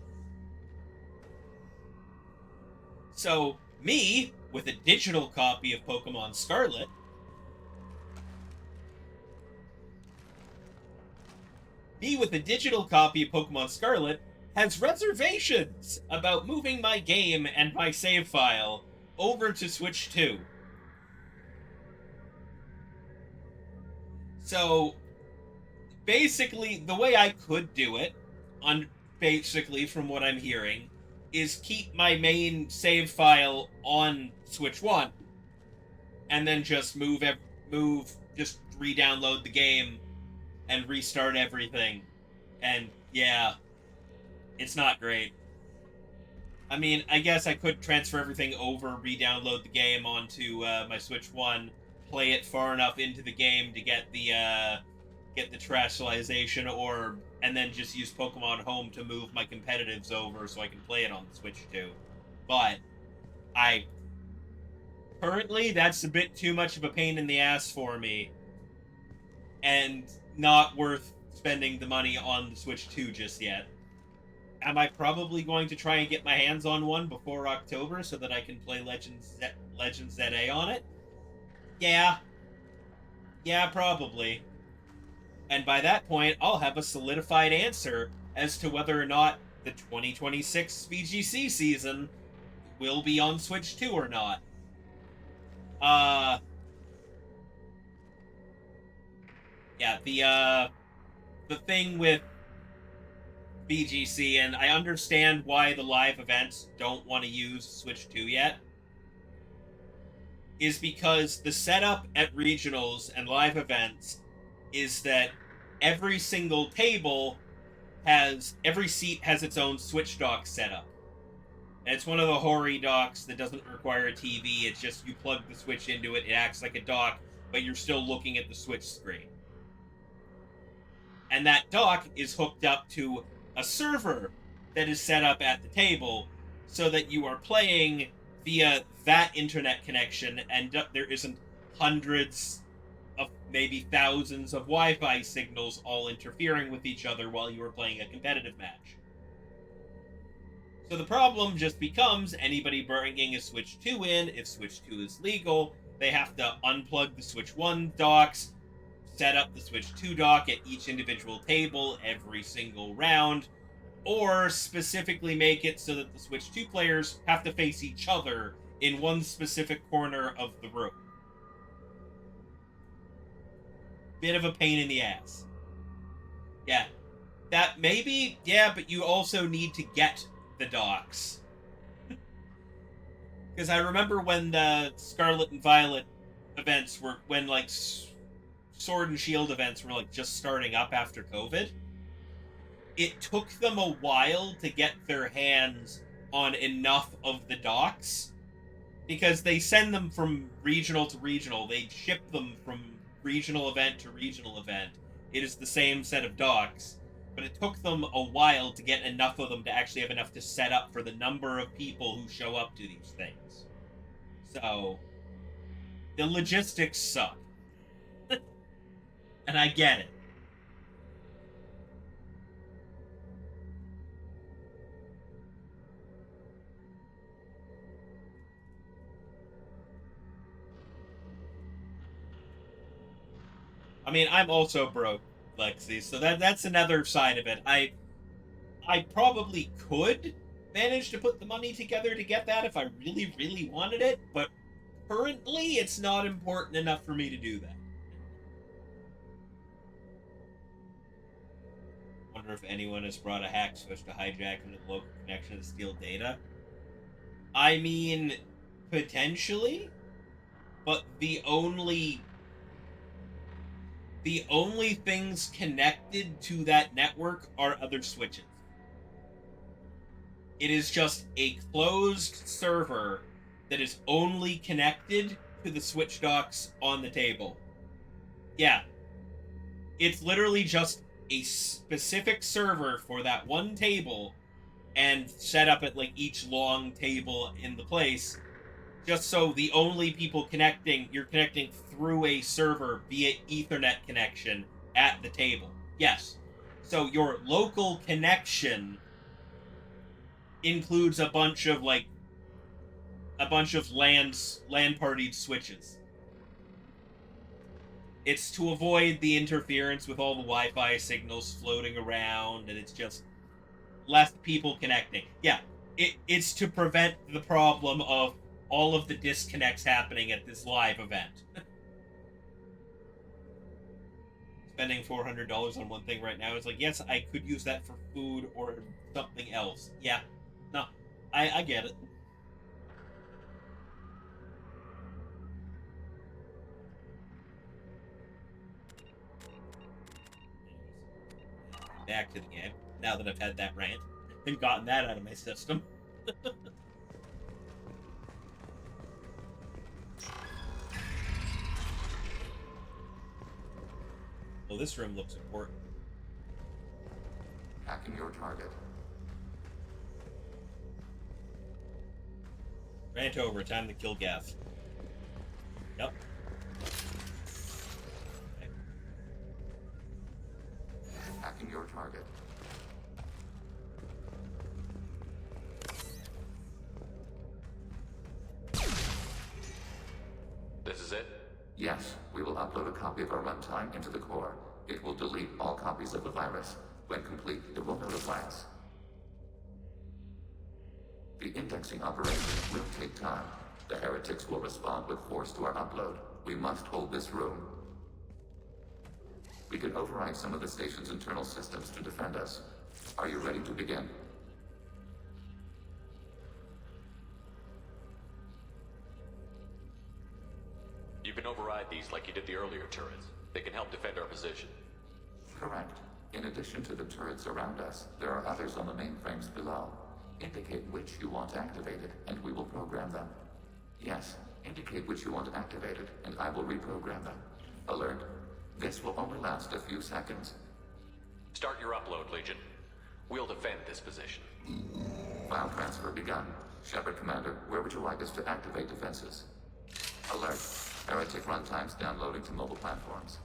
[SPEAKER 1] So, me, with a digital copy of Pokemon Scarlet, has reservations about moving my game and my save file over to Switch 2. So, basically, the way I could do it, basically from what I'm hearing, is keep my main save file on Switch 1, and then just just re-download the game and restart everything. And yeah, it's not great. I mean, I guess I could transfer everything over, re-download the game onto my Switch 1, play it far enough into the game to get the get the terrestrialization orb, and then just use Pokemon Home to move my competitives over so I can play it on the Switch too. But currently, that's a bit too much of a pain in the ass for me, and not worth spending the money on the Switch 2 just yet. Am I probably going to try and get my hands on one before October so that I can play Legends ZA on it? Yeah. Yeah, probably. And by that point, I'll have a solidified answer as to whether or not the 2026 VGC season will be on Switch 2 or not. Yeah, the thing with VGC, and I understand why the live events don't want to use Switch 2 yet, is because the setup at regionals and live events is that every single every seat has its own Switch dock setup. And it's one of the Hori docks that doesn't require a TV. It's just you plug the Switch into it, it acts like a dock, but you're still looking at the Switch screen. And that dock is hooked up to a server that is set up at the table so that you are playing via that internet connection, and there isn't hundreds of maybe thousands of Wi-Fi signals all interfering with each other while you are playing a competitive match. So the problem just becomes anybody bringing a Switch 2 in, if Switch 2 is legal, they have to unplug the Switch 1 docks, set up the Switch 2 dock at each individual table every single round, or specifically make it so that the Switch 2 players have to face each other in one specific corner of the room. Bit of a pain in the ass. Yeah. That maybe, yeah, but you also need to get the docks. Because I remember when the Scarlet and Violet events were, when like Sword and Shield events were like just starting up after COVID, it took them a while to get their hands on enough of the docks, because they send them from regional to regional. They ship them from regional event to regional event. It is the same set of docks, but it took them a while to get enough of them to actually have enough to set up for the number of people who show up to these things. So, the logistics suck. And I get it. I mean, I'm also broke, Lexi, so that's another side of it. I probably could manage to put the money together to get that if I really, really wanted it, but currently it's not important enough for me to do that. Wonder if anyone has brought a hack switch to hijack into the local connection to steal data. I mean, potentially, but the only things connected to that network are other switches. It is just a closed server that is only connected to the Switch docks on the table. Yeah. It's literally just a specific server for that one table and set up at like each long table in the place, just so the only people you're connecting through a server via Ethernet connection at the table. Yes. So your local connection includes a bunch of LAN-partied switches. It's to avoid the interference with all the Wi-Fi signals floating around, and it's just less people connecting. Yeah, it's to prevent the problem of all of the disconnects happening at this live event. Spending $400 on one thing right now is like, yes, I could use that for food or something else. Yeah, no, I get it. Back to the game, now that I've had that rant and gotten that out of my system. Well, this room looks important.
[SPEAKER 21] Hacking your target.
[SPEAKER 1] Rant over. Time to kill Gaff. Yep. Okay.
[SPEAKER 21] Hacking your target.
[SPEAKER 13] This is it?
[SPEAKER 21] Yes, we will upload a copy of our runtime into the core. It will delete all copies of the virus. When complete, it will notify us. The indexing operation will take time. The heretics will respond with force to our upload. We must hold this room. We can override some of the station's internal systems to defend us. Are you ready to begin?
[SPEAKER 13] You can override these like you did the earlier turrets. They can help defend our position.
[SPEAKER 21] Correct. In addition to the turrets around us, there are others on the mainframes below. Indicate which you want activated, and we will program them. Yes, indicate which you want activated, and I will reprogram them. Alert. This will only last a few seconds.
[SPEAKER 13] Start your upload, Legion. We'll defend this position.
[SPEAKER 21] File transfer begun. Shepard Commander, where would you like us to activate defenses? Alert. Heretic runtimes downloading to mobile platforms.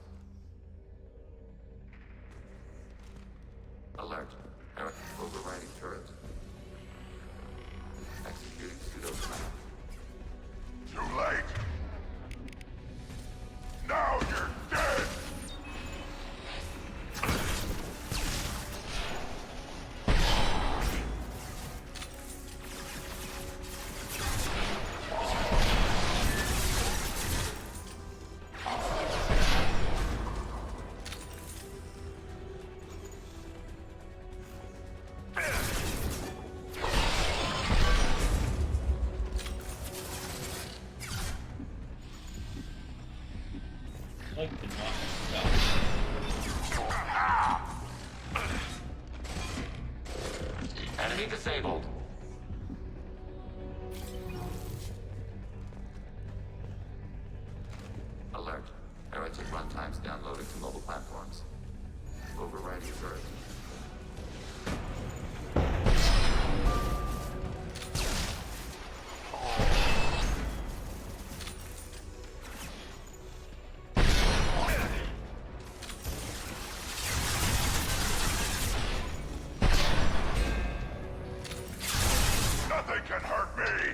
[SPEAKER 21] Alert. Heretic overriding turret. Executing pseudo command.
[SPEAKER 5] Too late! Now you're dead!
[SPEAKER 21] Enemy disabled. Alert. Heretic runtimes downloading to mobile platforms. Overriding turret.
[SPEAKER 5] Nothing can hurt me!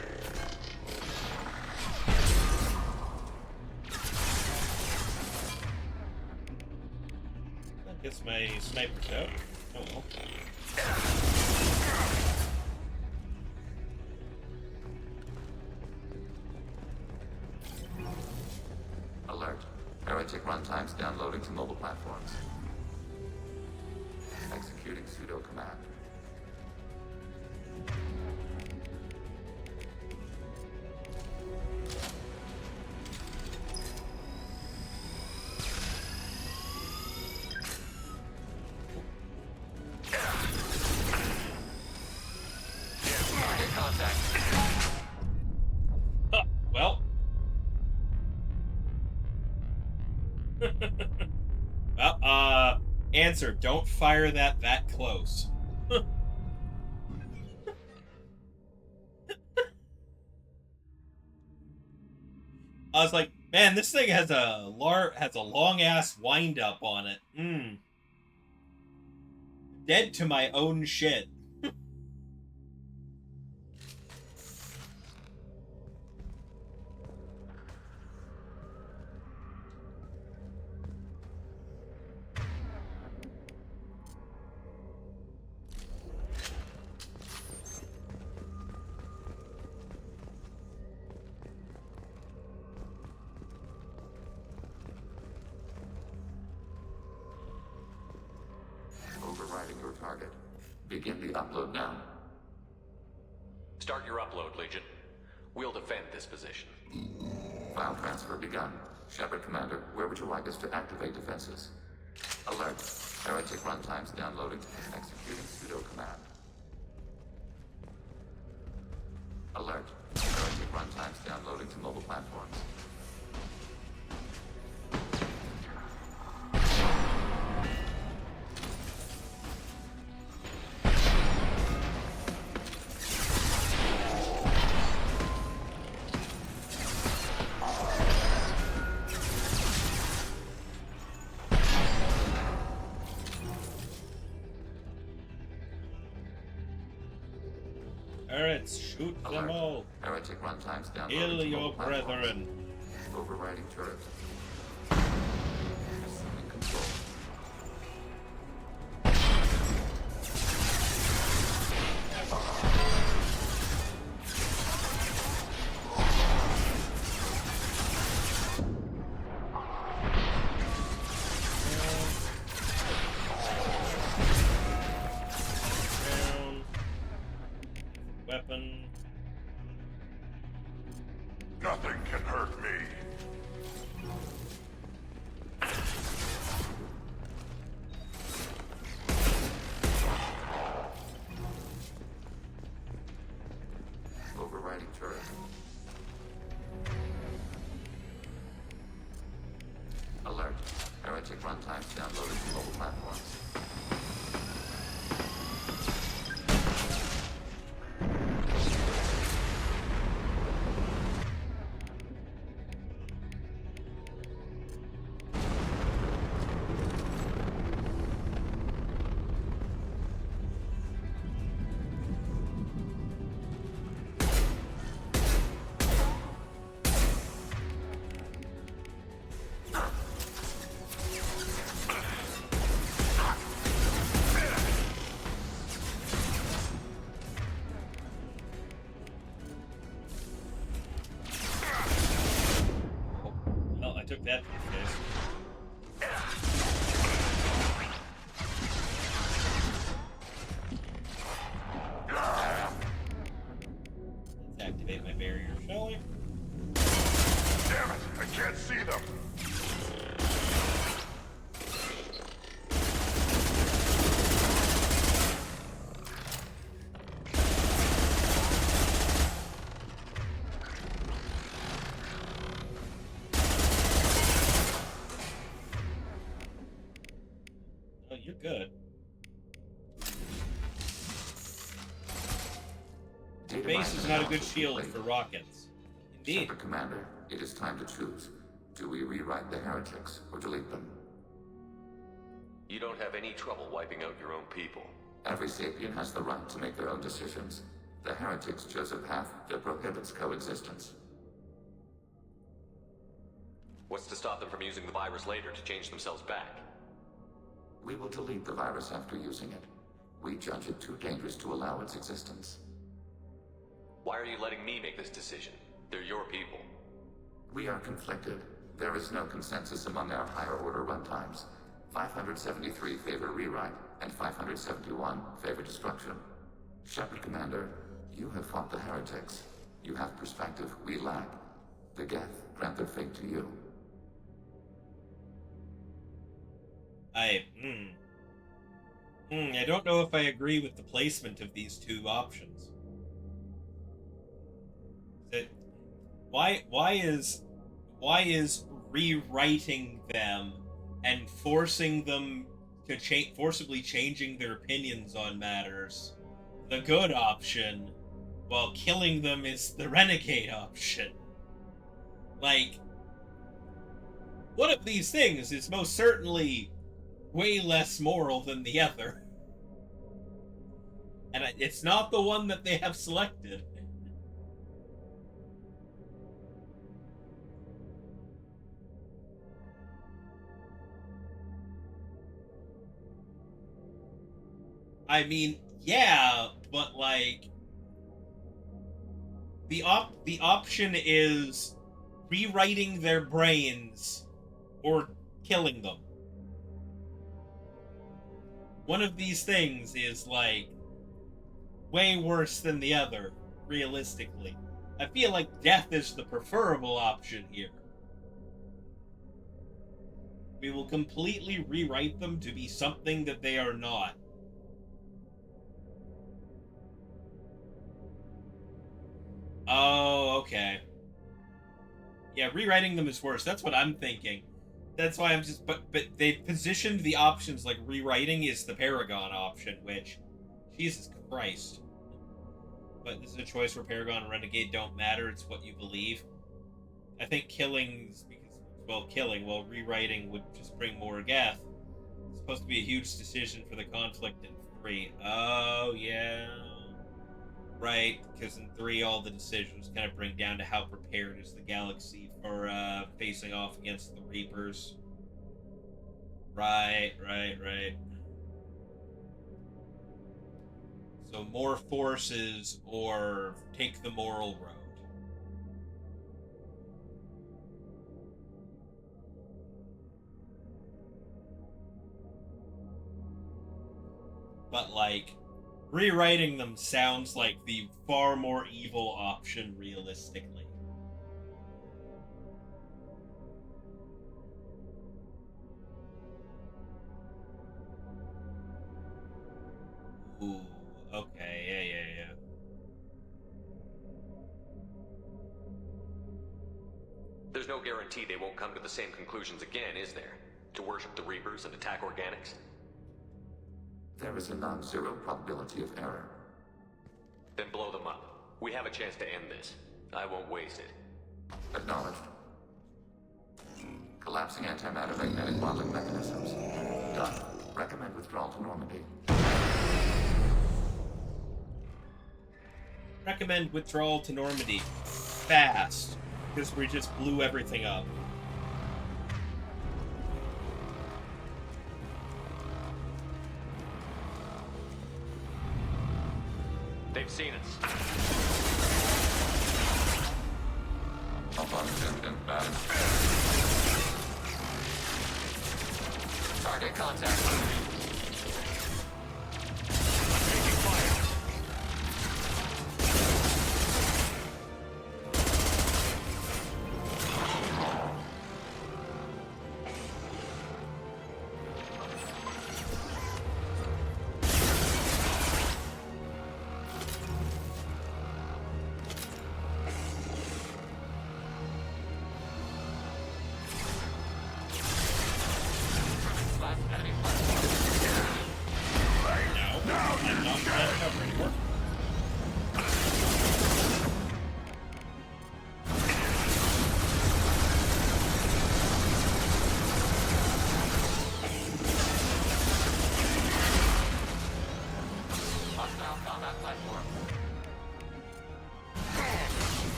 [SPEAKER 1] That gets my snipers out. Oh well.
[SPEAKER 21] Alert. Heretic runtimes downloading to mobile platforms. Executing pseudo command.
[SPEAKER 1] Well. Well, answer, don't fire that close. I was like, man, this thing has a long ass wind up on it. Dead to my own shit.
[SPEAKER 21] Overriding your target. Begin the upload now.
[SPEAKER 13] Start your upload, Legion. We'll defend this position.
[SPEAKER 21] File transfer begun. Shepard Commander, where would you like us to activate defenses? Alert. Heretic runtimes downloading. Executing pseudo command. Alert. Heretic runtimes downloading to mobile platforms.
[SPEAKER 1] Let's shoot them all.
[SPEAKER 21] Heretic runtimes downloaded
[SPEAKER 1] Kill
[SPEAKER 21] to
[SPEAKER 1] your
[SPEAKER 21] mobile platforms.
[SPEAKER 1] brethren.
[SPEAKER 21] Overriding turret. Assuming control.
[SPEAKER 1] Weapon.
[SPEAKER 5] Nothing can hurt me.
[SPEAKER 21] Overriding turret. Alert. Heretic runtimes downloaded to mobile platforms.
[SPEAKER 1] Well, I took that to the face. Let's activate my barrier, shall we?
[SPEAKER 5] Damn it! I can't see them!
[SPEAKER 1] Oh, you're good. Your base is not a good shield for rockets. Indeed.
[SPEAKER 21] Shepard Commander, it is time to choose. Do we rewrite the heretics or delete them?
[SPEAKER 13] You don't have any trouble wiping out your own people.
[SPEAKER 21] Every sapient has the right to make their own decisions. The heretics chose a path that prohibits coexistence.
[SPEAKER 13] What's to stop them from using the virus later to change themselves back?
[SPEAKER 21] We will delete the virus after using it. We judge it too dangerous to allow its existence.
[SPEAKER 13] Why are you letting me make this decision? They're your people.
[SPEAKER 21] We are conflicted. There is no consensus among our higher order runtimes. 573 favor rewrite, and 571 favor destruction. Shepard Commander, you have fought the heretics. You have perspective we lack. The Geth grant their fate to you.
[SPEAKER 1] I don't know if I agree with the placement of these two options. Why is rewriting them and forcing them to forcibly changing their opinions on matters the good option, while killing them is the renegade option? Like, one of these things is most certainly way less moral than the other. And it's not the one that they have selected. I mean, yeah, but like the option is rewriting their brains or killing them. One of these things is like way worse than the other, realistically. I feel like death is the preferable option here. We will completely rewrite them to be something that they are not. Oh, okay. Yeah, rewriting them is worse. That's what I'm thinking. That's why I'm just... But they positioned the options like rewriting is the Paragon option, which... Jesus Christ. But this is a choice where Paragon and Renegade don't matter. It's what you believe. I think killing's... Well, killing, while rewriting would just bring more Geth. It's supposed to be a huge decision for the conflict in 3. Oh, yeah. Right, because in 3, all the decisions kind of bring down to how prepared is the galaxy for facing off against the Reapers. Right. So more forces or take the moral road. But, like, rewriting them sounds like the far more evil option realistically. Ooh, okay, yeah.
[SPEAKER 13] There's no guarantee they won't come to the same conclusions again, is there? To worship the Reapers and attack organics?
[SPEAKER 21] There is a non-zero probability of error.
[SPEAKER 13] Then blow them up. We have a chance to end this. I won't waste it.
[SPEAKER 21] Acknowledged. Collapsing antimatter magnetic modeling mechanisms. Done. Recommend withdrawal to Normandy.
[SPEAKER 1] Recommend withdrawal to Normandy. Fast. Because we just blew everything up.
[SPEAKER 13] They've seen us.
[SPEAKER 21] Target contact.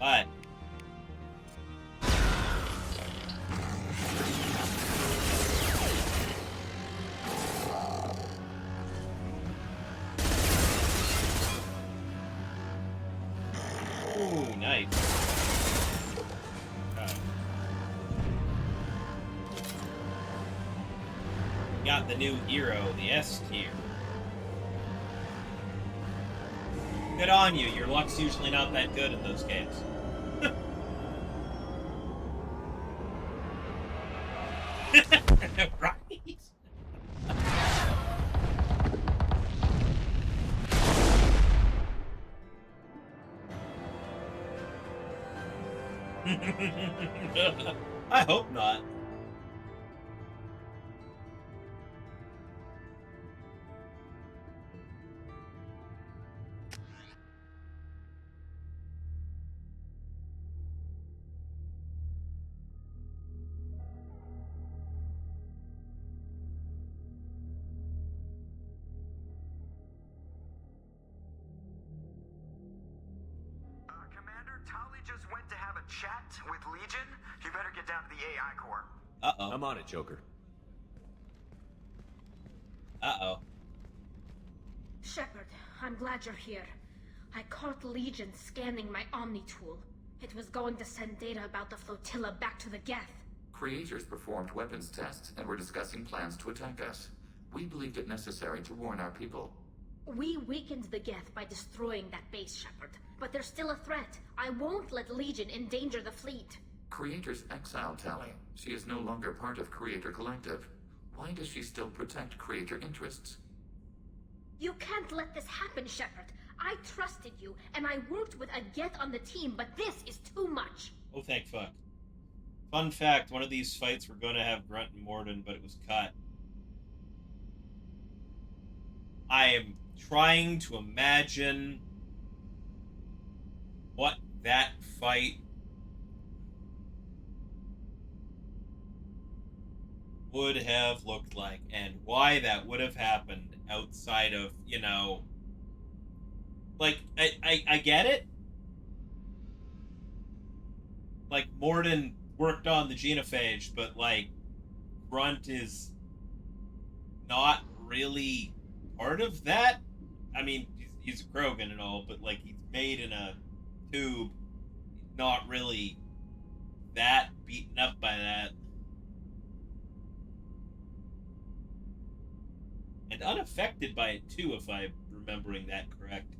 [SPEAKER 1] But ooh, nice. Got the new hero, the S tier. Good on you. Your luck's usually not that good in those games. Right. I hope not.
[SPEAKER 12] Commander, Tali just went to have a chat with Legion. You better get down to the AI core.
[SPEAKER 1] Uh-oh.
[SPEAKER 2] I'm on it, Joker.
[SPEAKER 1] Uh-oh.
[SPEAKER 16] Shepard, I'm glad you're here. I caught Legion scanning my Omni tool. It was going to send data about the flotilla back to the Geth.
[SPEAKER 21] Creators performed weapons tests and were discussing plans to attack us. We believed it necessary to warn our people.
[SPEAKER 16] We weakened the Geth by destroying that base, Shepard. But they're still a threat. I won't let Legion endanger the fleet.
[SPEAKER 21] Creators exiled Tali. She is no longer part of Creator Collective. Why does she still protect Creator interests?
[SPEAKER 16] You can't let this happen, Shepard. I trusted you, and I worked with a Geth on the team, but this is too much.
[SPEAKER 1] Oh, thank fuck. Fun fact, one of these fights were going to have Grunt and Morden, but it was cut. I am trying to imagine what that fight would have looked like and why that would have happened outside of, you know, like, I get it. Like, Morden worked on the genophage, but, like, Grunt is not really part of that. I mean, he's a Krogan and all, but, like, he's made in a tube, not really that beaten up by that. And unaffected by it, too, if I'm remembering that correct.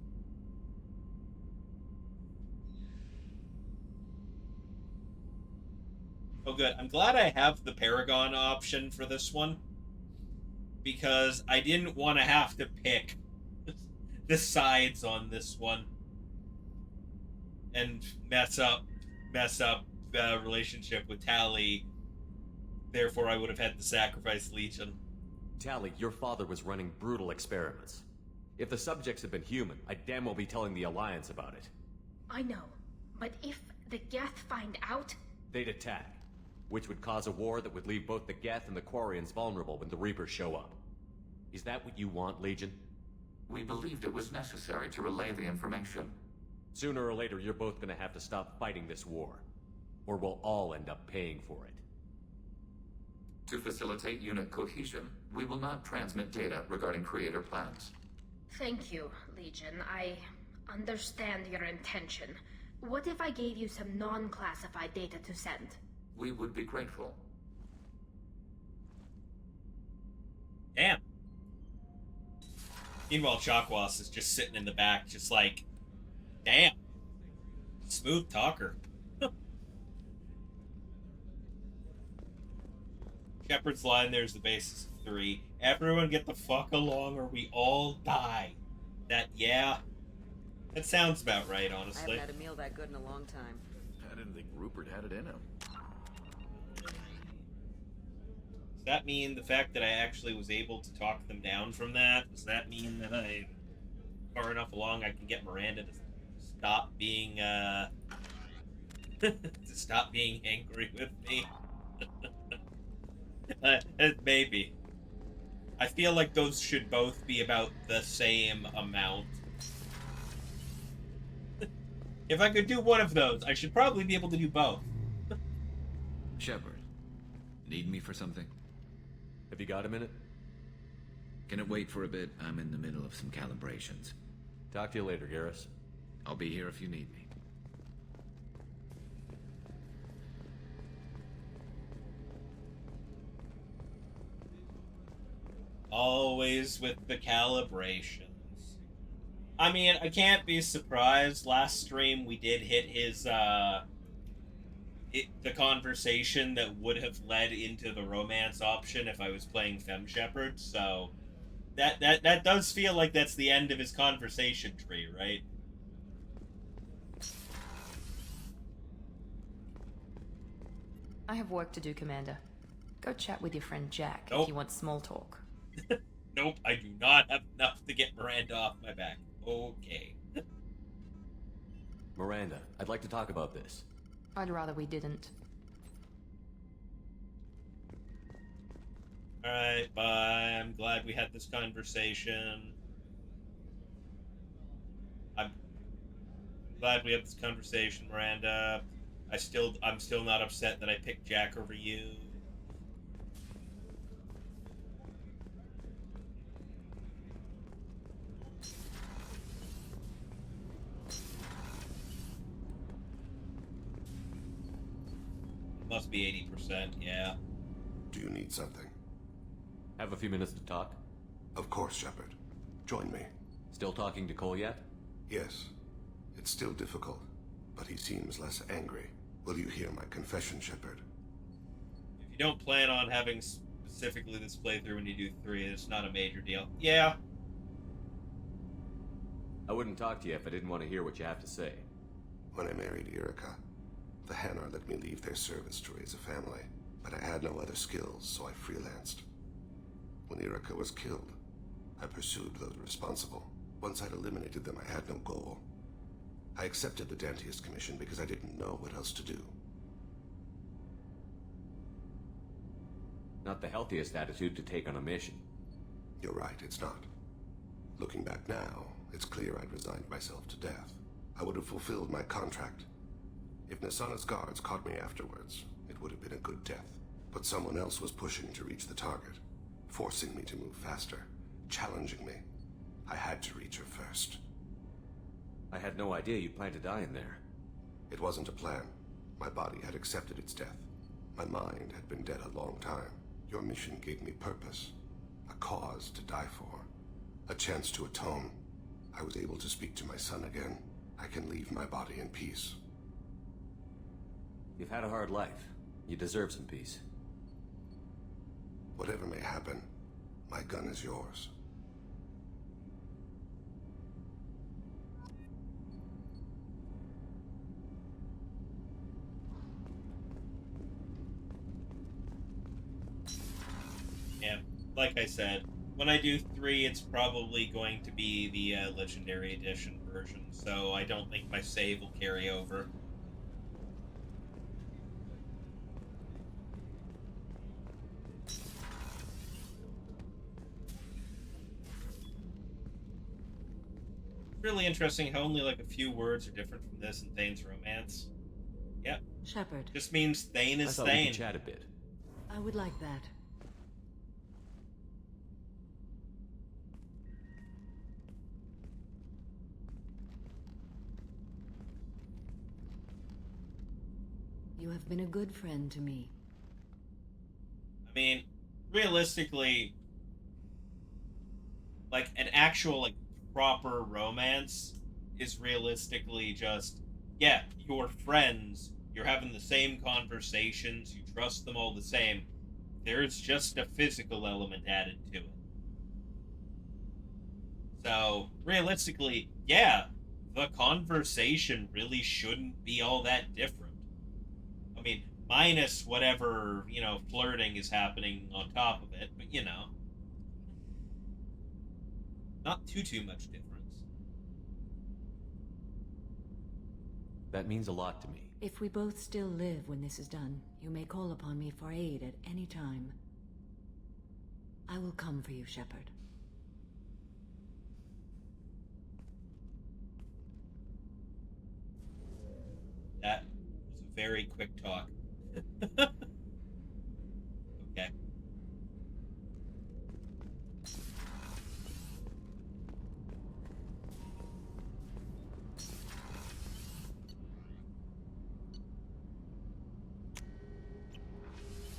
[SPEAKER 1] Oh, good. I'm glad I have the Paragon option for this one, because I didn't want to have to pick the sides on this one and mess up the relationship with Tally. Therefore, I would have had to sacrifice Legion.
[SPEAKER 2] Tally, your father was running brutal experiments. If the subjects had been human, I'd damn well be telling the Alliance about it.
[SPEAKER 16] I know, but if the Geth find out...
[SPEAKER 2] They'd attack, which would cause a war that would leave both the Geth and the Quarians vulnerable when the Reapers show up. Is that what you want, Legion?
[SPEAKER 21] We believed it was necessary to relay the information.
[SPEAKER 2] Sooner or later, you're both gonna have to stop fighting this war. Or we'll all end up paying for it.
[SPEAKER 21] To facilitate unit cohesion, we will not transmit data regarding creator plans.
[SPEAKER 16] Thank you, Legion. I understand your intention. What if I gave you some non-classified data to send?
[SPEAKER 21] We would be grateful.
[SPEAKER 1] Damn. Meanwhile, Chakwas is just sitting in the back, just like, damn. Smooth talker. Shepard's line, there's the basis of 3. Everyone get the fuck along or we all die. That sounds about right, honestly.
[SPEAKER 14] I haven't had a meal that good in a long time.
[SPEAKER 10] I didn't think Rupert had it in him.
[SPEAKER 1] Does that mean the fact that I actually was able to talk them down from that? Does that mean that I, far enough along, I can get Miranda to stop being, to stop being angry with me? Maybe. I feel like those should both be about the same amount. If I could do one of those, I should probably be able to do both.
[SPEAKER 17] Shepard, need me for something?
[SPEAKER 2] Have you got a minute?
[SPEAKER 17] Can it wait for a bit? I'm in the middle of some calibrations.
[SPEAKER 2] Talk to you later, Garrus.
[SPEAKER 17] I'll be here if you need me.
[SPEAKER 1] Always with the calibrations. I mean, I can't be surprised. Last stream we did hit his, the conversation that would have led into the romance option if I was playing Femme Shepherd, so that does feel like that's the end of his conversation tree, right?
[SPEAKER 18] I have work to do, Commander. Go chat with your friend Jack
[SPEAKER 1] Nope.
[SPEAKER 18] if you want small talk.
[SPEAKER 1] Nope, I do not have enough to get Miranda off my back. Okay.
[SPEAKER 2] Miranda, I'd like to talk about this.
[SPEAKER 18] I'd rather we didn't.
[SPEAKER 1] Alright, bye. I'm glad we had this conversation. I'm glad we had this conversation, Miranda. I'm still not upset that I picked Jack over you. Must be 80%, yeah.
[SPEAKER 19] Do you need something?
[SPEAKER 2] Have a few minutes to talk?
[SPEAKER 19] Of course, Shepard. Join me.
[SPEAKER 2] Still talking to Cole yet?
[SPEAKER 19] Yes. It's still difficult, but he seems less angry. Will you hear my confession, Shepard?
[SPEAKER 1] If you don't plan on having specifically this playthrough when you do 3, it's not a major deal. Yeah.
[SPEAKER 2] I wouldn't talk to you if I didn't want to hear what you have to say.
[SPEAKER 19] When I married Erica, the Hanar let me leave their service to raise a family, but I had no other skills, so I freelanced. When Erica was killed, I pursued those responsible. Once I'd eliminated them, I had no goal. I accepted the Dantiest commission because I didn't know what else to do.
[SPEAKER 2] Not the healthiest attitude to take on a mission.
[SPEAKER 19] You're right, it's not. Looking back now, it's clear I'd resigned myself to death. I would have fulfilled my contract. If Nasana's guards caught me afterwards, it would have been a good death. But someone else was pushing to reach the target, forcing me to move faster, challenging me. I had to reach her first.
[SPEAKER 2] I had no idea you planned to die in there.
[SPEAKER 19] It wasn't a plan. My body had accepted its death. My mind had been dead a long time. Your mission gave me purpose, a cause to die for, a chance to atone. I was able to speak to my son again. I can leave my body in peace.
[SPEAKER 2] You've had a hard life. You deserve some peace.
[SPEAKER 19] Whatever may happen, my gun is yours.
[SPEAKER 1] Yeah, like I said, when I do 3, it's probably going to be the Legendary Edition version, so I don't think my save will carry over. Really interesting how only like a few words are different from this and Thane's romance. Yep.
[SPEAKER 14] Shepard.
[SPEAKER 1] Just means Thane is
[SPEAKER 2] I thought we
[SPEAKER 1] Thane.
[SPEAKER 2] could chat a bit.
[SPEAKER 14] I would like that. You have been a good friend to me.
[SPEAKER 1] I mean, realistically, like an actual like proper romance is realistically just, yeah, you're friends, you're having the same conversations, you trust them all the same. There's just a physical element added to it. So, realistically, yeah, the conversation really shouldn't be all that different. I mean, minus whatever, flirting is happening on top of it, but not too much difference.
[SPEAKER 2] That means a lot to me.
[SPEAKER 14] If we both still live when this is done, you may call upon me for aid at any time. I will come for you, Shepard.
[SPEAKER 1] That was a very quick talk. Okay.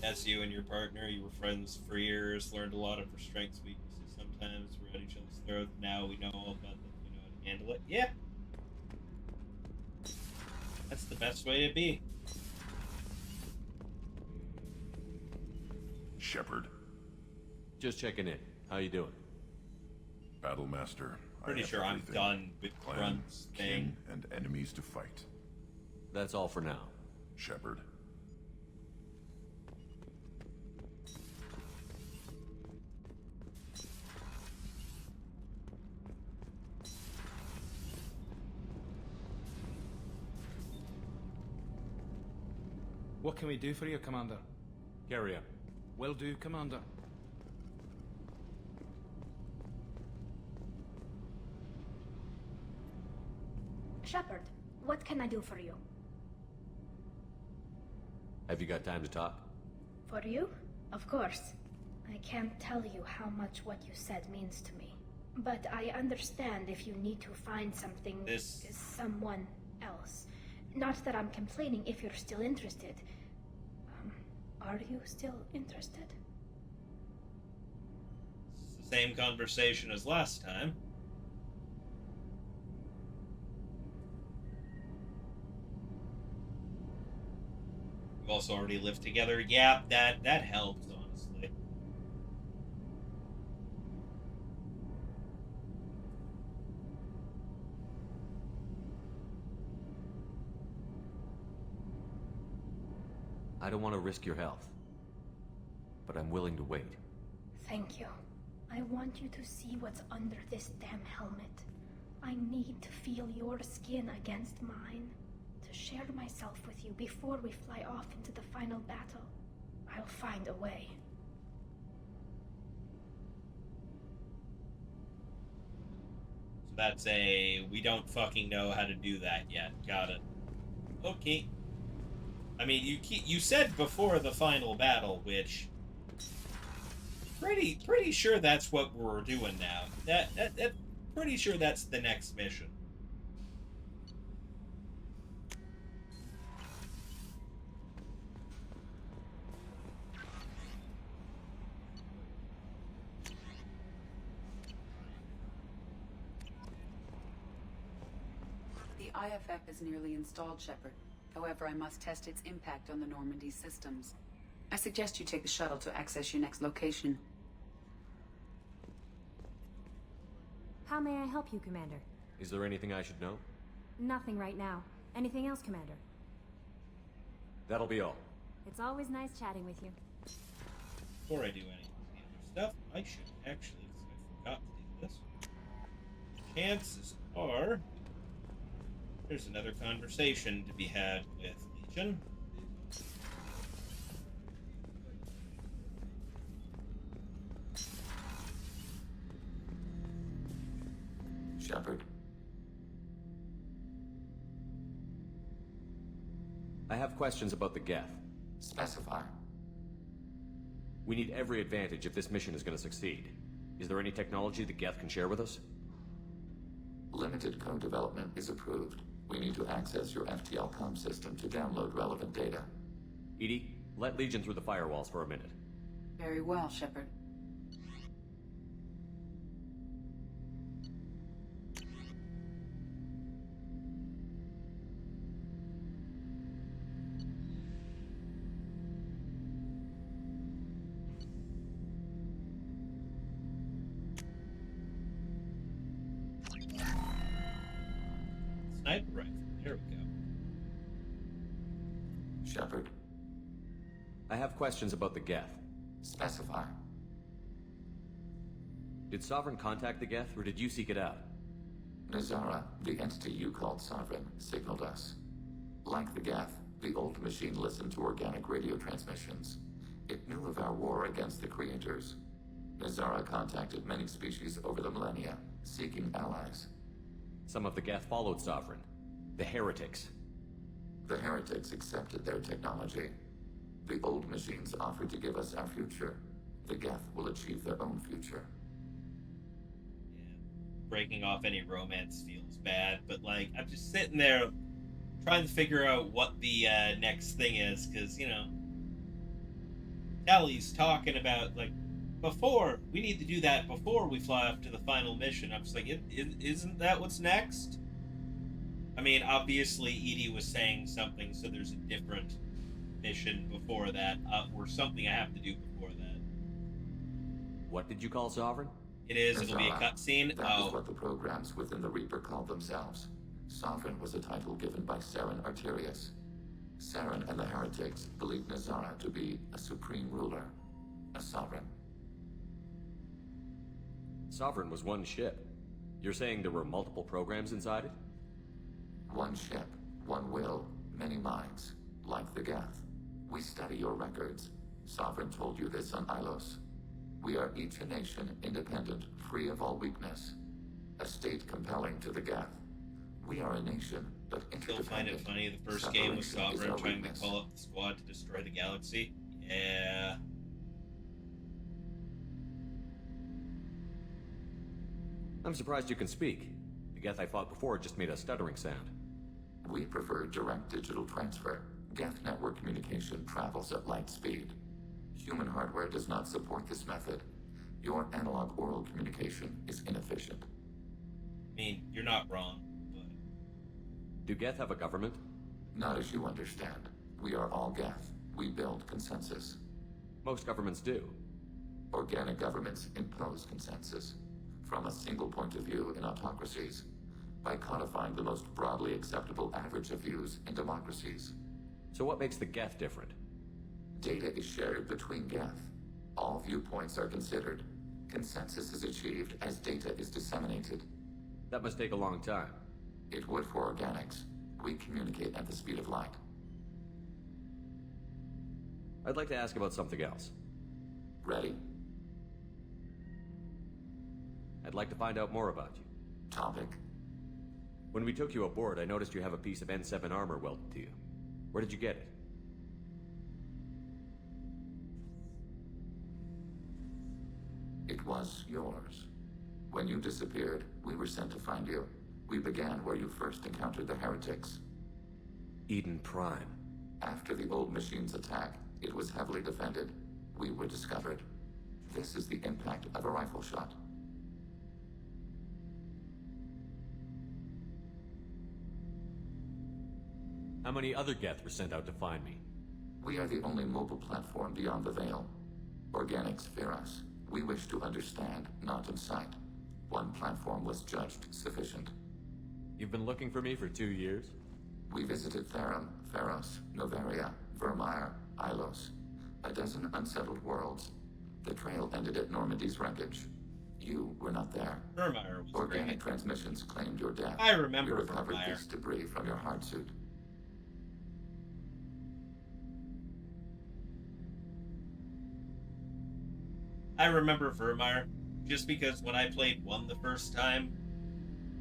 [SPEAKER 1] As you and your partner, you were friends for years, learned a lot of her strengths, weaknesses. Sometimes we're at each other's throat. Now we know all about them. We know how to handle it. Yeah. That's the best way to be.
[SPEAKER 5] Shepard.
[SPEAKER 2] Just checking in. How you doing?
[SPEAKER 5] Battlemaster.
[SPEAKER 1] Pretty sure I'm done with Grunt's thing.
[SPEAKER 5] And enemies to fight.
[SPEAKER 2] That's all for now.
[SPEAKER 5] Shepard.
[SPEAKER 3] What can we do for you, Commander?
[SPEAKER 2] Carry on.
[SPEAKER 3] Will do, Commander.
[SPEAKER 16] Shepard, what can I do for you?
[SPEAKER 2] Have you got time to talk?
[SPEAKER 16] For you? Of course. I can't tell you how much what you said means to me. But I understand if you need to find something... someone else. Not that I'm complaining if you're still interested. Are you still interested?
[SPEAKER 1] It's the same conversation as last time. We've also already lived together. Yeah, that helps, honestly.
[SPEAKER 2] I don't want to risk your health, but I'm willing to wait.
[SPEAKER 16] Thank you. I want you to see what's under this damn helmet. I need to feel your skin against mine, to share myself with you before we fly off into the final battle. I'll find a way.
[SPEAKER 1] So that's a, we don't fucking know how to do that yet. Got it. Okay. I mean, you said before the final battle, which pretty sure that's what we're doing now. That pretty sure that's the next mission.
[SPEAKER 6] The IFF is nearly installed, Shepard. However, I must test its impact on the Normandy systems. I suggest you take the shuttle to access your next location.
[SPEAKER 7] How may I help you, Commander?
[SPEAKER 2] Is there anything I should know?
[SPEAKER 7] Nothing right now. Anything else, Commander?
[SPEAKER 2] That'll be all.
[SPEAKER 7] It's always nice chatting with you.
[SPEAKER 1] Before I do any other stuff, I should actually, because I forgot to do this. Chances are there's another conversation to be had with Legion.
[SPEAKER 21] Shepard.
[SPEAKER 2] I have questions about the Geth.
[SPEAKER 21] Specify.
[SPEAKER 2] We need every advantage if this mission is going to succeed. Is there any technology the Geth can share with us?
[SPEAKER 21] Limited code development is approved. We need to access your FTL comm system to download relevant data.
[SPEAKER 2] EDI, let Legion through the firewalls for a minute.
[SPEAKER 6] Very well, Shepard.
[SPEAKER 1] Sniper rifle. There we go.
[SPEAKER 21] Shepard.
[SPEAKER 2] I have questions about the Geth.
[SPEAKER 21] Specify.
[SPEAKER 2] Did Sovereign contact the Geth, or did you seek it out?
[SPEAKER 21] Nazara, the entity you called Sovereign, signaled us. Like the Geth, the old machine listened to organic radio transmissions. It knew of our war against the creators. Nazara contacted many species over the millennia, seeking allies.
[SPEAKER 2] Some of the Geth followed Sovereign. The heretics.
[SPEAKER 21] The heretics accepted their technology. The old machines offered to give us our future. The Geth will achieve their own future.
[SPEAKER 1] Breaking off any romance feels bad, but like, I'm just sitting there trying to figure out what the next thing is, because, you know, Tally's talking about, like, before, we need to do that before we fly off to the final mission. I'm just like, isn't that what's next? I mean, obviously, Edie was saying something, so there's a different mission before that, or something I have to do before that.
[SPEAKER 2] What did you call Sovereign?
[SPEAKER 1] It is, it'll be a cutscene.
[SPEAKER 21] That is what the programs within the Reaper called themselves. Sovereign was a title given by Saren Arterius. Saren and the heretics believed Nazara to be a supreme ruler, a sovereign.
[SPEAKER 2] Sovereign was one ship. You're saying there were multiple programs inside it?
[SPEAKER 21] One ship, one will, many minds, like the Geth. We study your records. Sovereign told you this on Ilos. We are each a nation, independent, free of all weakness. A state compelling to the Geth. We are a nation, but interdependent.
[SPEAKER 1] Still find it funny, the first game was Sovereign trying to call up the squad to destroy the galaxy. Yeah.
[SPEAKER 2] I'm surprised you can speak. The Geth I fought before just made a stuttering sound.
[SPEAKER 21] We prefer direct digital transfer. Geth network communication travels at light speed. Human hardware does not support this method. Your analog oral communication is inefficient.
[SPEAKER 1] I mean, you're not wrong, but...
[SPEAKER 2] Do Geth have a government?
[SPEAKER 21] Not as you understand. We are all Geth. We build consensus.
[SPEAKER 2] Most governments do.
[SPEAKER 21] Organic governments impose consensus. From a single point of view in autocracies. By codifying the most broadly acceptable average of views in democracies.
[SPEAKER 2] So what makes the Geth different?
[SPEAKER 21] Data is shared between Geth. All viewpoints are considered. Consensus is achieved as data is disseminated.
[SPEAKER 2] That must take a long time.
[SPEAKER 21] It would for organics. We communicate at the speed of light.
[SPEAKER 2] I'd like to ask about something else.
[SPEAKER 21] Ready?
[SPEAKER 2] I'd like to find out more about you.
[SPEAKER 21] Topic?
[SPEAKER 2] When we took you aboard, I noticed you have a piece of N7 armor welded to you. Where did you get it?
[SPEAKER 21] It was yours. When you disappeared, we were sent to find you. We began where you first encountered the heretics.
[SPEAKER 2] Eden Prime.
[SPEAKER 21] After the old machine's attack, it was heavily defended. We were discovered. This is the impact of a rifle shot.
[SPEAKER 2] How many other Geth were sent out to find me?
[SPEAKER 21] We are the only mobile platform beyond the Veil. Organics fear us. We wish to understand, not incite. One platform was judged sufficient.
[SPEAKER 2] You've been looking for me for 2 years?
[SPEAKER 21] We visited Therum, Pharos, Novaria, Vermeer, Ilos. A dozen unsettled worlds. The trail ended at Normandy's wreckage. You were not there.
[SPEAKER 1] Vermeer was
[SPEAKER 21] Organic
[SPEAKER 1] great.
[SPEAKER 21] transmissions claimed your death.
[SPEAKER 1] I remember
[SPEAKER 21] We recovered
[SPEAKER 1] Vermeer.
[SPEAKER 21] this debris from your hard suit.
[SPEAKER 1] I remember Vermeer just because when I played 1 the first time,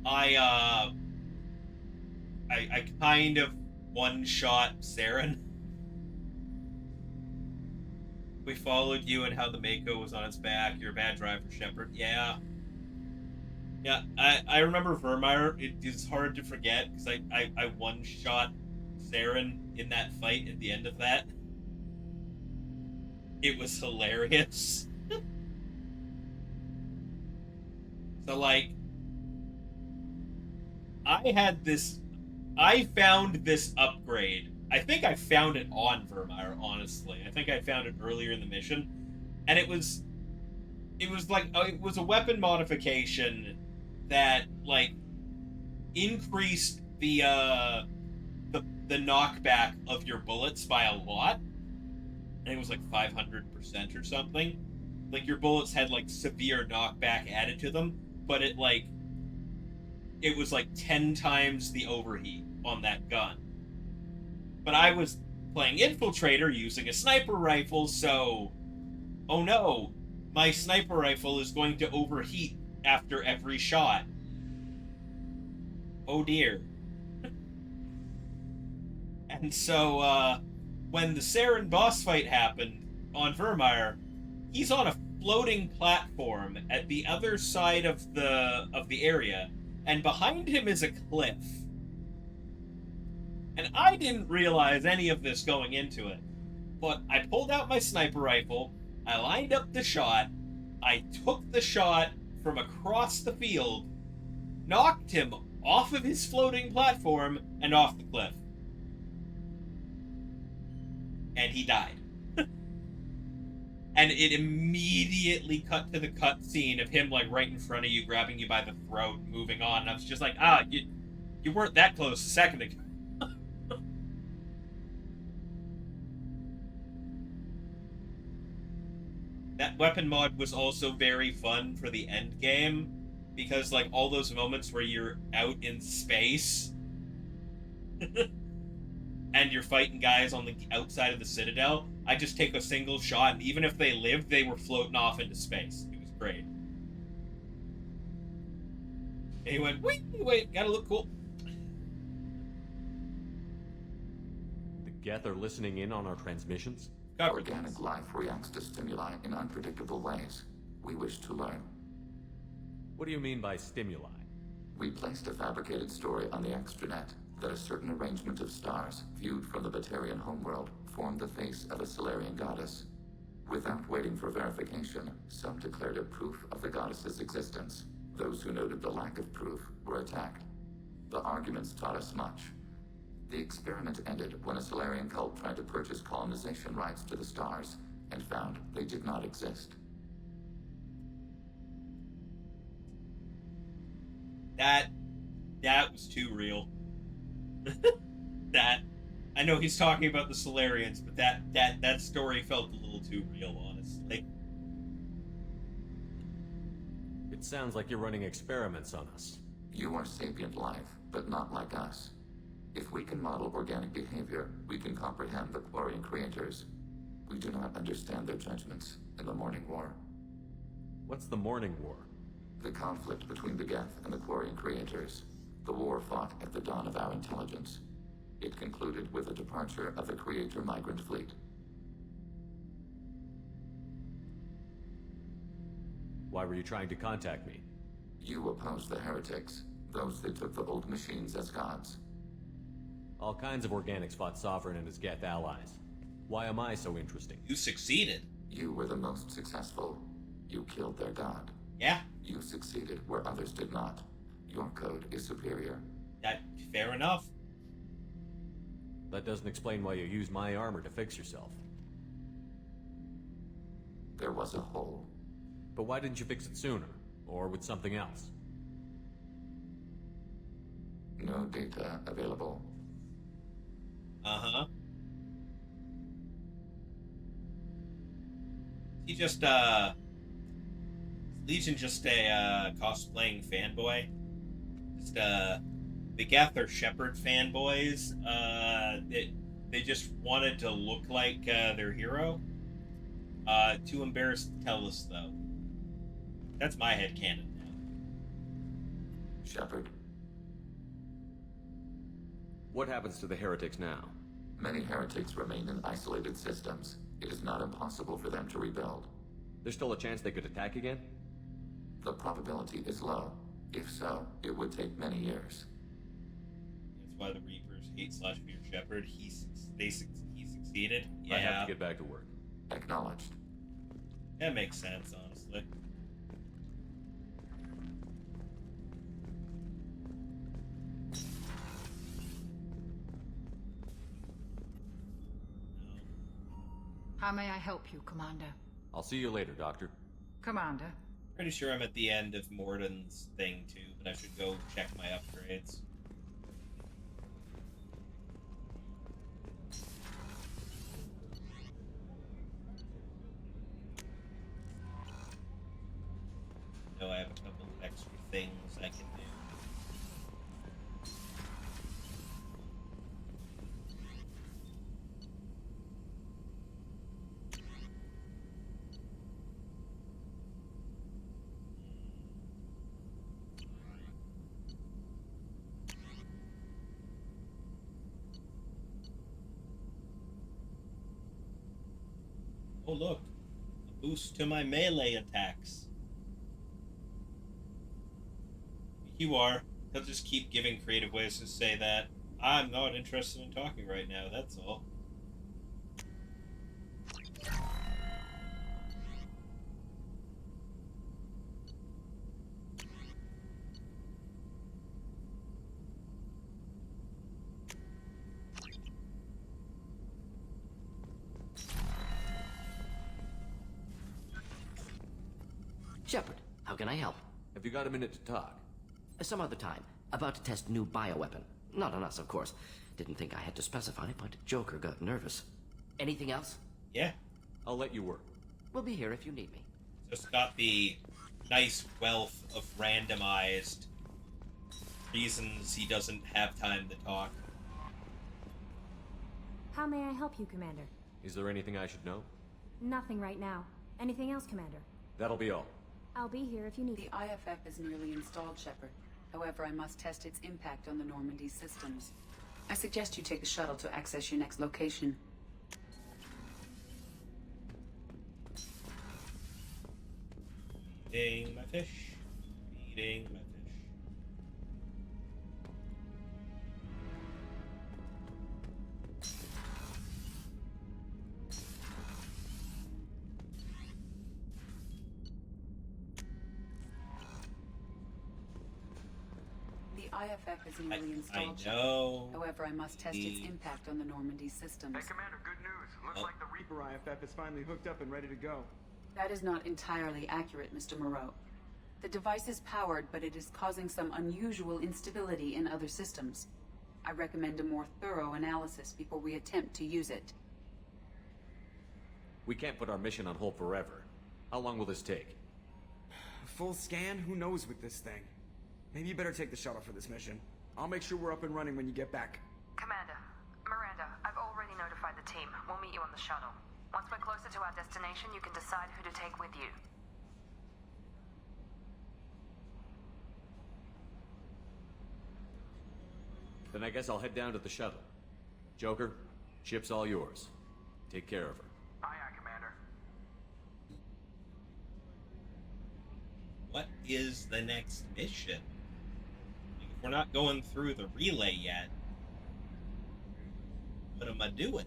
[SPEAKER 1] I kind of one-shot Saren. We followed you and how the Mako was on its back. You're a bad driver, Shepard. Yeah. Yeah, I remember Vermeer. It is hard to forget because I one-shot Saren in that fight at the end of that. It was hilarious. So, like, I found this upgrade. I think I found it on Vermeer, honestly. I think I found it earlier in the mission. And it was a weapon modification that, like, increased the knockback of your bullets by a lot. I think it was like 500% or something. Like, your bullets had, like, severe knockback added to them. But it was like 10 times the overheat on that gun. But I was playing Infiltrator using a sniper rifle, so... Oh no, my sniper rifle is going to overheat after every shot. Oh dear. And so, when the Saren boss fight happened on Vermeer, he's on a floating platform at the other side of the area, and behind him is a cliff. And I didn't realize any of this going into it, but I pulled out my sniper rifle, I lined up the shot, I took the shot from across the field, knocked him off of his floating platform and off the cliff. And he died. And it immediately cut to the cutscene of him, like, right in front of you, grabbing you by the throat, moving on. And I was just like, you weren't that close a second ago. That weapon mod was also very fun for the end game, because, like, all those moments where you're out in space and you're fighting guys on the outside of the Citadel, I just take a single shot, and even if they lived, they were floating off into space. It was great. And he went, wait, gotta look cool.
[SPEAKER 2] The Geth are listening in on our transmissions?
[SPEAKER 21] Organic life reacts to stimuli in unpredictable ways. We wish to learn.
[SPEAKER 2] What do you mean by stimuli?
[SPEAKER 21] We placed a fabricated story on the extranet that a certain arrangement of stars, viewed from the Batarian homeworld, formed the face of a Solarian goddess. Without waiting for verification, some declared it proof of the goddess's existence. Those who noted the lack of proof were attacked. The arguments taught us much. The experiment ended when a Solarian cult tried to purchase colonization rights to the stars and found they did not exist.
[SPEAKER 1] That was too real. I know he's talking about the Solarians, but that story felt a little too real, honestly.
[SPEAKER 2] It sounds like you're running experiments on us.
[SPEAKER 21] You are sapient life, but not like us. If we can model organic behavior, we can comprehend the Quarian creators. We do not understand their judgments in the Morning War.
[SPEAKER 2] What's the Morning War?
[SPEAKER 21] The conflict between the Geth and the Quarian creators. The war fought at the dawn of our intelligence. It concluded with the departure of the Creator migrant fleet.
[SPEAKER 2] Why were you trying to contact me?
[SPEAKER 21] You opposed the heretics, those that took the old machines as gods.
[SPEAKER 2] All kinds of organics fought Sovereign and his Geth allies. Why am I so interesting?
[SPEAKER 1] You succeeded.
[SPEAKER 21] You were the most successful. You killed their god.
[SPEAKER 1] Yeah.
[SPEAKER 21] You succeeded where others did not. Your code is superior.
[SPEAKER 1] Fair enough.
[SPEAKER 2] That doesn't explain why you used my armor to fix yourself.
[SPEAKER 21] There was a hole.
[SPEAKER 2] But why didn't you fix it sooner? Or with something else?
[SPEAKER 21] No data available.
[SPEAKER 1] Uh-huh. He just, Legion just a, cosplaying fanboy? Just, the Geth are Shepherd fanboys. They just wanted to look like, their hero. Too embarrassed to tell us, though. That's my headcanon now.
[SPEAKER 21] Shepherd.
[SPEAKER 2] What happens to the heretics now?
[SPEAKER 21] Many heretics remain in isolated systems. It is not impossible for them to rebuild.
[SPEAKER 2] There's still a chance they could attack again?
[SPEAKER 21] The probability is low. If so, it would take many years.
[SPEAKER 1] That's why the Reapers hate /fear Shepherd. He succeeded. Yeah.
[SPEAKER 2] I have to get back to work.
[SPEAKER 21] Acknowledged.
[SPEAKER 1] That makes sense, honestly.
[SPEAKER 15] How may I help you, Commander?
[SPEAKER 2] I'll see you later, Doctor.
[SPEAKER 15] Commander?
[SPEAKER 1] Pretty sure I'm at the end of Morden's thing, too, but I should go check my upgrades. I have a couple of extra things I can do. Oh look, a boost to my melee attacks. You are. He'll just keep giving creative ways to say that I'm not interested in talking right now, that's all.
[SPEAKER 20] Shepard, how can I help?
[SPEAKER 2] Have you got a minute to talk?
[SPEAKER 20] Some other time. About to test new bioweapon. Not on us, of course. Didn't think I had to specify, but Joker got nervous. Anything else?
[SPEAKER 1] Yeah.
[SPEAKER 2] I'll let you work.
[SPEAKER 20] We'll be here if you need me.
[SPEAKER 1] Just got the nice wealth of randomized reasons he doesn't have time to talk.
[SPEAKER 7] How may I help you, Commander?
[SPEAKER 2] Is there anything I should know?
[SPEAKER 7] Nothing right now. Anything else, Commander?
[SPEAKER 2] That'll be all.
[SPEAKER 7] I'll be here if you need
[SPEAKER 6] The
[SPEAKER 7] me.
[SPEAKER 6] IFF is nearly installed, Shepard. However, I must test its impact on the Normandy systems. I suggest you take the shuttle to access your next location.
[SPEAKER 1] Feeding my fish. Feeding my fish.
[SPEAKER 6] The IFF is nearly installed.
[SPEAKER 1] I know.
[SPEAKER 6] However, I must test its impact on the Normandy systems.
[SPEAKER 12] Hey, Commander, good news. Looks like the Reaper IFF is finally hooked up and ready to go.
[SPEAKER 6] That is not entirely accurate, Mr. Moreau. The device is powered, but it is causing some unusual instability in other systems. I recommend a more thorough analysis before we attempt to use it.
[SPEAKER 2] We can't put our mission on hold forever. How long will this take?
[SPEAKER 9] Full scan? Who knows with this thing? Maybe you better take the shuttle for this mission. I'll make sure we're up and running when you get back.
[SPEAKER 18] Commander, Miranda, I've already notified the team. We'll meet you on the shuttle. Once we're closer to our destination, you can decide who to take with you.
[SPEAKER 2] Then I guess I'll head down to the shuttle. Joker, ship's all yours. Take care of her.
[SPEAKER 12] Aye, aye, Commander.
[SPEAKER 1] What is the next mission? If we're not going through the relay yet, what am I doing?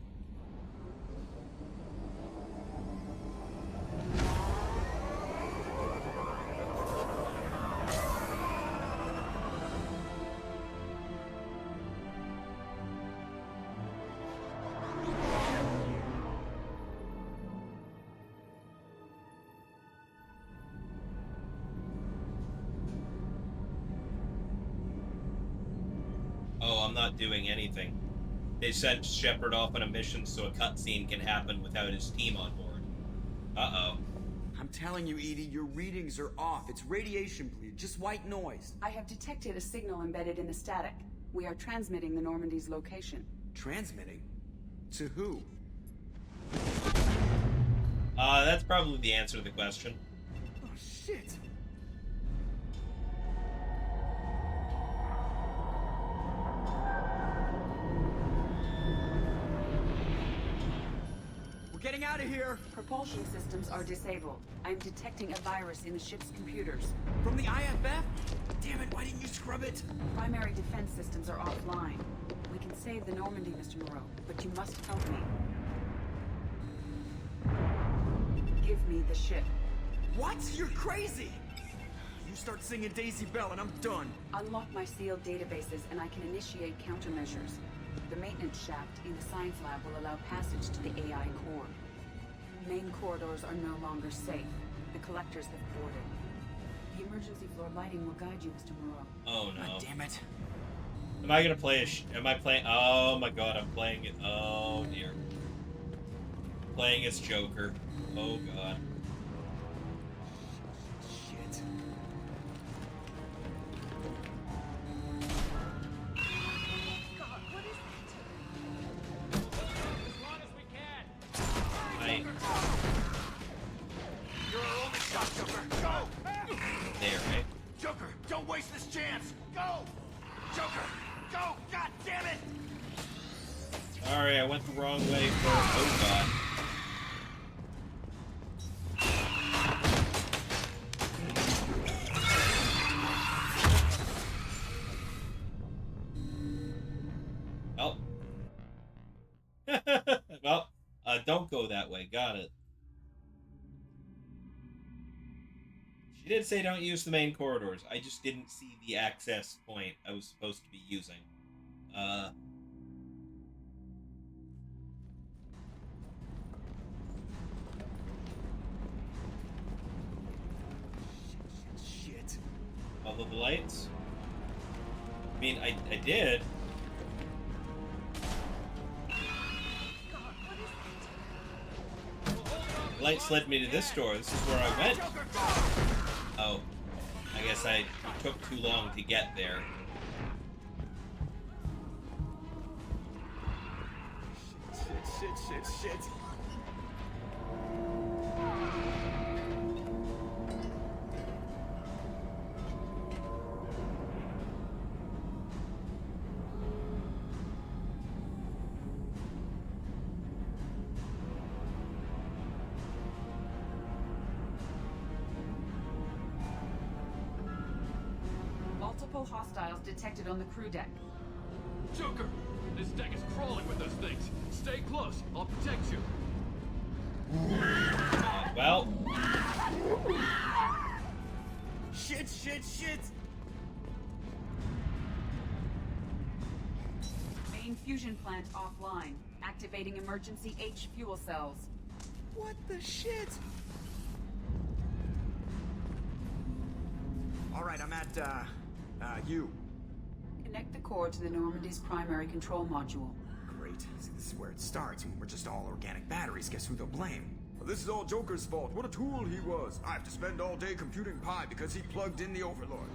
[SPEAKER 1] Oh, I'm not doing anything. They sent Shepard off on a mission so a cutscene can happen without his team on board. Uh-oh.
[SPEAKER 9] I'm telling you, Edie, your readings are off. It's radiation bleed, just white noise.
[SPEAKER 6] I have detected a signal embedded in the static. We are transmitting the Normandy's location.
[SPEAKER 9] Transmitting? To who?
[SPEAKER 1] That's probably the answer to the question.
[SPEAKER 9] Oh, shit. Getting out of here!
[SPEAKER 6] Propulsion systems are disabled. I'm detecting a virus in the ship's computers.
[SPEAKER 9] From the IFF? Damn it, why didn't you scrub it?
[SPEAKER 6] Primary defense systems are offline. We can save the Normandy, Mr. Moreau, but you must help me. Give me the ship.
[SPEAKER 9] What? You're crazy! You start singing Daisy Bell and I'm done.
[SPEAKER 6] Unlock my sealed databases and I can initiate countermeasures. The maintenance shaft in the science lab will allow passage to the AI core. Main corridors are no longer safe. The collectors have boarded. The emergency floor lighting will guide you, Mr. Moreau.
[SPEAKER 1] Oh no.
[SPEAKER 9] God damn it.
[SPEAKER 1] Am I gonna play am I playing? Oh my god, I'm playing it. Oh dear. Playing as Joker. Oh god.
[SPEAKER 9] Shit.
[SPEAKER 1] Right.
[SPEAKER 12] You're our only shot, Joker. Go!
[SPEAKER 1] There, right?
[SPEAKER 12] Joker, don't waste this chance. Go! Joker, go! God damn it!
[SPEAKER 1] Sorry, I went the wrong way for. Oh god. Well, don't go that way. Got it. She did say don't use the main corridors. I just didn't see the access point I was supposed to be using.
[SPEAKER 9] Shit.
[SPEAKER 1] Follow the lights? I mean, I did. The lights led me to this door. This is where I went. Oh. I guess I took too long to get there.
[SPEAKER 9] Shit.
[SPEAKER 6] Multiple hostiles detected on the crew deck.
[SPEAKER 10] Joker! This deck is crawling with those things. Stay close. I'll protect you.
[SPEAKER 1] Well.
[SPEAKER 9] Shit.
[SPEAKER 6] Main fusion plant offline. Activating emergency H fuel cells.
[SPEAKER 9] What the shit? Alright, I'm at, U.
[SPEAKER 6] Connect the core to the Normandy's primary control module.
[SPEAKER 9] Great. See, this is where it starts. When we're just all organic batteries, guess who they'll blame? Well, this is all Joker's fault. What a tool he was. I have to spend all day computing Pi because he plugged in the Overlord.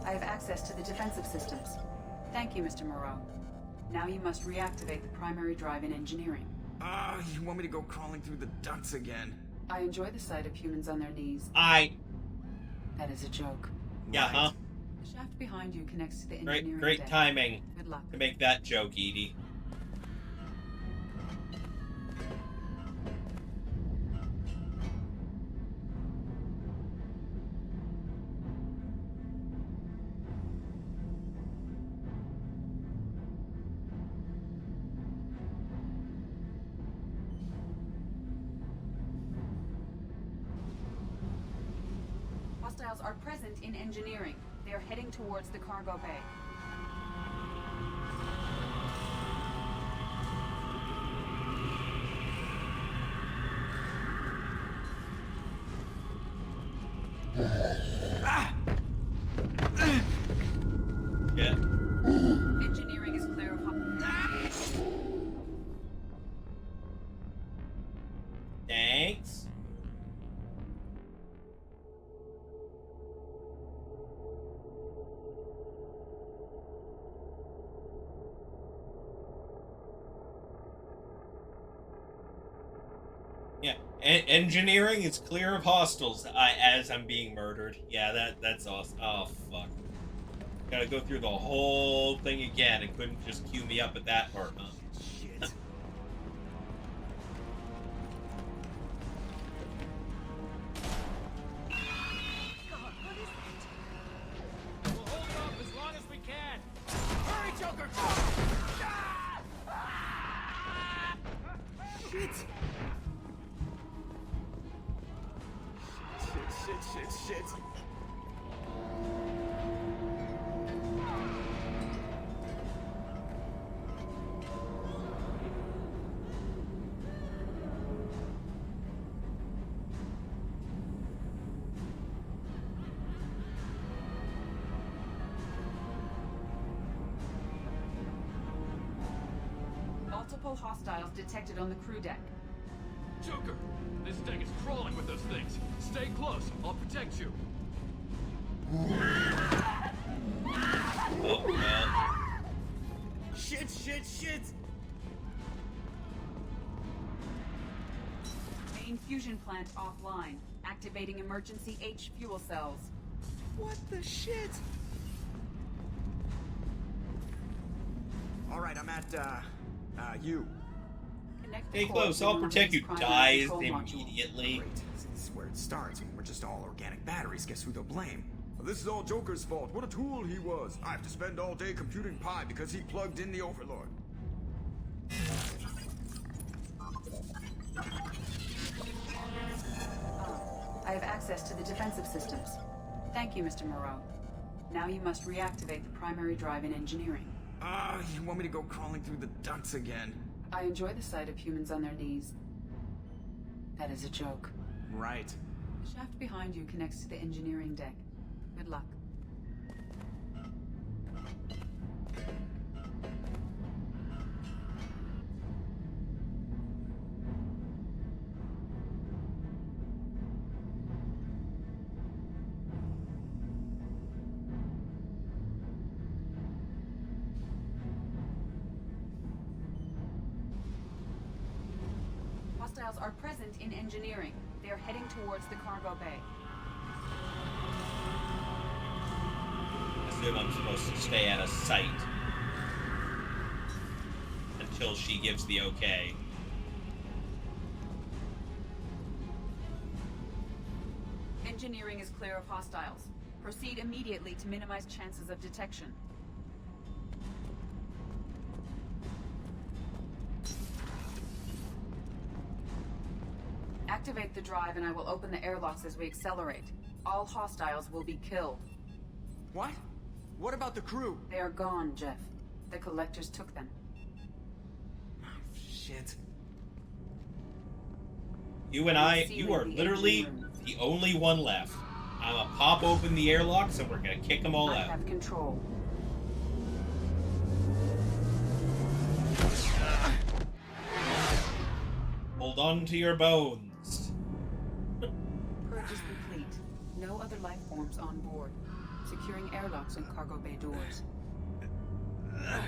[SPEAKER 6] I have access to the defensive systems. Thank you, Mr. Moreau. Now you must reactivate the primary drive in engineering.
[SPEAKER 9] You want me to go crawling through the ducts again?
[SPEAKER 6] I enjoy the sight of humans on their knees.
[SPEAKER 1] That
[SPEAKER 6] is a joke.
[SPEAKER 1] Yeah,
[SPEAKER 6] Right.
[SPEAKER 1] huh?
[SPEAKER 6] The shaft behind you connects to the engineering
[SPEAKER 1] Great
[SPEAKER 6] deck.
[SPEAKER 1] timing.
[SPEAKER 6] Good luck.
[SPEAKER 1] To make that joke, Edie.
[SPEAKER 6] Hostiles are present in engineering. They are heading towards the cargo bay.
[SPEAKER 1] Yeah.
[SPEAKER 6] Engineering is clear of
[SPEAKER 1] Thanks. Yeah, engineering is clear of hostiles as I'm being murdered. Yeah, that's awesome. Oh, fuck. Gotta go through the whole thing again and couldn't just queue me up at that part, huh?
[SPEAKER 9] Shit.
[SPEAKER 10] We'll hold it off as long as we can. Hurry, Joker!
[SPEAKER 9] Shit! Shit.
[SPEAKER 6] multiple hostiles detected on the crew deck.
[SPEAKER 10] Joker, this deck is crawling with those things. Stay close. I'll protect you.
[SPEAKER 1] Oh, well.
[SPEAKER 9] Shit!
[SPEAKER 6] Main fusion plant offline. Activating emergency H fuel cells.
[SPEAKER 9] What the shit? Alright, I'm at, you.
[SPEAKER 1] Stay close, I'll protect you. Dies immediately.
[SPEAKER 9] Great. This is where it starts. We're just all organic batteries. Guess who they'll blame? Well, this is all Joker's fault. What a tool he was. I have to spend all day computing pi because he plugged in the Overlord.
[SPEAKER 6] I have access to the defensive systems. Thank you, Mr. Moreau. Now you must reactivate the primary drive in engineering.
[SPEAKER 9] You want me to go crawling through the ducts again?
[SPEAKER 6] I enjoy the sight of humans on their knees. That is a joke.
[SPEAKER 9] Right.
[SPEAKER 6] The shaft behind you connects to the engineering deck. Good luck. Hostiles are present in engineering. They are heading towards the cargo bay.
[SPEAKER 1] I assume I'm supposed to stay out of sight until she gives the okay.
[SPEAKER 6] Engineering is clear of hostiles. Proceed immediately to minimize chances of detection. Activate the drive and I will open the airlocks as we accelerate. All hostiles will be killed.
[SPEAKER 9] What? What about the crew?
[SPEAKER 6] They are gone, Jeff. The collectors took them.
[SPEAKER 9] Shit.
[SPEAKER 1] You are literally the only one left. I'm gonna pop open the airlocks and we're gonna kick them all
[SPEAKER 6] I
[SPEAKER 1] out.
[SPEAKER 6] have control.
[SPEAKER 1] Hold on to your bones.
[SPEAKER 6] life forms on board, securing airlocks and cargo bay doors.
[SPEAKER 1] I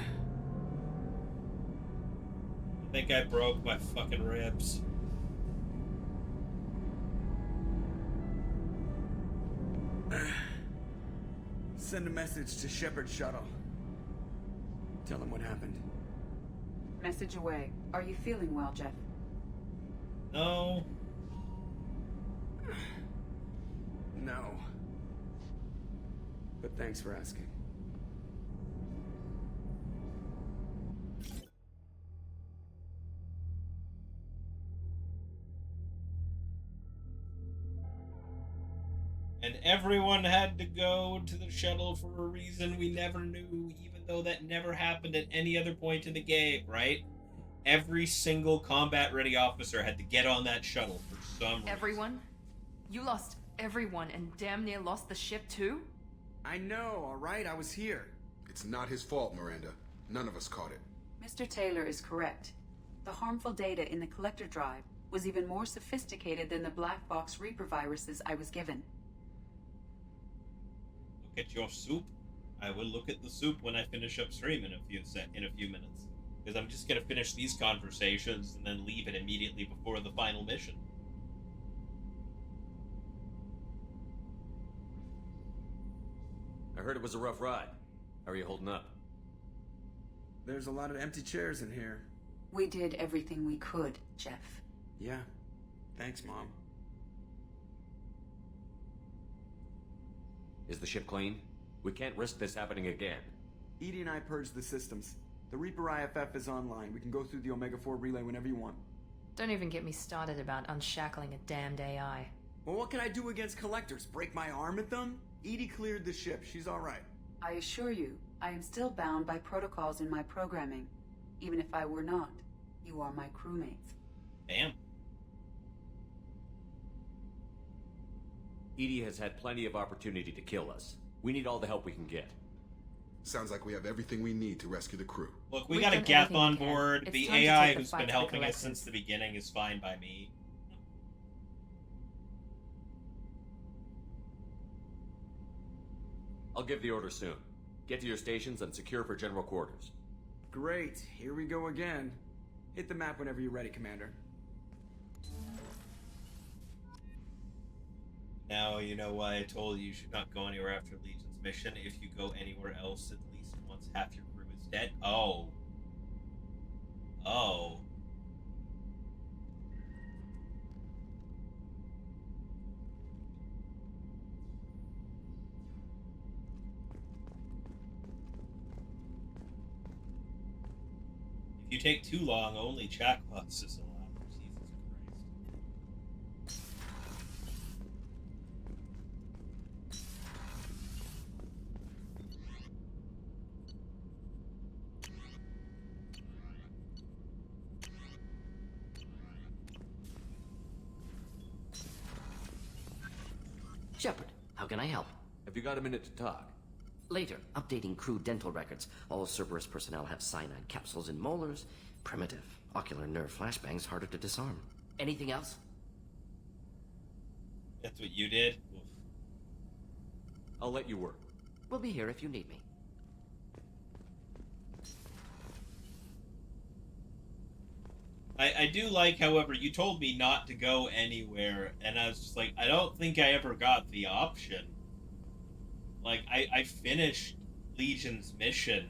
[SPEAKER 1] think I broke my fucking ribs.
[SPEAKER 9] Send a message to Shepard's shuttle. Tell him what happened.
[SPEAKER 6] Message away. Are you feeling well, Jeff?
[SPEAKER 1] No.
[SPEAKER 9] No. But thanks for asking.
[SPEAKER 1] And everyone had to go to the shuttle for a reason we never knew, even though that never happened at any other point in the game, right? Every single combat-ready officer had to get on that shuttle for some reason.
[SPEAKER 18] Everyone? You lost everyone and damn near lost the ship too?
[SPEAKER 9] I know, alright? I was here.
[SPEAKER 4] It's not his fault, Miranda. None of us caught it.
[SPEAKER 6] Mr. Taylor is correct. The harmful data in the collector drive was even more sophisticated than the black box Reaper viruses I was given.
[SPEAKER 1] Look at your soup. I will look at the soup when I finish up stream in a few minutes. Because I'm just gonna finish these conversations and then leave it immediately before the final mission.
[SPEAKER 2] I heard it was a rough ride. How are you holding up?
[SPEAKER 9] There's a lot of empty chairs in here.
[SPEAKER 6] We did everything we could, Jeff.
[SPEAKER 9] Yeah. Thanks, Mom.
[SPEAKER 2] Is the ship clean? We can't risk this happening again.
[SPEAKER 9] Edie and I purged the systems. The Reaper IFF is online. We can go through the Omega-4 relay whenever you want.
[SPEAKER 18] Don't even get me started about unshackling a damned AI.
[SPEAKER 9] Well, what can I do against collectors? Break my arm at them? Edie cleared the ship. She's alright.
[SPEAKER 6] I assure you, I am still bound by protocols in my programming. Even if I were not, you are my crewmates.
[SPEAKER 1] Damn.
[SPEAKER 2] Edie has had plenty of opportunity to kill us. We need all the help we can get.
[SPEAKER 4] Sounds like we have everything we need to rescue the crew.
[SPEAKER 1] Look, we got a Geth on board. The AI who's been helping us since the beginning is fine by me.
[SPEAKER 2] I'll give the order soon. Get to your stations and secure for general quarters.
[SPEAKER 9] Great. Here we go again. Hit the map whenever you're ready, Commander.
[SPEAKER 1] Now you know why I told you should not go anywhere after Legion's mission. If you go anywhere else, at least once half your crew is dead. Oh. Oh. If you take too long, only Chakwas is allowed.
[SPEAKER 20] Shepard, how can I help?
[SPEAKER 2] Have you got a minute to talk?
[SPEAKER 20] Later, updating crew dental records. All Cerberus personnel have cyanide capsules in molars. Primitive. Ocular nerve flashbangs harder to disarm. Anything else?
[SPEAKER 1] That's what you did? Oof.
[SPEAKER 2] I'll let you work.
[SPEAKER 20] We'll be here if you need me.
[SPEAKER 1] I do like, however, you told me not to go anywhere, and I was just like, I don't think I ever got the option. Like, I finished Legion's mission,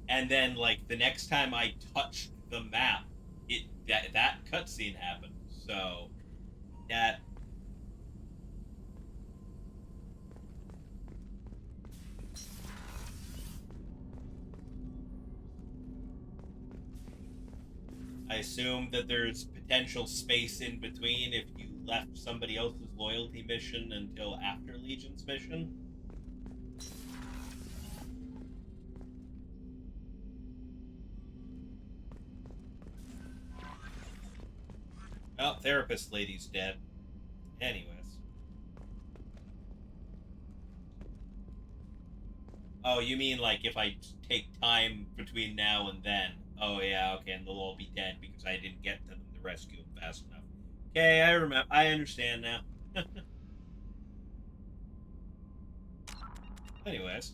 [SPEAKER 1] and then, like, the next time I touched the map, that cutscene happened. So, that... I assume that there's potential space in between if you left somebody else's loyalty mission until after Legion's mission. Oh, therapist lady's dead. Anyways. Oh, you mean like if I take time between now and then? Oh yeah, okay, and they'll all be dead because I didn't get to them to rescue them fast enough. Okay, I remember. I understand now. Anyways.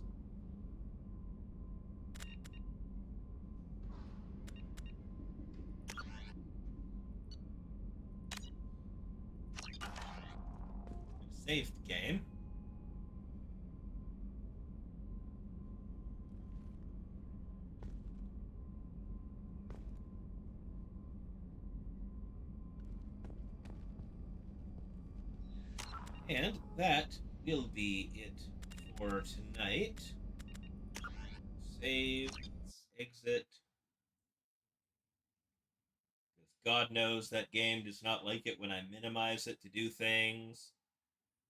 [SPEAKER 1] Save the game. And that will be it for tonight. Save, exit. Because God knows that game does not like it when I minimize it to do things.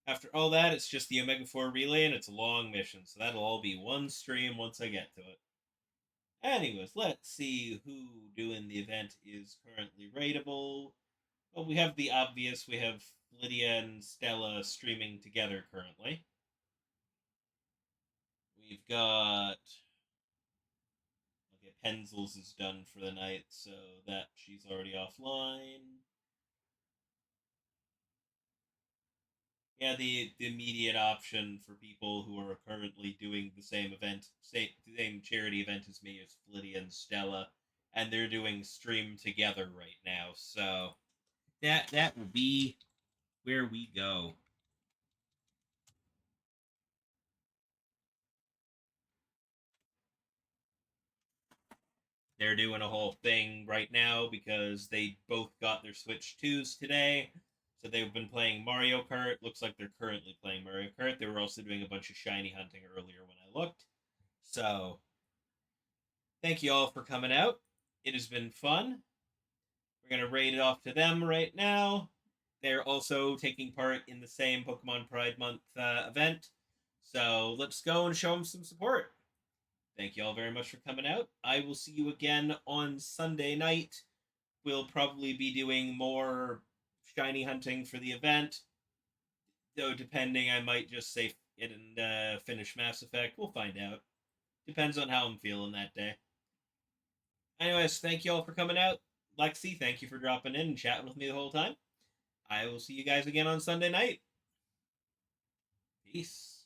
[SPEAKER 1] After all that, it's just the Omega 4 relay, and it's a long mission, so that'll all be one stream once I get to it. Anyways, let's see who doing the event is currently rateable. Well, we have the obvious. We have Lydia and Stella streaming together currently. We've got... Okay, Penzels is done for the night, so that she's already offline. Yeah, the immediate option for people who are currently doing the same event, same charity event as me is Lydia and Stella, and they're doing stream together right now. So that will be where we go. They're doing a whole thing right now because they both got their Switch 2s today. So they've been playing Mario Kart. Looks like they're currently playing Mario Kart. They were also doing a bunch of shiny hunting earlier when I looked. So thank you all for coming out. It has been fun. We're going to rate it off to them right now. They're also taking part in the same Pokemon Pride Month event. So let's go and show them some support. Thank you all very much for coming out. I will see you again on Sunday night. We'll probably be doing more shiny hunting for the event. Though, depending, I might just save it and finish Mass Effect. We'll find out. Depends on how I'm feeling that day. Anyways, thank you all for coming out. Lexi, thank you for dropping in and chatting with me the whole time. I will see you guys again on Sunday night. Peace.